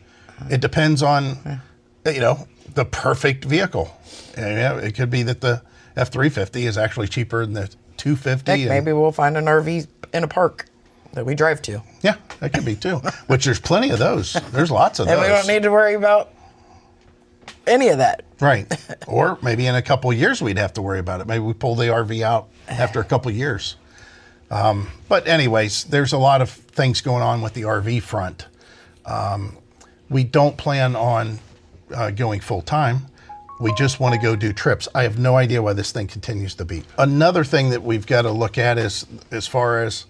it depends on, the perfect vehicle. It could be that the F-350 is actually cheaper than the 250. Heck, maybe we'll find an RV in a park that we drive to. Yeah, that could be too. Which there's plenty of those. There's lots of those. And we don't need to worry about any of that. Right. Or maybe in a couple of years we'd have to worry about it. Maybe we pull the RV out after a couple of years. But anyways, there's a lot of things going on with the RV front. We don't plan on going full time. We just want to go do trips. I have no idea why this thing continues to beep. Another thing that we've got to look at is as far as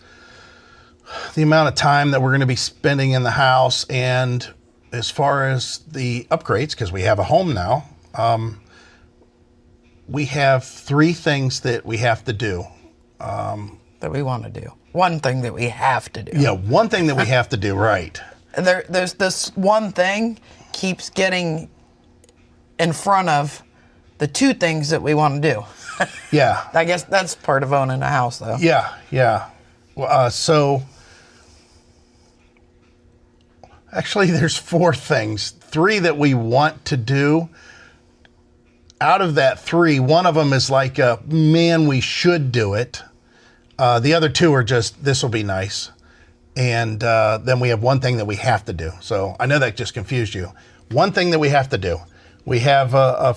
the amount of time that we're going to be spending in the house, and as far as the upgrades, because we have a home now, we have 3 things that we have to do. That we want to do. One thing that we have to do. Yeah, one thing that we have to do, right. And there's this one thing keeps getting in front of the 2 things that we want to do. Yeah. I guess that's part of owning a house, though. Yeah. So, actually, there's 4 things. 3 that we want to do. Out of that 3, one of them is like, man, we should do it. The other 2 are just, this will be nice. And then we have one thing that we have to do. So I know that just confused you. One thing that we have to do. We have I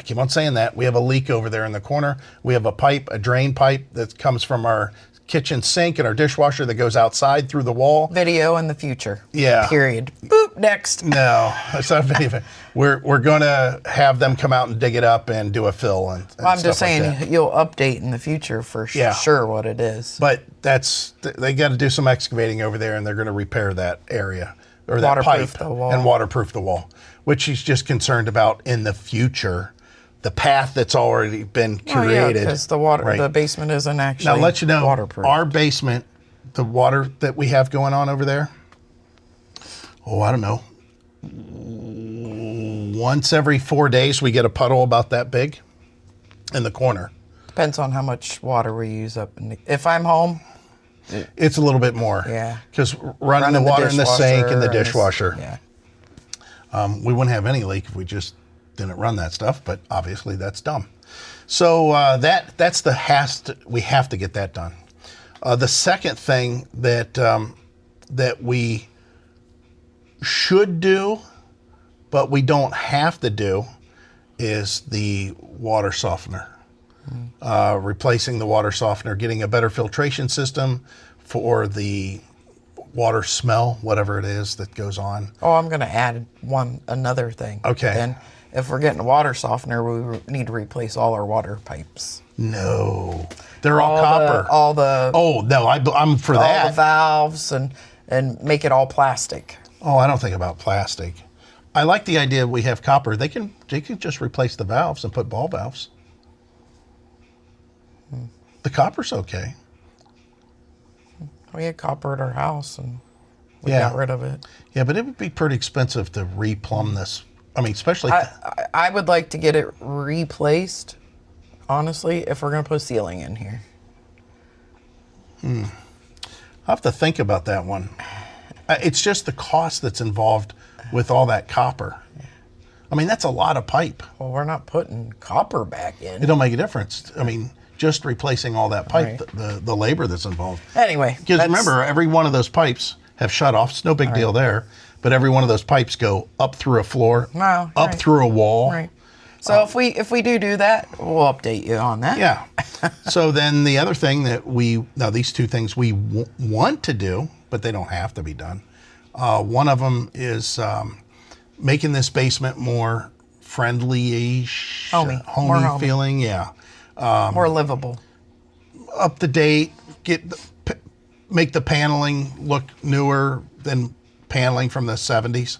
keep on saying that, we have a leak over there in the corner. We have a drain pipe that comes from our kitchen sink and our dishwasher that goes outside through the wall. Video in the future. Yeah. Period. Boop, next. No, it's not a video. We're going to have them come out and dig it up and do a fill. And Well, I'm just stuff like saying that. you'll update in the future for Yeah. sure what it is. But they got to do some excavating over there, and they're going to repair that area or that Waterproof pipe the wall. and waterproof the wall, which he's just concerned about in the future. The path that's already been created. because the water, Right. the basement isn't actually Now, let you know, waterproof. our basement, the water that we have going on over there, I don't know, once every 4 days we get a puddle about that big in the corner. Depends on how much water we use up. If I'm home, It's a little bit more. Yeah. Because running the water in the sink and the dishwasher. Yeah. We wouldn't have any leak if we just didn't run that stuff, but obviously that's dumb. So that's we have to get that done. The second thing that we should do, but we don't have to do, is the water softener. Replacing the water softener, getting a better filtration system for the water smell, whatever it is that goes on. Oh, I'm going to add another thing. Okay. Then, if we're getting a water softener, we need to replace all our water pipes. No, they're all copper. Oh no, I'm for all that. the valves and make it all plastic. Oh, I don't think about plastic. I like the idea we have copper. They can just replace the valves and put ball valves. The copper's okay. We had copper at our house and we got rid of it. Yeah, but it would be pretty expensive to replumb this. I mean, especially... I would like to get it replaced, honestly, if we're going to put ceiling in here. I'll have to think about that one. It's just the cost that's involved with all that copper. I mean, that's a lot of pipe. Well, we're not putting copper back in. It don't make a difference. I mean, just replacing all that pipe, the labor that's involved. Anyway. Because remember, every one of those pipes have shutoffs. No big deal there. But every one of those pipes go up through a floor, up through a wall. Right. So if we do that, we'll update you on that. Yeah. So then the other thing that these 2 things we want to do, but they don't have to be done. One of them is making this basement more friendly-ish, homey feeling. Yeah. More livable. Up to date. Make the paneling look newer than paneling from the 70s.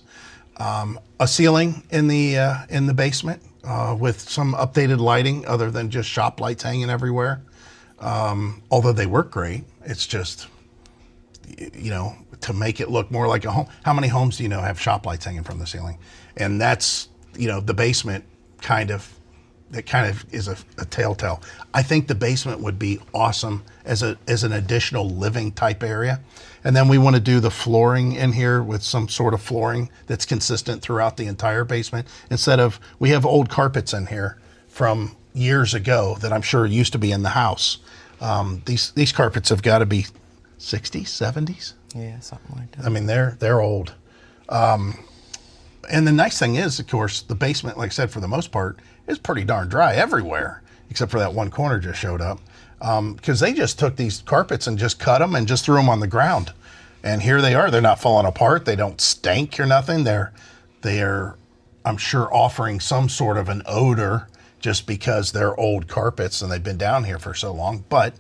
A ceiling in the basement with some updated lighting other than just shop lights hanging everywhere. Although they work great, it's just you know, to make it look more like a home. How many homes do you know have shop lights hanging from the ceiling? And that's, you know, the basement that kind of is a telltale. I think the basement would be awesome as an additional living type area. And then we want to do the flooring in here with some sort of flooring that's consistent throughout the entire basement. Instead of, we have old carpets in here from years ago that I'm sure used to be in the house. These carpets have got to be 60s, 70s. Yeah, something like that. I mean, they're old. And the nice thing is, of course, the basement, like I said, for the most part, is pretty darn dry everywhere, except for that one corner just showed up. Because they just took these carpets and just cut them and just threw them on the ground. And here they are. They're not falling apart. They don't stink or nothing. They're, I'm sure, offering some sort of an odor just because they're old carpets and they've been down here for so long. But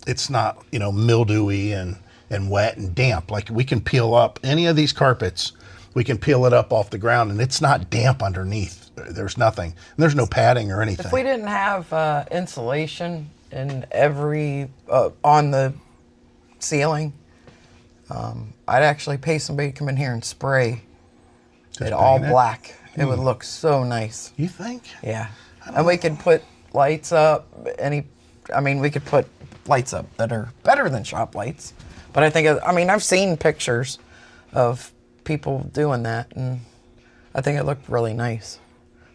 it's not, you know, mildewy and wet and damp. Like, we can peel up any of these carpets. We can peel it up off the ground and it's not damp underneath. There's nothing. And there's no padding or anything. If we didn't have insulation in every on the ceiling, I'd actually pay somebody to come in here and spray it all black. It would look so nice. You think? Yeah. And we could put lights up. We could put lights up that are better than shop lights. But I've seen pictures of people doing that, and I think it looked really nice.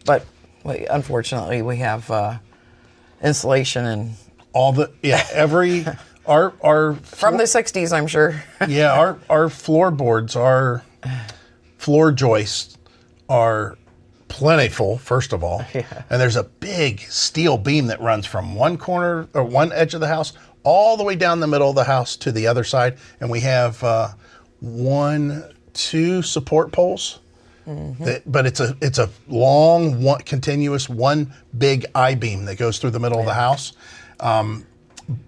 But unfortunately, we have insulation and all the our from the 60s, I'm sure. Yeah, our floorboards, our floor joists are plentiful, first of all. Yeah. And there's a big steel beam that runs from one corner or one edge of the house all the way down the middle of the house to the other side. And we have 2 support poles. Mm-hmm. But it's a long, continuous, one big I-beam that goes through the middle of the house.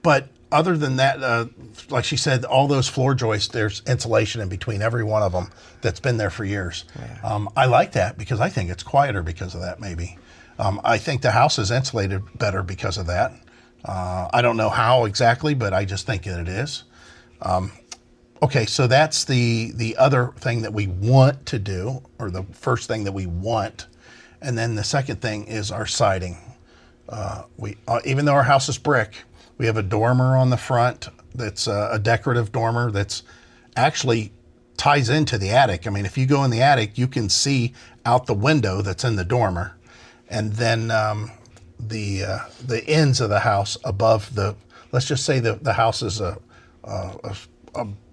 But other than that, like she said, all those floor joists, there's insulation in between every one of them that's been there for years. Yeah. I like that because I think it's quieter because of that, maybe. I think the house is insulated better because of that. I don't know how exactly, but I just think that it is. Okay, so that's the other thing that we want to do, or the first thing that we want. And then the second thing is our siding. Even though our house is brick, we have a dormer on the front that's a decorative dormer that's actually ties into the attic. I mean, if you go in the attic, you can see out the window that's in the dormer. And then the ends of the house above let's just say the house is a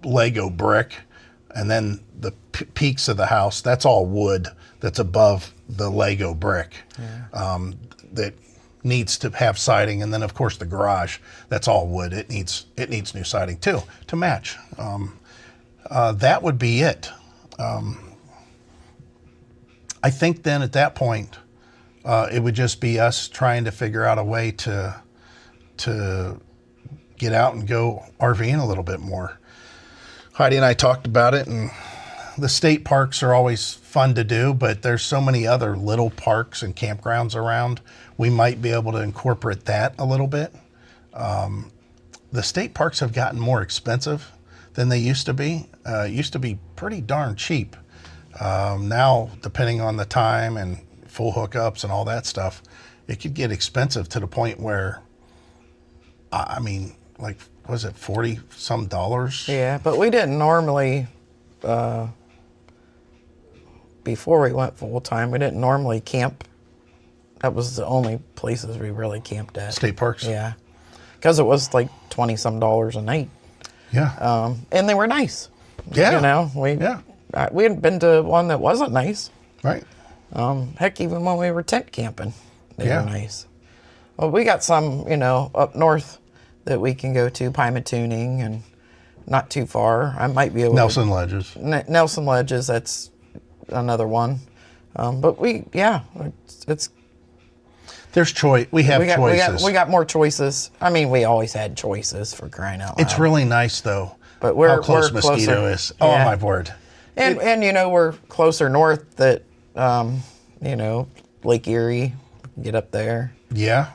Lego brick, and then the peaks of the house, that's all wood that's above the Lego brick. Yeah. That needs to have siding. And then of course the garage, that's all wood. It needs new siding too to match. That would be it. I think then at that point it would just be us trying to figure out a way to get out and go RVing a little bit more. Heidi and I talked about it, and the state parks are always fun to do, but there's so many other little parks and campgrounds around. We might be able to incorporate that a little bit. The state parks have gotten more expensive than they used to be. It used to be pretty darn cheap. Now, depending on the time and full hookups and all that stuff, it could get expensive to the point where, like, was it $40 some? Yeah, but we didn't normally, before we went full time, we didn't normally camp. That was the only places we really camped at. State parks? Yeah, because it was like $20 some a night. Yeah. And they were nice. Yeah. You know, we hadn't been to one that wasn't nice. Right. Heck, even when we were tent camping, they were nice. Well, we got some, up north that we can go to, Tuning, and not too far. I might be able Nelson Ledges. Nelson Ledges, that's another one. But it's there's choice. We have choices. We got more choices. I mean, we always had choices, for crying out loud. It's really nice though. But we're how close we're Mosquito closer. is. Oh my word. And we're closer north that Lake Erie, get up there. Yeah.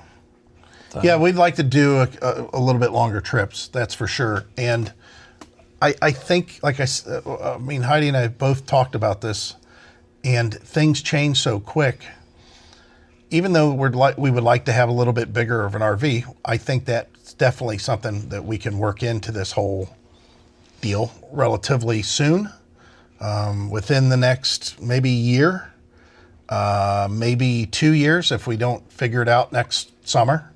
Yeah, we'd like to do a little bit longer trips, that's for sure. And I think, like I mean, Heidi and I both talked about this, and things change so quick. Even though we would like to have a little bit bigger of an RV, I think that's definitely something that we can work into this whole deal relatively soon, within the next maybe year, maybe 2 years if we don't figure it out next summer.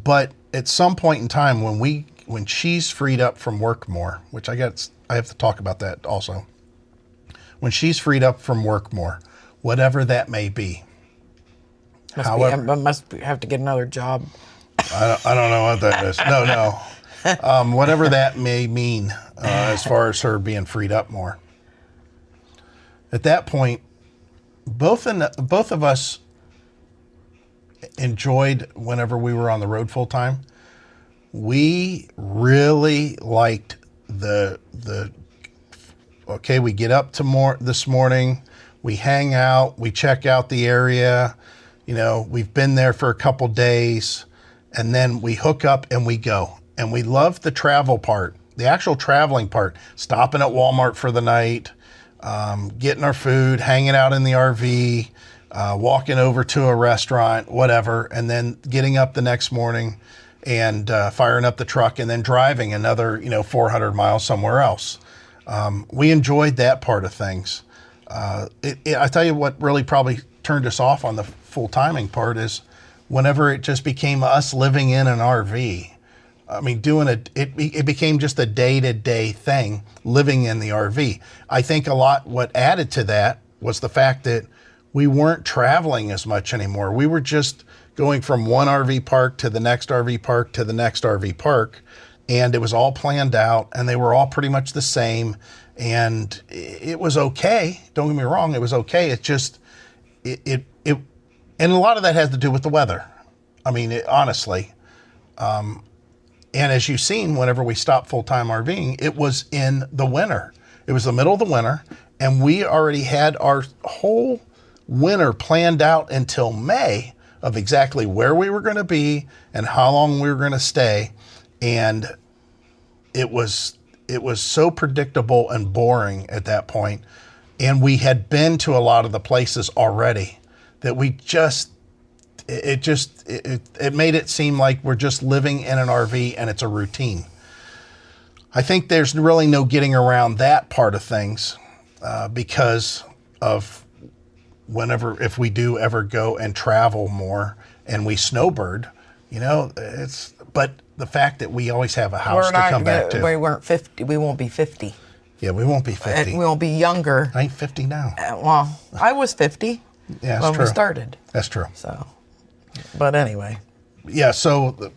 But at some point in time when she's freed up from work more, which I have to talk about that also. When she's freed up from work more, whatever that may be. Must have to get another job. I don't know what that is. No. Whatever that may mean, as far as her being freed up more. At that point, both of us enjoyed whenever we were on the road full time. We really liked okay, we get up this morning, we hang out, we check out the area, we've been there for a couple days, and then we hook up and we go. And we love the travel part, the actual traveling part, stopping at Walmart for the night, getting our food, hanging out in the RV, walking over to a restaurant, whatever, and then getting up the next morning and firing up the truck and then driving another, 400 miles somewhere else. We enjoyed that part of things. I tell you what really probably turned us off on the full timing part is whenever it just became us living in an RV. I mean, it became just a day-to-day thing, living in the RV. I think a lot what added to that was the fact that we weren't traveling as much anymore. We were just going from one RV park to the next RV park to the next RV park, and it was all planned out, and they were all pretty much the same, and it was okay. Don't get me wrong, it was okay. It just, and a lot of that has to do with the weather. I mean, honestly. And as you've seen, whenever we stopped full-time RVing, it was in the winter. It was the middle of the winter, and we already had our whole winter planned out until May of exactly where we were going to be and how long we were going to stay. And it was so predictable and boring at that point. And we had been to a lot of the places already that we just, it made it seem like we're just living in an RV and it's a routine. I think there's really no getting around that part of things because of if we do ever go and travel more and we snowbird, but the fact that we always have a house to come back to. We weren't 50. We won't be 50. Yeah, we won't be 50. And we won't be younger. I ain't 50 now. Well, I was 50 when we started. That's true. So, but anyway. Yeah, so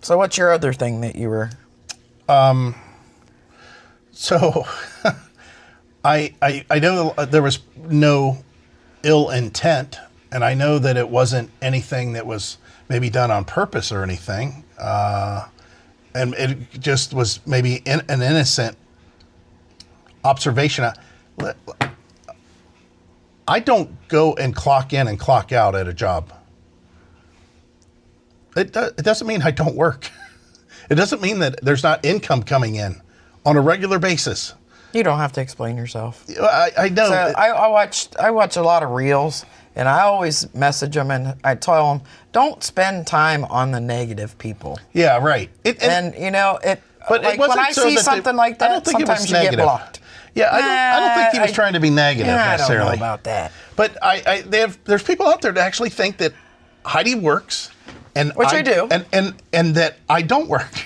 what's your other thing that you were? So I know there was no ill intent, and I know that it wasn't anything that was maybe done on purpose or anything, and it just was maybe an innocent observation. I don't go and clock in and clock out at a job. It doesn't mean I don't work. It doesn't mean that there's not income coming in on a regular basis. You don't have to explain yourself. I know. So I watch a lot of reels, and I always message them, and I tell them, don't spend time on the negative people. Yeah, right. But But like it wasn't when I so see that something like that, I don't think it was sometimes you negative. get blocked. Yeah, I don't think he was trying to be negative necessarily. I don't know about that. But there's people out there that actually think that Heidi works, and Which I do, and that I don't work,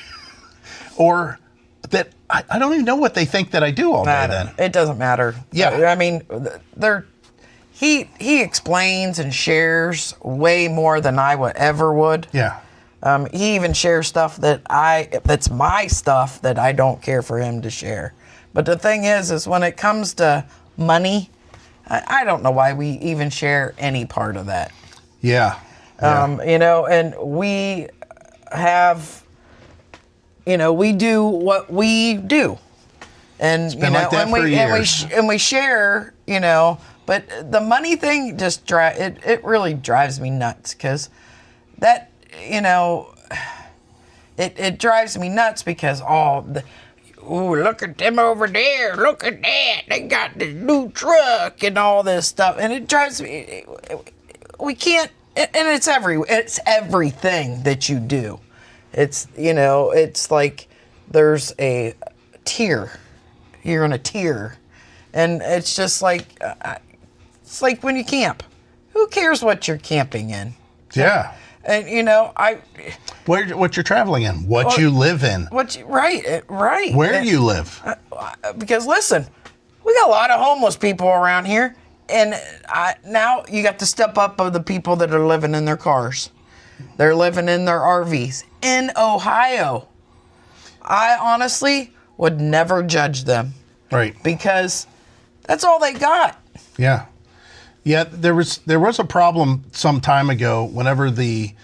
or that I don't even know what they think that I do all day. Then it doesn't matter. Yeah, I mean, he explains and shares way more than I would. Yeah. He even shares stuff that's my stuff that I don't care for him to share. But the thing is when it comes to money, I don't know why we even share any part of that. Yeah. And we have, we do what we do. And, it's been like that for years. And we share, but the money thing just it really drives me nuts because that, it drives me nuts because look at them over there. Look at that. They got this new truck and all this stuff. And it drives me. We can't. And it's everything that you do. It's, it's like there's a tier. You're in a tier. And it's just like, it's like when you camp. Who cares what you're camping in? Yeah. And, what you're traveling in, what you live in. Right. Where you live. Because listen, we got a lot of homeless people around here, and now you got to step up of the people that are living in their cars. They're living in their RVs in Ohio. I honestly would never judge them. Right. Because that's all they got. Yeah. Yeah, there was a problem some time ago whenever the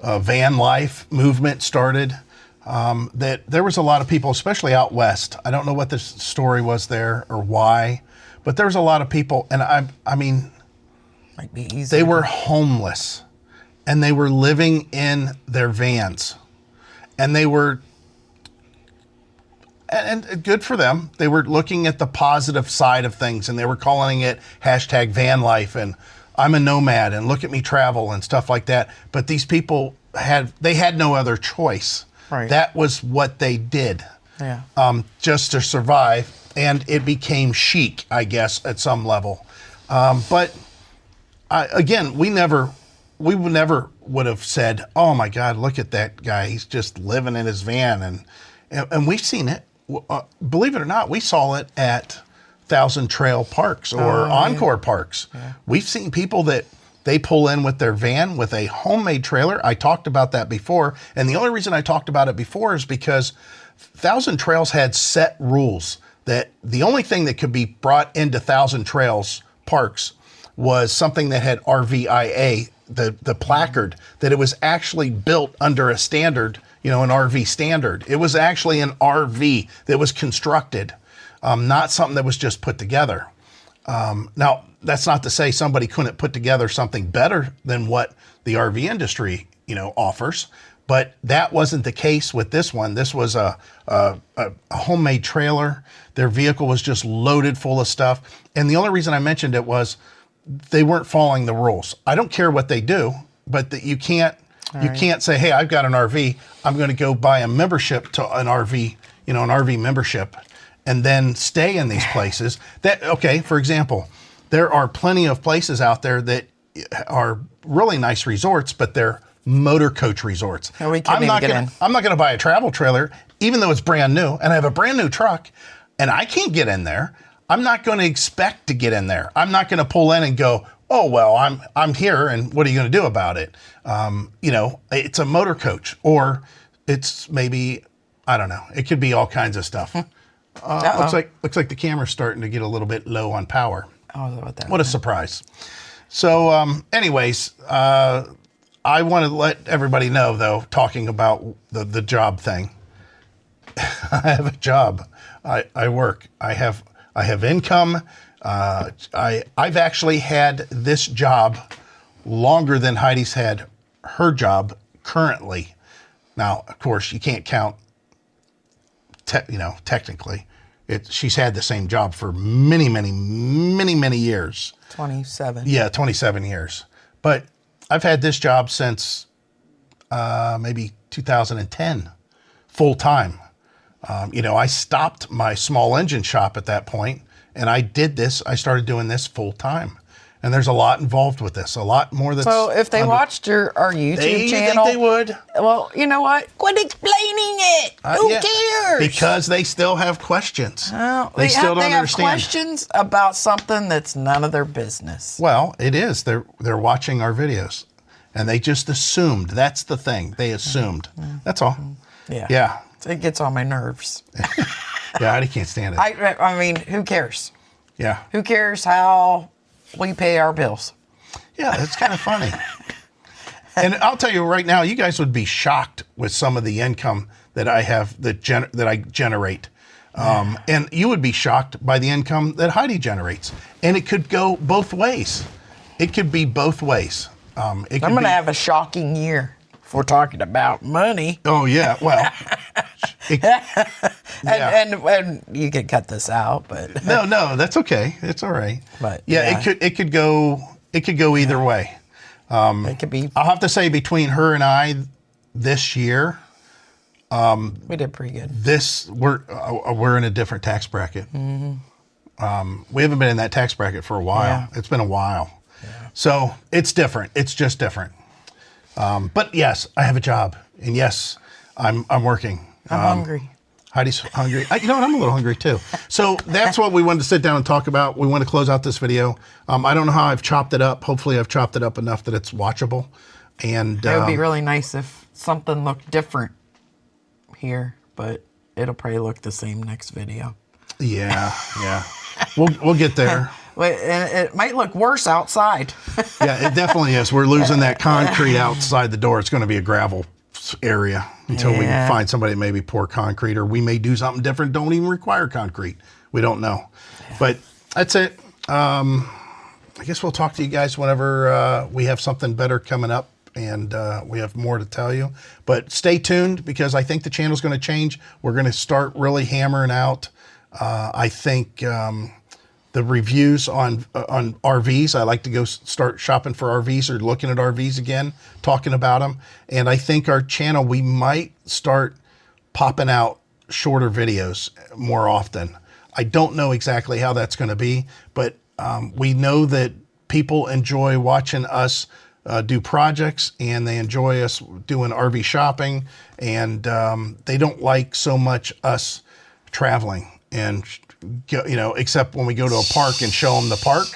van life movement started, that there was a lot of people, especially out west. I don't know what the story was there or why, but there was a lot of people, and I mean, might be easy. They were homeless, and they were living in their vans, and they were, and good for them. They were looking at the positive side of things, and they were calling it #van life, and I'm a nomad, and look at me travel and stuff like that. But these people had no other choice. Right. That was what they did. Yeah. Just to survive, and it became chic, I guess, at some level. But again, we never would have said, "Oh my God, look at that guy! He's just living in his van," and we've seen it. Believe it or not, we saw it at Thousand Trail Parks or Encore Parks. Yeah. We've seen people that they pull in with their van with a homemade trailer. I talked about that before, and the only reason I talked about it before is because Thousand Trails had set rules that the only thing that could be brought into Thousand Trails Parks was something that had RVIA, the placard, that it was actually built under a standard, an RV standard. It was actually an RV that was constructed, not something that was just put together. Now, that's not to say somebody couldn't put together something better than what the RV industry, offers, but that wasn't the case with this one. This was a homemade trailer. Their vehicle was just loaded full of stuff. And the only reason I mentioned it was they weren't following the rules. I don't care what they do, but you can't say, hey, I've got an RV. I'm going to go buy a membership to an RV, an RV membership, and then stay in these places. For example, there are plenty of places out there that are really nice resorts, but they're motor coach resorts. I'm not going to buy a travel trailer, even though it's brand new, and I have a brand new truck, and I can't get in there. I'm not going to expect to get in there. I'm not going to pull in and go, oh, well, I'm here, and what are you going to do about it? It's a motor coach, or it's maybe, I don't know. It could be all kinds of stuff. Looks like the camera's starting to get a little bit low on power. Oh, about that. What a surprise. So, anyways, I want to let everybody know, though, talking about the job thing. I have a job. I work. I have income. I've actually had this job longer than Heidi's had her job currently. Now, of course, you can't count, technically. She's had the same job for many, many, many, many years. 27. Yeah, 27 years. But I've had this job since maybe 2010, full time. I stopped my small engine shop at that point, and I started doing this full time. And there's a lot involved with this, a lot more that's... So if they watched our YouTube channel... They would. Well, you know what? Quit explaining it. Who cares? Because they still have questions. They still don't understand. They have questions about something that's none of their business. Well, it is. They're watching our videos, and they just assumed. That's the thing. They assumed. That's all. Yeah. It gets on my nerves. Yeah, I can't stand it. I mean, who cares? Yeah. Who cares how we pay our bills? Yeah, it's kind of funny. And I'll tell you right now, you guys would be shocked with some of the income that I have that I generate. And you would be shocked by the income that Heidi generates. And it could go both ways. It could be both ways. I'm going to have a shocking year. If we're talking about money. Oh yeah, well, And you can cut this out, but no, that's okay. It's all right. But yeah, it could go either way. It could be. I'll have to say between her and I this year, We did pretty good. We're in a different tax bracket. Mm-hmm. We haven't been in that tax bracket for a while. Yeah. It's been a while. Yeah. So it's different. It's just different. But yes, I have a job, and yes, I'm working. I'm hungry. Heidi's hungry. You know what? I'm a little hungry too. So that's what we wanted to sit down and talk about. We want to close out this video. I don't know how I've chopped it up. Hopefully I've chopped it up enough that it's watchable. And It would be really nice if something looked different here, but it'll probably look the same next video. Yeah. We'll get there. And it might look worse outside. Yeah, it definitely is. We're losing that concrete outside the door. It's going to be a gravel area until we find somebody that maybe pour concrete, or we may do something different. Don't even require concrete. We don't know. But that's it. I guess we'll talk to you guys whenever we have something better coming up, and we have more to tell you. But stay tuned, because I think the channel's going to change. We're going to start really hammering out, I think, the reviews on RVs. I like to go start shopping for RVs or looking at RVs again, talking about them. And I think our channel, we might start popping out shorter videos more often. I don't know exactly how that's going to be, but we know that people enjoy watching us do projects, and they enjoy us doing RV shopping, and they don't like so much us traveling and, you know, except when we go to a park and show them the park.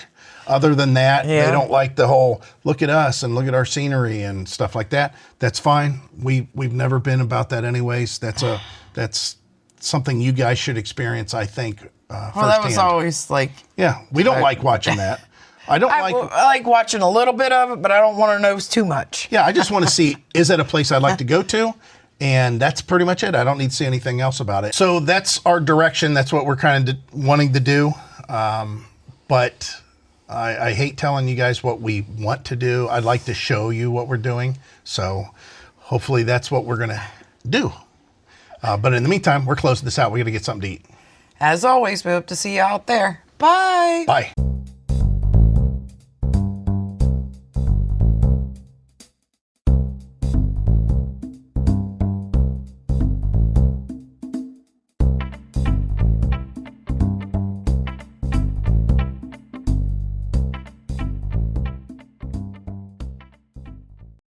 Other than that, they don't like the whole look at us and look at our scenery and stuff like that. That's fine. We've never been about that anyways. That's something you guys should experience, I think. Well, that was always like. Yeah, we don't like watching that. I like watching a little bit of it, but I don't want to know too much. Yeah, I just want to see, is it a place I'd like to go to? And that's pretty much it. I don't need to see anything else about it. So that's our direction. That's what we're kind of wanting to do. But I hate telling you guys what we want to do. I'd like to show you what we're doing. So hopefully that's what we're going to do. But in the meantime, we're closing this out. We got to get something to eat. As always, we hope to see you out there. Bye. Bye.